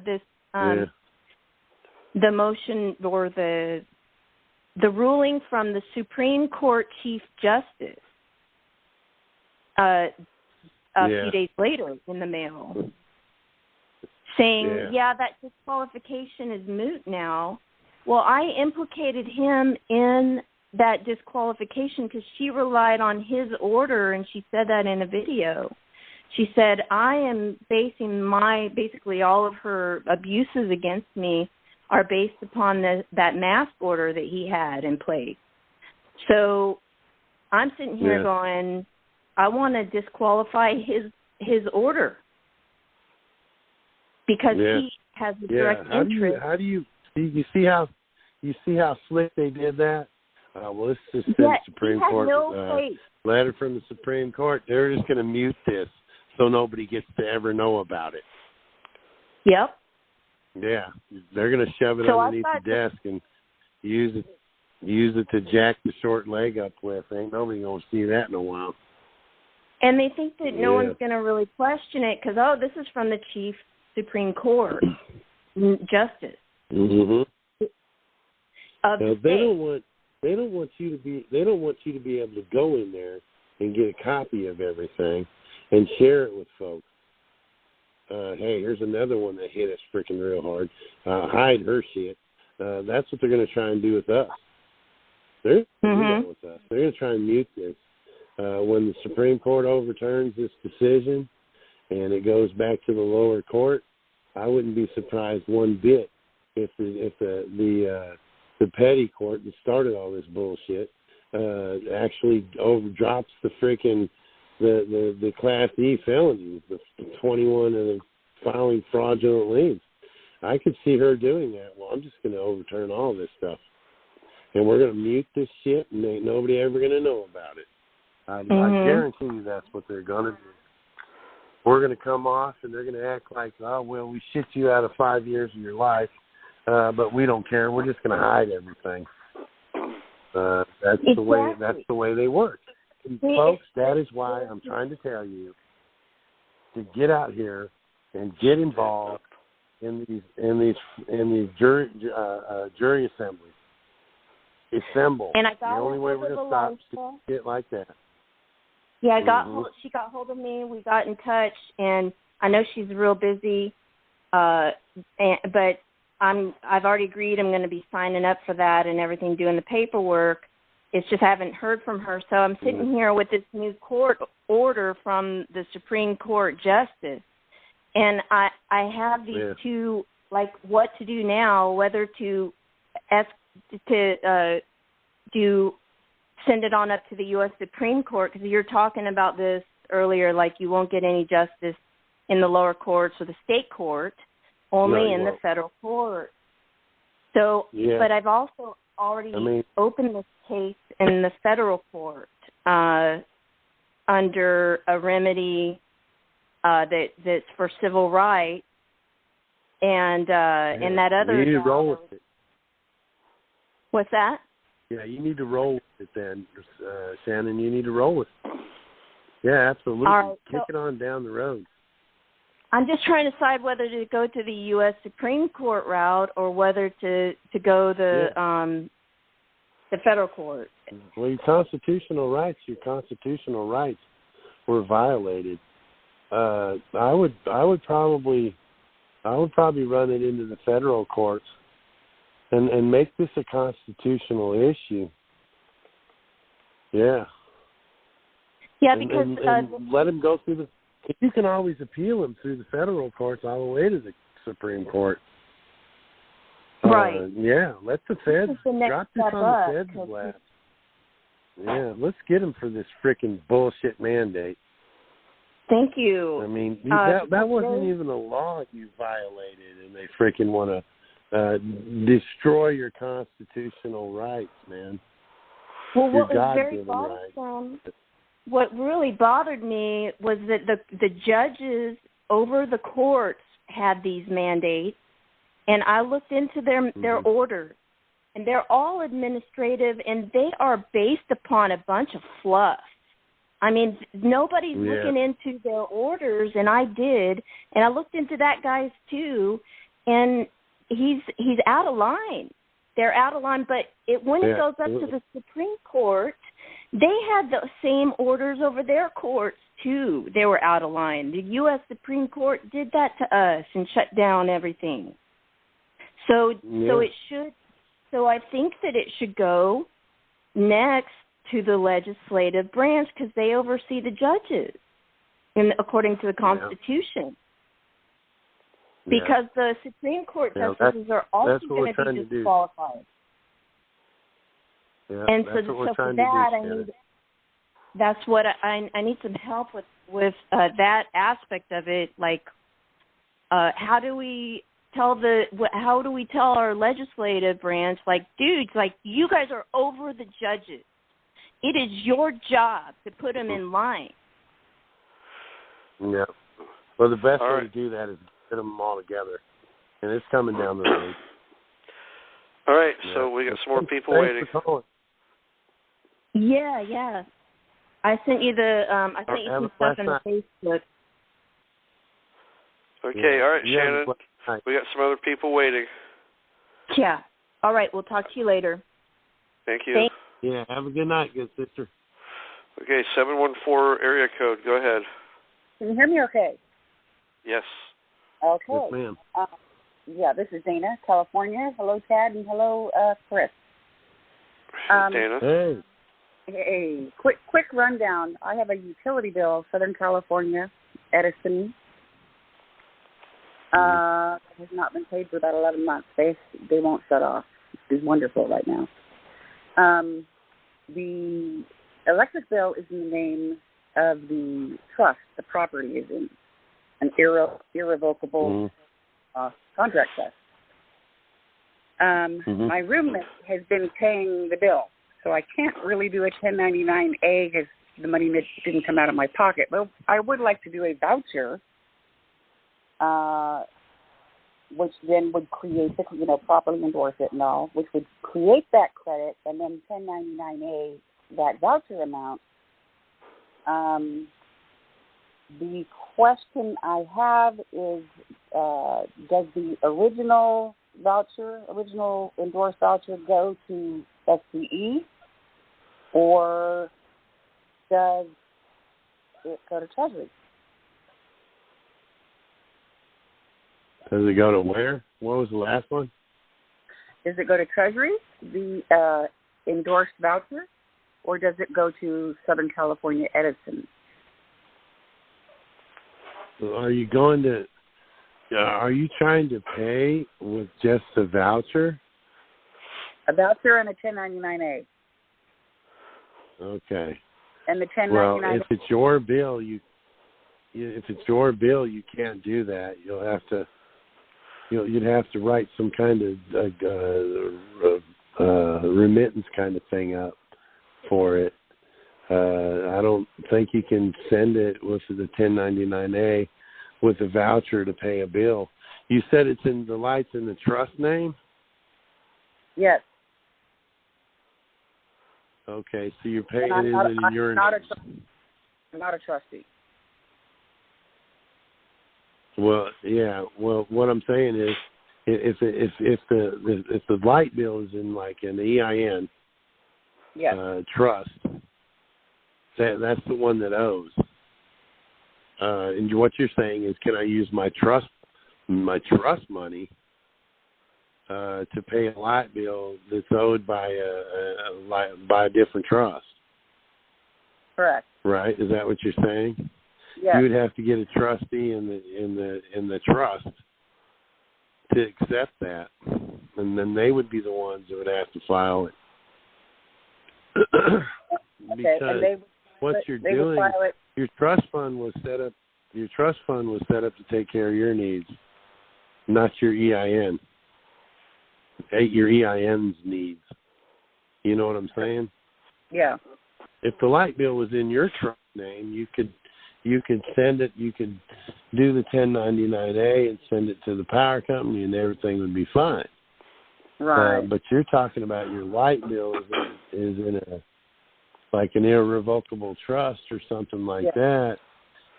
this the motion or the ruling from the Supreme Court Chief Justice a few days later in the mail, saying, that disqualification is moot now. Well, I implicated him in that disqualification because she relied on his order, and she said that in a video. She said, I am basing basically all of her abuses against me are based upon that mask order that he had in place. So I'm sitting here going, I want to disqualify his order because he has a direct interest. How do you see how slick they did that? Well, let's just send the Supreme Court letter from the Supreme Court. They're just going to mute this so nobody gets to ever know about it. Yep. Yeah, they're going to shove it underneath the desk and use it to jack the short leg up with. Ain't nobody going to see that in a while. And they think that no one's going to really question it because, this is from the Chief Supreme Court Justice. Mm-hmm. They don't want you to be able to go in there and get a copy of everything and share it with folks. Hey, here's another one that hit us freaking real hard. Hide her shit. That's what they're going to try and do with us. They're going to do that with us. They're going to try and mute this. When the Supreme Court overturns this decision and it goes back to the lower court, I wouldn't be surprised one bit if the petty court that started all this bullshit actually overdrops the freaking the Class E felonies, the 21 of the filing fraudulent liens. I could see her doing that. Well, I'm just going to overturn all this stuff, and we're going to mute this shit, and ain't nobody ever going to know about it. I guarantee you that's what they're going to do. We're going to come off, and they're going to act like, we shit you out of 5 years of your life, but we don't care. We're just going to hide everything. That's the way they work. And folks, that is why I'm trying to tell you to get out here and get involved in these jury assemblies. Assemble. And I got the only way we're going to stop shit like that. Yeah, she got hold of me. We got in touch, and I know she's real busy, but I've already agreed I'm going to be signing up for that and everything, doing the paperwork. It's just I haven't heard from her. So I'm sitting here with this new court order from the Supreme Court Justice, and I have these two, like what to do now, whether to send it on up to the U.S. Supreme Court, because you're talking about this earlier, like you won't get any justice in the lower courts or the state court, only in the federal court. So, but I've also already opened this case in the federal court under a remedy that's for civil rights, and that other. You need to roll with it. What's that? Yeah, you need to roll with it then, Shannon. You need to roll with it. Yeah, absolutely. Right, Kick it on down the road. I'm just trying to decide whether to go to the U.S. Supreme Court route or whether to go the federal court. Well, your constitutional rights were violated. I would probably run it into the federal courts and make this a constitutional issue. Yeah. Yeah, because and let them go through the. You can always appeal them through the federal courts all the way to the Supreme Court. Right. Yeah, let the feds drop this on the feds' lap. Yeah, let's get them for this freaking bullshit mandate. Thank you. I mean, that wasn't even a law you violated, and they freaking want to destroy your constitutional rights, man. Well, what was very bothersome, what really bothered me was that the judges over the courts had these mandates, and I looked into their orders, and they're all administrative, and they are based upon a bunch of fluff. I mean, nobody's looking into their orders, and I did, and I looked into that guy's too, and he's out of line. They're out of line, but when it goes up to the Supreme Court, they had the same orders over their courts too. They were out of line. The U.S. Supreme Court did that to us and shut down everything. So it should. So I think that it should go next to the legislative branch because they oversee the judges, according to the Constitution. Because the Supreme Court justices are also going to be disqualified. Yeah, and that's so, what we're so trying for that, to do, that's what I need some help with that aspect of it. Like, how do we tell our legislative branch, like, dudes, like, you guys are over the judges. It is your job to put them in line. Yeah. Well, the best way to do that is get them all together, and it's coming down the road. All right, so we got some more people waiting. Yeah. I sent you some stuff on Facebook. Okay, all right, Shannon. We got some other people waiting. Yeah. All right, we'll talk to you later. Thank you. Yeah, have a good night, good sister. Okay, 714 area code. Go ahead. Can you hear me okay? Yes. Okay. Yes, ma'am. Yeah, this is Dana, California. Hello, Chad, and hello, Chris. Dana. Hey. Hey, quick rundown. I have a utility bill, Southern California, Edison. Has not been paid for about 11 months. They won't shut off. It's wonderful right now. The electric bill is in the name of the trust. The property is in an irrevocable contract trust. My roommate has been paying the bill, so I can't really do a 1099-A because the money didn't come out of my pocket. But I would like to do a voucher, which then would create, properly endorse it and all, which would create that credit, and then 1099-A that voucher amount. The question I have is, does the original endorsed voucher go to SCE, or does it go to Treasury? Does it go to where? What was the last one? Does it go to Treasury, the endorsed voucher, or does it go to Southern California Edison? Are you trying to pay with just a voucher? A voucher and a 1099-A. Okay. And the 1099-A. Well, if it's your bill, you can't do that. You'd have to write some kind of remittance kind of thing up for it. I don't think you can send it with the 1099-A with a voucher to pay a bill. You said it's in the lights in the trust name? Yes. Okay, so you're paying it in your name. I'm not a trustee. Well, yeah. Well, what I'm saying is, if the light bill is in like an EIN trust, that's the one that owes. And what you're saying is, can I use my trust money to pay a light bill that's owed by a different trust? Correct. Right? Is that what you're saying? Yes. You would have to get a trustee in the trust to accept that, and then they would be the ones that would have to file it. Because what you're doing, your trust fund was set up. Your trust fund was set up to take care of your needs, not your EIN. Your EIN's needs. You know what I'm saying? Yeah. If the light bill was in your trust name, you could send it. You could do the 1099-A and send it to the power company, and everything would be fine. Right. But you're talking about your light bill is in an irrevocable trust or something like that.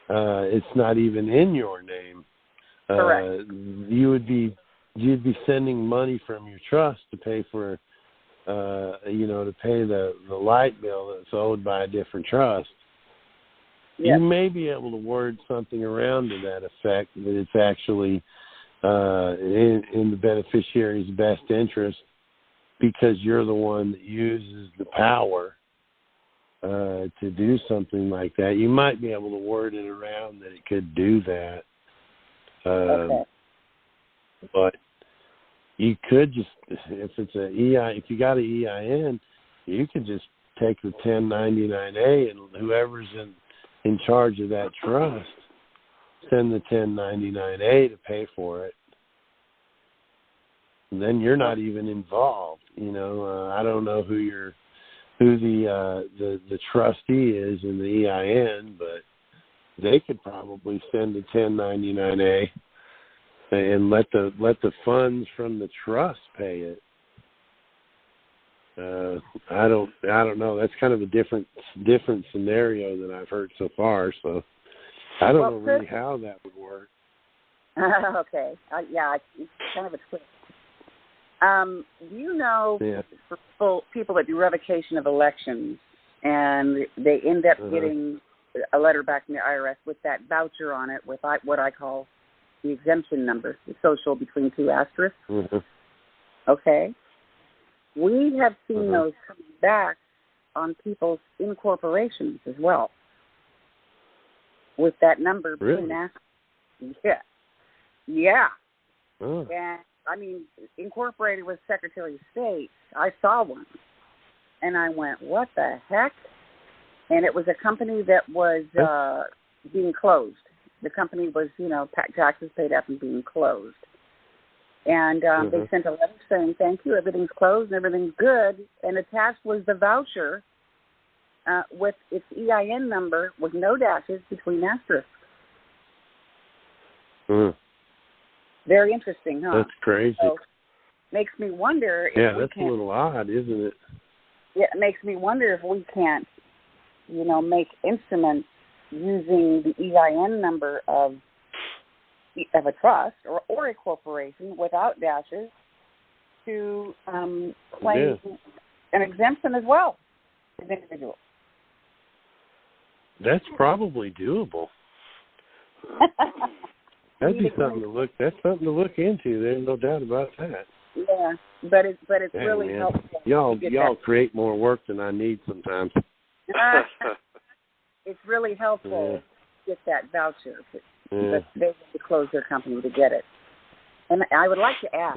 It's not even in your name. Correct. You'd be sending money from your trust to pay for, to pay the light bill that's owed by a different trust. Yes. You may be able to word something around to that effect that it's actually in the beneficiary's best interest because you're the one that uses the power to do something like that. You might be able to word it around that it could do that. Okay. But you could just, if it's a if you got an EIN, you could just take the 1099A and whoever's in charge of that trust send the 1099A to pay for it. And then you're not even involved. I don't know who the trustee is in the EIN, but they could probably send the 1099A and let the funds from the trust pay it. I don't know. That's kind of a different scenario than I've heard so far. So I don't know really how that would work. Okay. It's kind of a twist. Do you know for people that do revocation of elections and they end up getting a letter back from the IRS with that voucher on it with what I call the exemption number, the social between two asterisks? Okay. We have seen those coming back on people's incorporations as well with that number between asterisks. Yeah. Oh. And I mean, incorporated with Secretary of State. I saw one, and I went, "What the heck?" And it was a company that was being closed. The company was, taxes paid up and being closed. And they sent a letter saying, "Thank you, everything's closed and everything's good." And attached was the voucher with its EIN number with no dashes between asterisks. Very interesting, huh? That's crazy. So, makes me wonder if that's a little odd, isn't it? Yeah, it makes me wonder if we can't, make instruments using the EIN number of a trust or a corporation without dashes to claim an exemption as well as individuals. That's probably doable. That'd be something to look. That's something to look into. There's no doubt about that. Yeah, but it's really helpful. Y'all create more work than I need sometimes. It's really helpful to get that voucher, but they have to close their company to get it. And I would like to ask,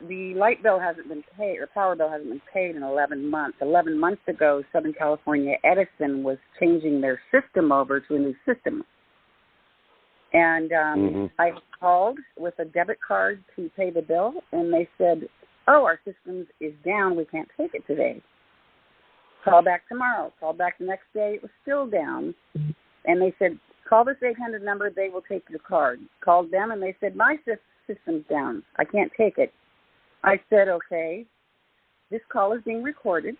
the light bill hasn't been paid, or power bill hasn't been paid in 11 months. 11 months ago, Southern California Edison was changing their system over to a new system. And I called with a debit card to pay the bill, and they said, "Oh, our system is down. We can't take it today. Call back tomorrow." Call back the next day. It was still down. And they said, "Call this 800 number. They will take your card." Called them, and they said, "My system's down. I can't take it." I said, "Okay, this call is being recorded.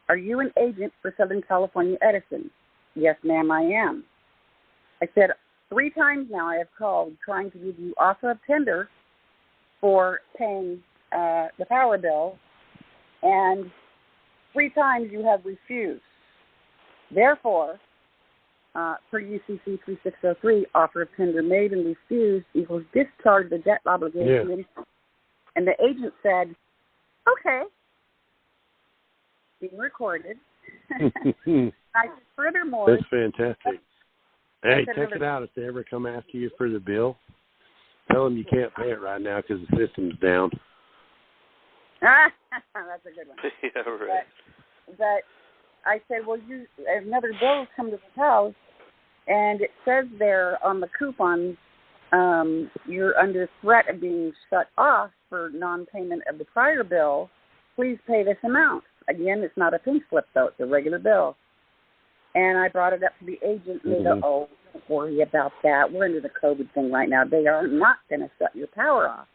Are you an agent for Southern California Edison?" "Yes, ma'am, I am." I said, 3 times now I have called trying to give you offer of tender for paying the power bill, and 3 times you have refused. Therefore, per UCC 3603, offer of tender made and refused equals discharge the debt obligation. Yeah. And the agent said, "Okay." Being recorded. I said, furthermore. That's fantastic. Hey, check it out. If they ever come after you for the bill, tell them you can't pay it right now because the system's down. That's a good one. Yeah, right. But I said, well, another bill come to the house, and it says there on the coupon, you're under threat of being shut off for non-payment of the prior bill. Please pay this amount. Again, it's not a pink slip, though. It's a regular bill. And I brought it up to the agent, and they go, "Oh, don't worry about that. We're into the COVID thing right now. They are not going to shut your power off."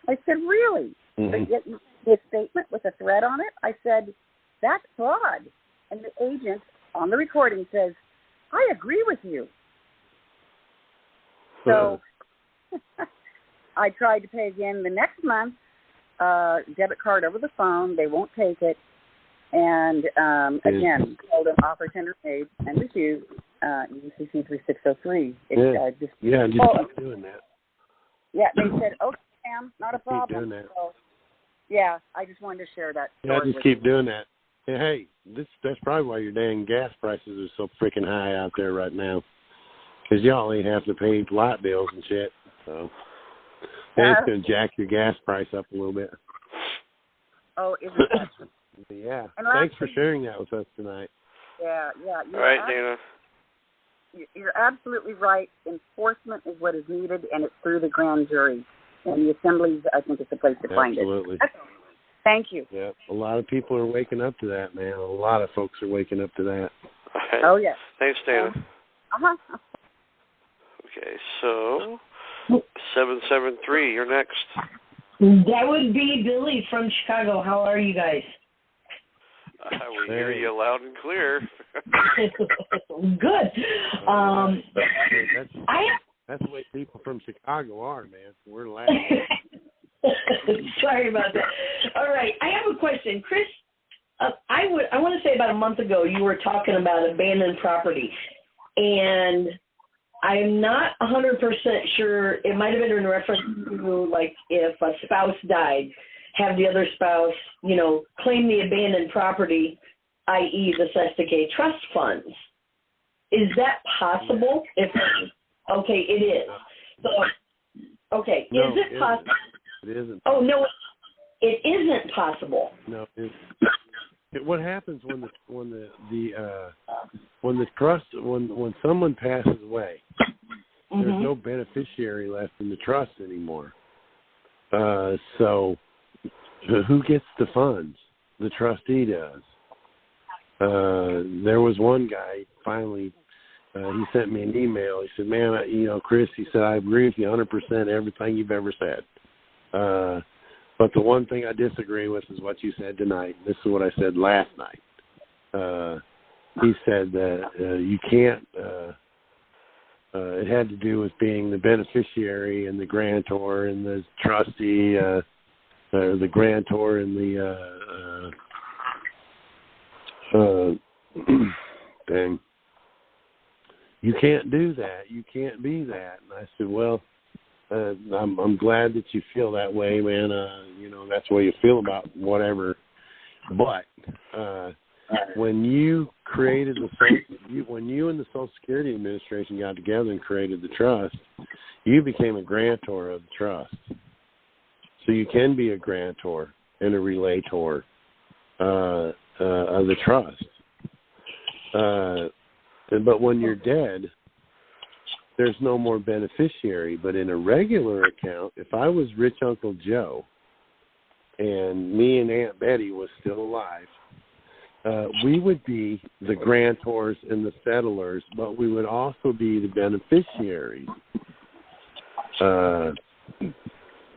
I said, "Really?" But yet you see a statement with a threat on it? I said, "That's fraud." And the agent on the recording says, "I agree with you." So I tried to pay again the next month, debit card over the phone. They won't take it. And again, called an offer tender made and refused. UCC 3603. Just keep doing that. Yeah, they said, "Okay, ma'am, not a problem." Keep doing that. So, yeah, I just wanted to share that. Yeah, just keep doing that. Hey, that's probably why your dang gas prices are so freaking high out there right now. Because y'all ain't have to pay light bills and shit. So it's going to jack your gas price up a little bit. Oh, isn't that? Yeah. Thanks for sharing that with us tonight. Yeah. All right, Dana. You're absolutely right. Enforcement is what is needed, and it's through the grand jury. And the assemblies, I think, is the place to find it. Absolutely. Thank you. Yeah, a lot of people are waking up to that, man. A lot of folks are waking up to that. Right. Oh, yes. Thanks, Dana. Okay, so 773, you're next. That would be Billy from Chicago. How are you guys? We hear you loud and clear. Good. That's the way people from Chicago are, man. We're laughing. Sorry about that. All right, I have a question, Chris. I want to say about a month ago you were talking about abandoned property, and I'm not 100% sure. It might have been in reference to, like, if a spouse died, have the other spouse, claim the abandoned property, i.e. the Cestui Que Trust funds. Is that possible? Okay, it is. So, okay, no, is it possible? It isn't. Oh, no, it isn't possible. No, what happens when someone passes away, there's no beneficiary left in the trust anymore. So who gets the funds? The trustee does. There was one guy, finally, he sent me an email. He said, man, Chris, he said, I agree with you 100% everything you've ever said. But the one thing I disagree with is what you said tonight. This is what I said last night. He said that you can't, it had to do with being the beneficiary and the grantor and the trustee, the grantor and the, dang. You can't do that. You can't be that. And I said, well, I'm glad that you feel that way, man. That's the way you feel about whatever. But when you created when you and the Social Security Administration got together and created the trust, you became a grantor of the trust. So you can be a grantor and a relator of the trust. But when you're dead, there's no more beneficiary. But in a regular account, if I was Rich Uncle Joe and me and Aunt Betty was still alive, we would be the grantors and the settlers, but we would also be the beneficiaries.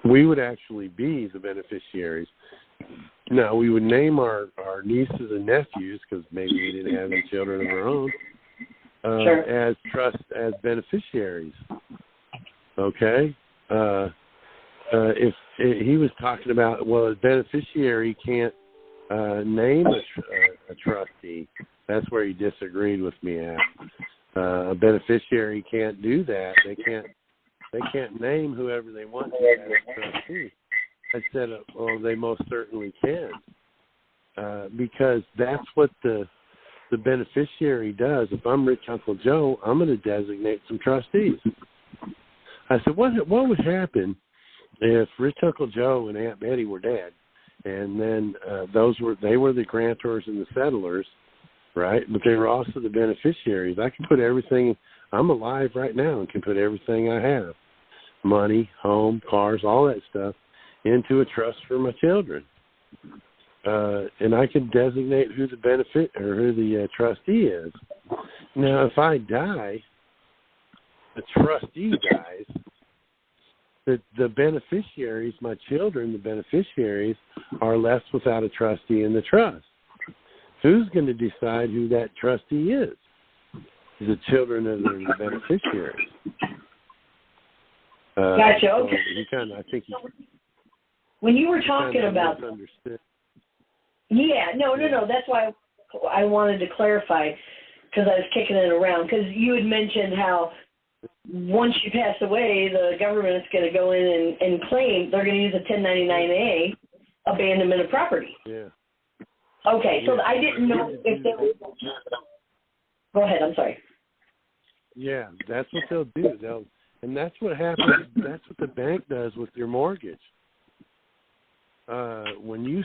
We would actually be the beneficiaries. Now, we would name our nieces and nephews, because maybe we didn't have any children of our own, as beneficiaries. Okay? If he was talking about, well, a beneficiary can't name a trustee. That's where he disagreed with me at. A beneficiary can't do that. They can't name whoever they want to as a trustee. I said, well, they most certainly can, because that's what the beneficiary does. If I'm Rich Uncle Joe, I'm going to designate some trustees. I said, what would happen if Rich Uncle Joe and Aunt Betty were dead, and then they were the grantors and the settlers, right? But they were also the beneficiaries. I can put everything. I'm alive right now and can put everything I have, money, home, cars, all that stuff, into a trust for my children. And I can designate who the who the trustee is. Now, if I die, the trustee dies. The beneficiaries, my children, the beneficiaries, are left without a trustee in the trust. Who's going to decide who that trustee is? The children of the beneficiaries. Gotcha. So Okay. I think when you were talking about, yeah, no, that's why I wanted to clarify, because I was kicking it around, because you had mentioned how once you pass away, the government is going to go in and claim, they're going to use a 1099-A, abandonment of property. Yeah. Okay, so I didn't know if there was... Go ahead, I'm sorry. Yeah, that's what they'll do. And that's what happens. That's what the bank does with your mortgage. When you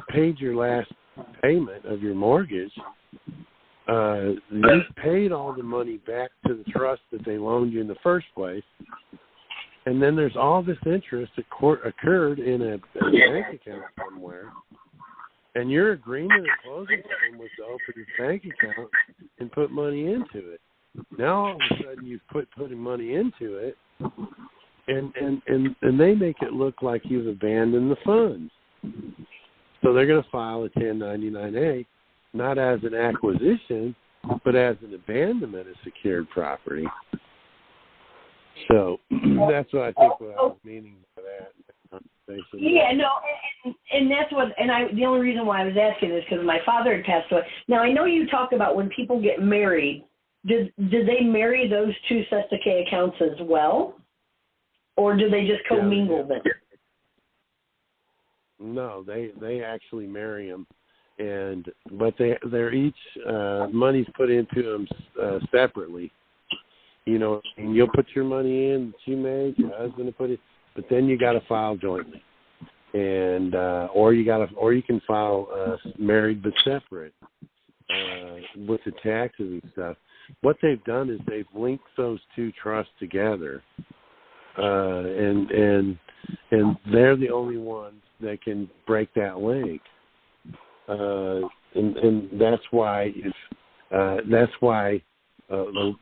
paid your last payment of your mortgage, you paid all the money back to the trust that they loaned you in the first place, and then there's all this interest that occurred in a bank account somewhere, and your agreement at closing time was to open this bank account and put money into it. Now all of a sudden you've putting money into it, and they make it look like you've abandoned the funds. So they're going to file a 1099-A, not as an acquisition, but as an abandonment of secured property. So that's what I think what I was meaning by that. Yeah, no, and that's what, the only reason why I was asking is because my father had passed away. Now, I know you talk about when people get married, did they marry those two Cestui Que accounts as well? Or do they just commingle them? No, they actually marry them, but they're each money's put into them separately. You know, and you'll put your money in that you made, your husband will put it, but then you got to file jointly, and or you can file married but separate with the taxes and stuff. What they've done is they've linked those two trusts together, and they're the only ones that can break that link, and that's why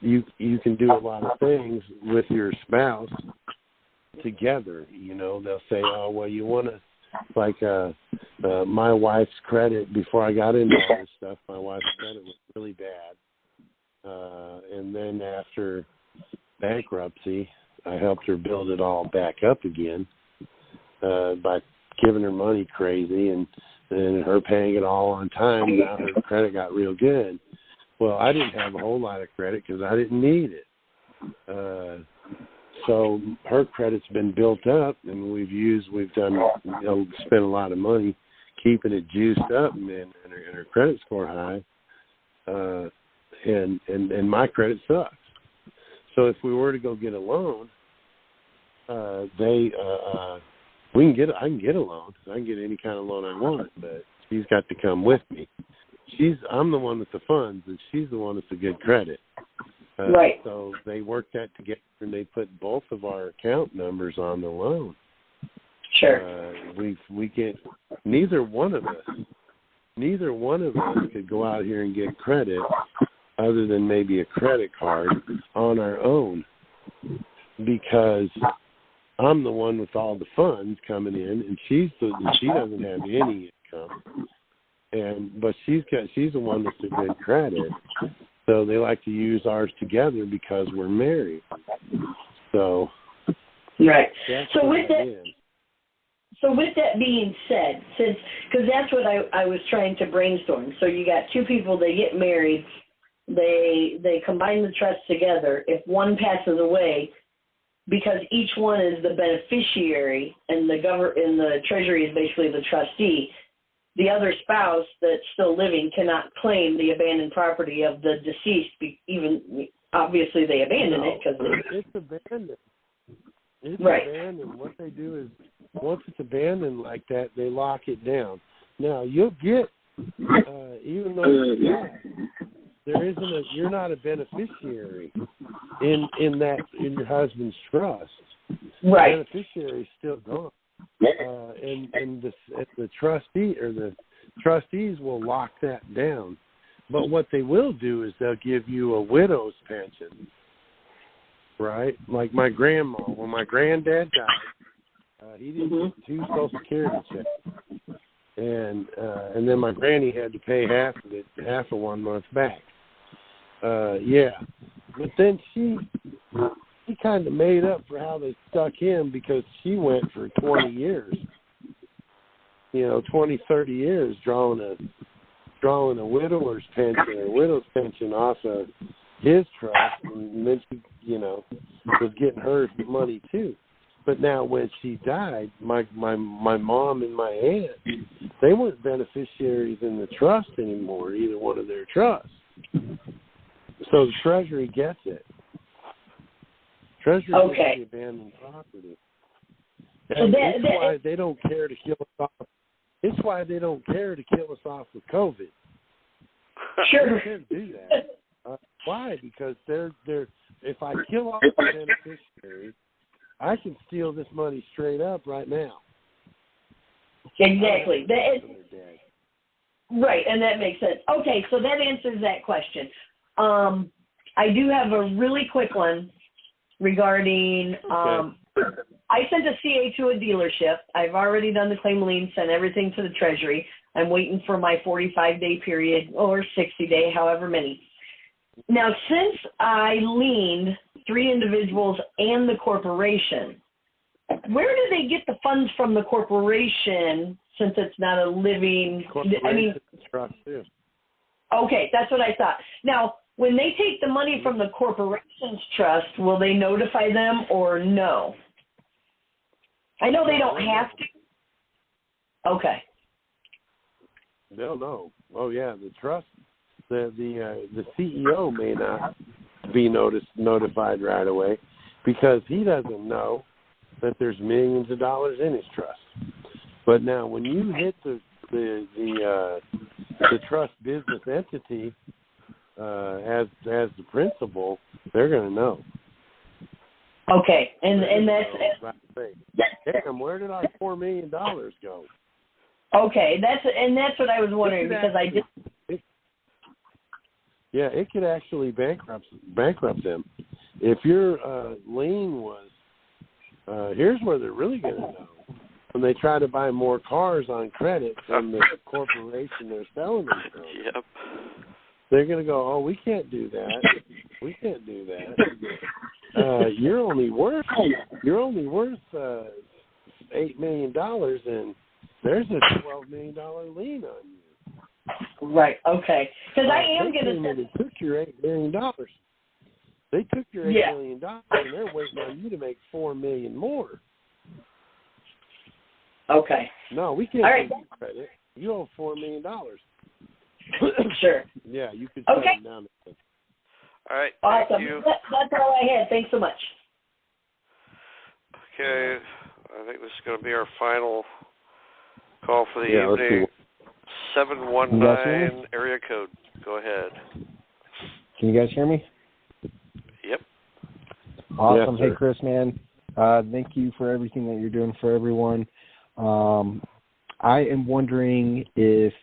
you can do a lot of things with your spouse together. You know, they'll say, oh, well, you want to, like my wife's credit, before I got into all this stuff, my wife's credit was really bad. And then after bankruptcy, I helped her build it all back up again by giving her money crazy and her paying it all on time. Now her credit got real good. Well, I didn't have a whole lot of credit because I didn't need it. So her credit's been built up, and we've spent a lot of money keeping it juiced up and her credit score high. And my credit sucks. So if we were to go get a loan, I can get a loan. I can get any kind of loan I want, but she's got to come with me. I'm the one with the funds, and she's the one with the good credit. Right. So they work that together, and they put both of our account numbers on the loan. Sure. We can't. Neither one of us could go out here and get credit, other than maybe a credit card, on our own, because I'm the one with all the funds coming in, and she doesn't have any income. But she's the one with the good credit, so they like to use ours together because we're married. So right. So with that being said, because that's what I was trying to brainstorm. So you got two people, they get married, they combine the trust together. If one passes away, because each one is the beneficiary and the Treasury is basically the trustee, the other spouse that's still living cannot claim the abandoned property of the deceased, even obviously they abandon it because it's abandoned. It's right. abandoned. What they do is, once it's abandoned like that, they lock it down. Now you'll get, even though you're not a beneficiary in your husband's trust. Right. The beneficiary is still gone. And the trustee or the trustees will lock that down. But what they will do is they'll give you a widow's pension, right? Like my grandma, when my granddad died, he didn't get 2 Social Security checks, and then my granny had to pay half of 1 month back. But then she kind of made up for how they stuck him, because she went for 20 years, 20, 30 years drawing a widower's pension or widow's pension off of his trust, and then she, was getting her money too. But now when she died, my mom and my aunt, they weren't beneficiaries in the trust anymore, either one of their trusts. So the Treasury gets it. Treasury Okay. is the abandoned property. So And that, it's why they don't care to kill us off. It's why they don't care to kill us off with COVID. Sure. They can't do that. Why? Because they're if I kill off the beneficiary, I can steal this money straight up right now. Exactly. Right, and that makes sense. Okay, so that answers that question. I do have a really quick one regarding I sent a CA to a dealership. I've already done the claim lien, sent everything to the Treasury. I'm waiting for my 45-day period or 60-day, however many. Now, since I liened 3 individuals and the corporation, where do they get the funds from the corporation since it's not a living? I mean, trust too. Okay, that's what I thought. Now, when they take the money from the corporation's trust, will they notify them or no? I know they don't have to. Okay. They'll know. Oh yeah, the trust. The CEO may not be notified right away because he doesn't know that there's millions of dollars in his trust. But now, when you hit the trust business entity as the principal, they're going to know. Okay, and that's damn. Where did our $4 million go? Okay, that's what I was wondering because I just. Yeah, it could actually bankrupt them. If your lien was, here's where they're really going to know. When they try to buy more cars on credit from the corporation they're selling them from. Yep. They're going to go, oh, we can't do that. We can't do that. You're only worth $8 million, and there's a $12 million lien on you. Right. Okay. Because I am going to. They took your $8 million. They took your $8 million, and they're waiting on you to make $4 million more. Okay. No, we can't give you credit. You owe $4 million. Sure. Yeah, you could shut them down. All right. Awesome. Thank you. That's all I had. Thanks so much. Okay. I think this is going to be our final call for the evening. 719 area code. Go ahead. Can you guys hear me? Yep. Awesome. Yes, hey, Chris, man. Thank you for everything that you're doing for everyone. I am wondering if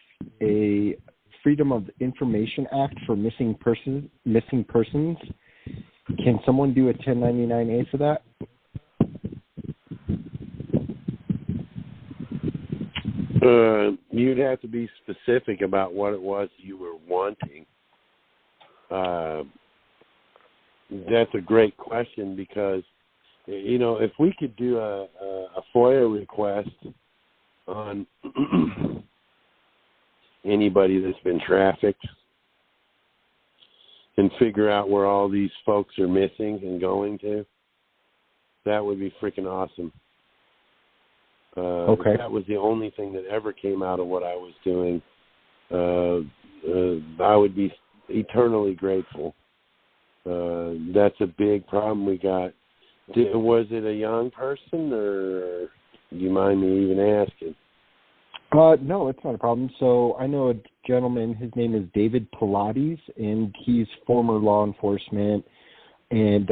a Freedom of Information Act for missing persons, can someone do a 1099-A for that? You'd have to be specific about what it was you were wanting. That's a great question because, you know, if we could do a FOIA request on anybody that's been trafficked and figure out where all these folks are missing and going to, that would be freaking awesome. Okay. That was the only thing that ever came out of what I was doing. I would be eternally grateful. That's a big problem we got. Was it a young person, or do you mind me even asking? No, it's not a problem. So I know a gentleman, his name is David Pilates, and he's former law enforcement, and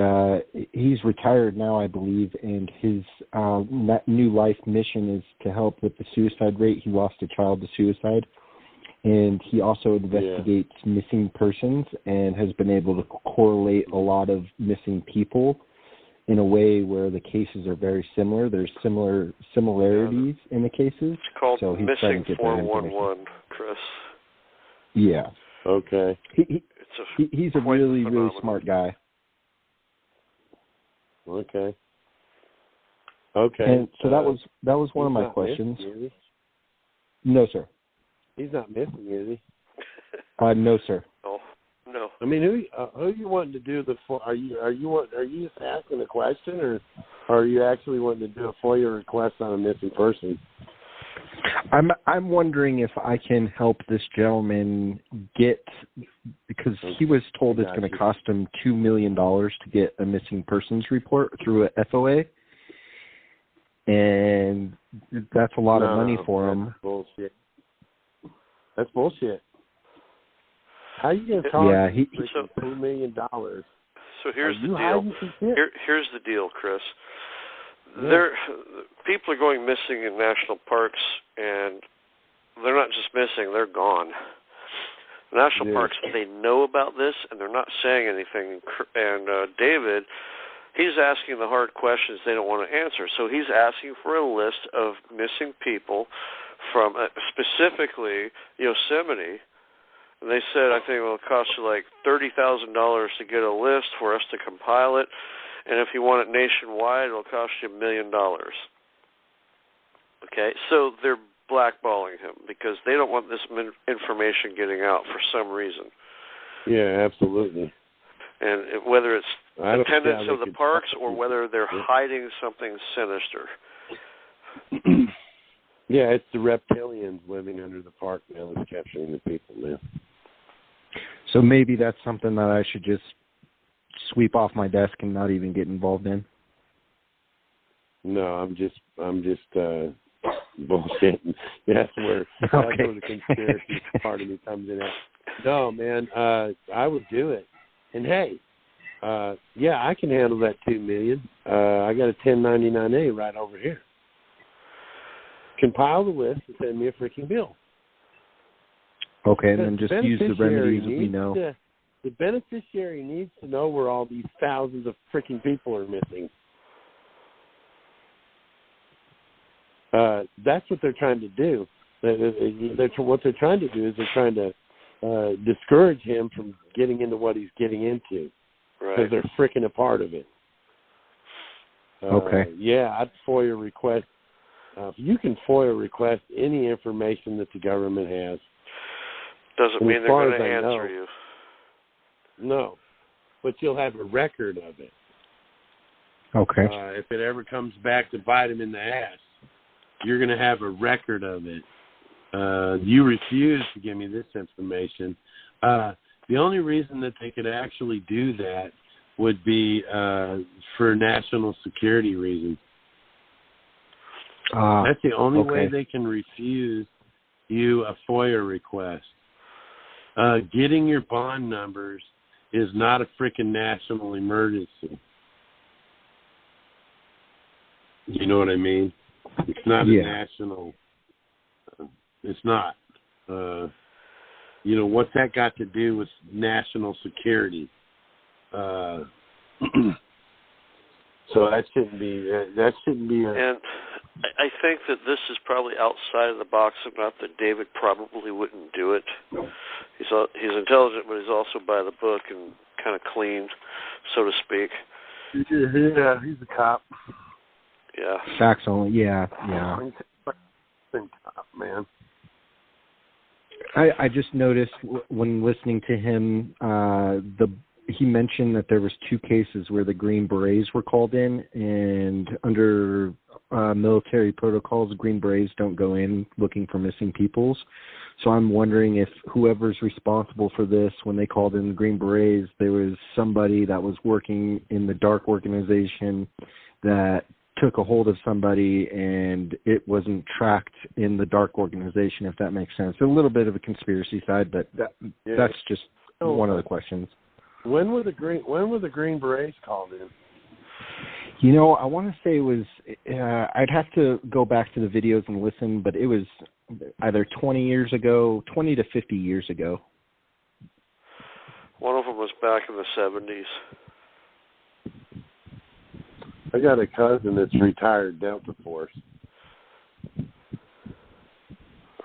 he's retired now, I believe, and his new life mission is to help with the suicide rate. He lost a child to suicide, and he also investigates missing persons and has been able to correlate a lot of missing people in a way where the cases are very similar. There's similarities in the cases. It's called so he's Missing 411, Chris. Yeah. Okay. He's a really, really smart guy. Okay. Okay. And so that was one of my questions. Missing, is he? No, sir. He's not missing, is he? No, sir. Oh, no. I mean, who you wanting to do the? Are you just asking a question, or are you actually wanting to do a FOIA request on a missing person? I'm wondering if I can help this gentleman get, because he was told it's going to cost him $2 million to get a missing persons report through a FOA, and that's a lot of money for him. Bullshit. That's bullshit. How are you going to cost $2 million? So here's the deal. Here's the deal, Chris. People are going missing in national parks, and they're not just missing, they're gone. National parks, they know about this, and they're not saying anything. And David, he's asking the hard questions they don't want to answer. So he's asking for a list of missing people from specifically Yosemite. And they said, I think it'll cost you like $30,000 to get a list for us to compile it. And if you want it nationwide, it'll cost you $1 million. Okay, so they're blackballing him because they don't want this information getting out for some reason. Yeah, absolutely. And whether it's attendance of the parks or whether they're hiding something sinister. Yeah, it's the reptilians living under the park now that's capturing the people now. So maybe that's something that I should just sweep off my desk and not even get involved in. No, I'm just bullshitting. That's where the conspiracy part of me comes in. No, man, I would do it. And hey, I can handle that $2 million. I got a 1099-A right over here. Compile the list and send me a freaking bill. Okay, and then just use the remedies that we know. The beneficiary needs to know where all these thousands of freaking people are missing. That's what they're trying to do. What they're trying to do is they're trying to discourage him from getting into what he's getting into. Because they're freaking a part of it. Okay. Yeah, I'd FOIA request. You can FOIA request any information that the government has. Doesn't mean they're going to answer you. No, but you'll have a record of it. Okay. If it ever comes back to bite him in the ass, you're going to have a record of it. You refuse to give me this information. The only reason that they could actually do that would be for national security reasons. That's the only way they can refuse you a FOIA request. Getting your bond numbers is not a freaking national emergency. You know what I mean? It's not a national. It's not. What's that got to do with national security? So that shouldn't be. And I think that this is probably outside of the box enough that David probably wouldn't do it. He's intelligent, but he's also by the book and kind of clean, so to speak. Yeah, he's a cop. Yeah. Facts only. Yeah. Cop, man. I just noticed when listening to him, he mentioned that there was 2 cases where the Green Berets were called in, and under military protocols, Green Berets don't go in looking for missing peoples. So I'm wondering if whoever's responsible for this, when they called in the Green Berets, there was somebody that was working in the dark organization that took a hold of somebody and it wasn't tracked in the dark organization, if that makes sense. A little bit of a conspiracy side, but that's just one of the questions. When were the Green Berets called in? I want to say it was, I'd have to go back to the videos and listen, but it was either 20 to 50 years ago. One of them was back in the 70s. I got a cousin that's retired Delta Force.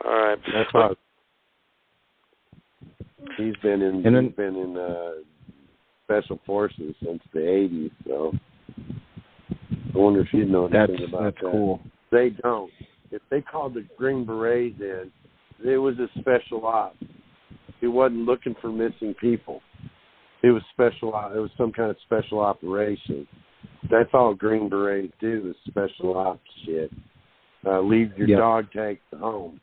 All right. That's how he's been in special forces since the 80s, so I wonder if you'd know anything about that. That's cool. They don't. If they called the Green Berets in, it was a special op. It wasn't looking for missing people. It was special. It was some kind of special operation. That's all Green Berets do is special ops shit. leave your dog tags at home.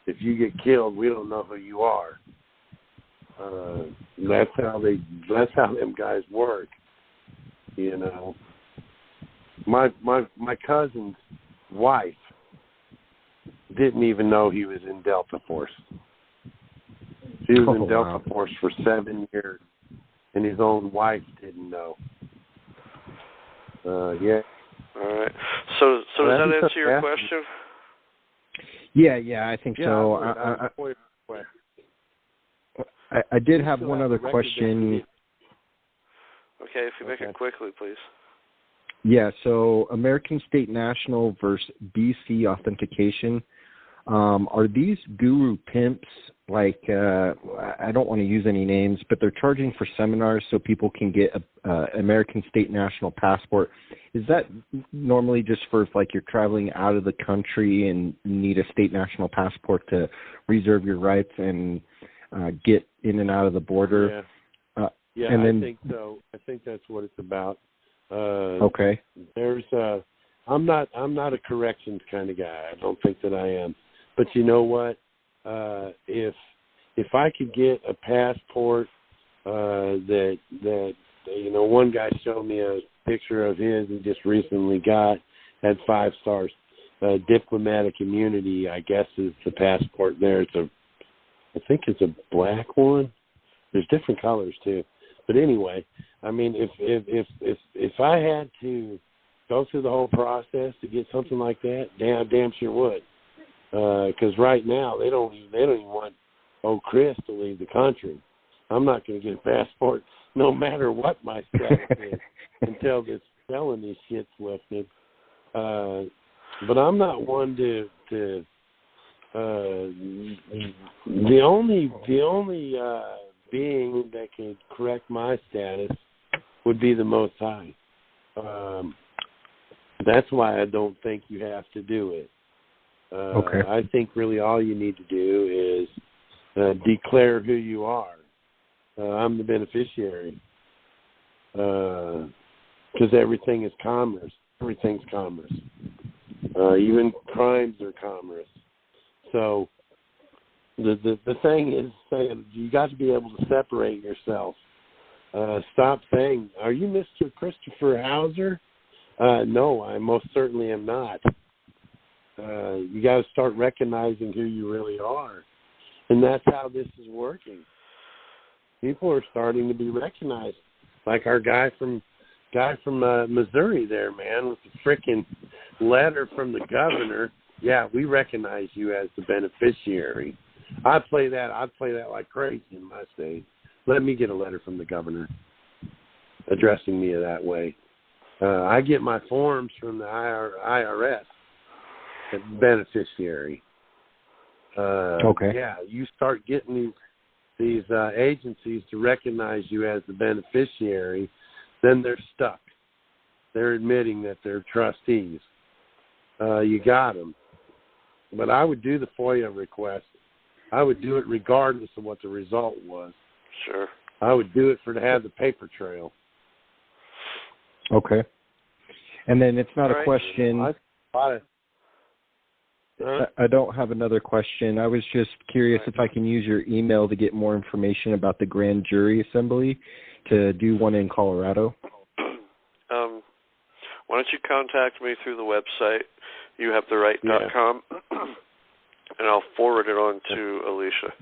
If you get killed, we don't know who you are. That's how them guys work. You know, my cousin's wife didn't even know he was in Delta Force. He was in Delta Force for 7 years, and his own wife didn't know. Yeah. All right. So does that answer your question? Yeah, I think so. I did have one other question. Okay, if you make it quickly, please. Yeah, so American State National versus BC authentication. Are these guru pimps, like, I don't want to use any names, but they're charging for seminars so people can get a American State National passport. Is that normally just for if, like, you're traveling out of the country and need a state national passport to reserve your rights and get in and out of the border? Yeah, and then, I think so. I think that's what it's about. Okay. There's I'm not a corrections kind of guy. I don't think that I am. But you know what? If I could get a passport that you know, one guy showed me a picture of his he just recently got, had 5 stars. Diplomatic immunity, I guess, is the passport there. I think it's a black one. There's different colors too. But anyway, I mean, if I had to go through the whole process to get something like that, damn sure would. Because right now they don't even want Chris to leave the country. I'm not going to get a passport no matter what my status is until this felony shit's lifted. But I'm not one to the only being that could correct my status would be the Most High. That's why I don't think you have to do it. I think really all you need to do is declare who you are. I'm the beneficiary. Because everything is commerce. Everything's commerce. Even crimes are commerce. So the thing is saying you got to be able to separate yourself. Stop saying, "Are you Mr. Christopher Hauser?" No, I most certainly am not. You got to start recognizing who you really are, and that's how this is working. People are starting to be recognized, like our guy from Missouri there, man, with the freaking letter from the governor. Yeah, we recognize you as the beneficiary. I'd play that like crazy in my state. Let me get a letter from the governor addressing me that way. I get my forms from the IRS. Beneficiary. Yeah, you start getting these agencies to recognize you as the beneficiary, then they're stuck. They're admitting that they're trustees. You got them. But I would do the FOIA request. I would do it regardless of what the result was. Sure. I would do it to have the paper trail. Okay. And then it's not a question. I don't have another question. I was just curious if I can use your email to get more information about the grand jury assembly to do one in Colorado. Why don't you contact me through the website, youhavetheright.com, and I'll forward it on to Alicia.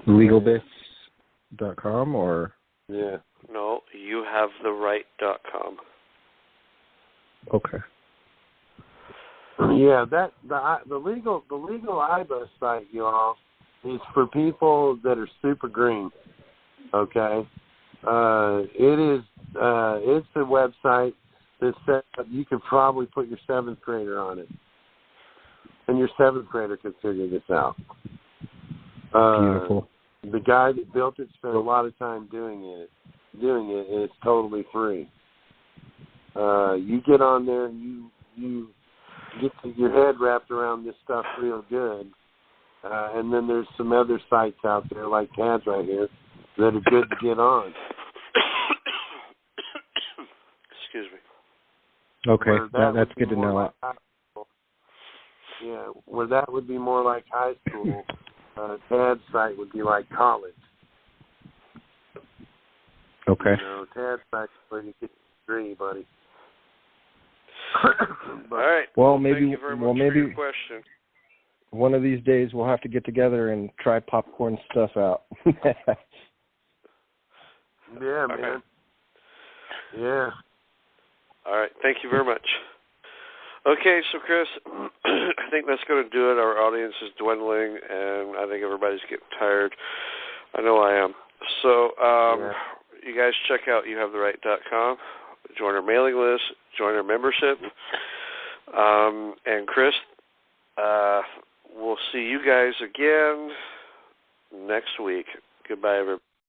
Legalbits.com or? Yeah. No, youhavetheright.com. Okay. Yeah, the legal IBA site, y'all, is for people that are super green. Okay, it's a website that's set up. You could probably put your 7th grader on it, and your 7th grader can figure this out. Beautiful. The guy that built it spent a lot of time doing it, and it's totally free. You get on there and you get your head wrapped around this stuff real good. And then there's some other sites out there, like Tad's right here, that are good to get on. Excuse me. Okay, that's good to know. Yeah, where that would be more like high school. Tad's site would be like college. Okay. You know, Tad's site is where you get your degree, buddy. All right. Well, maybe. Thank you very much for your question. One of these days we'll have to get together and try popcorn stuff out. Yeah, man. Okay. Yeah. All right. Thank you very much. Okay, so Chris, I think that's going to do it. Our audience is dwindling, and I think everybody's getting tired. I know I am. So you guys check out youhavetheright.com. Join our mailing list. Join our membership. And Chris, we'll see you guys again next week. Goodbye, everybody.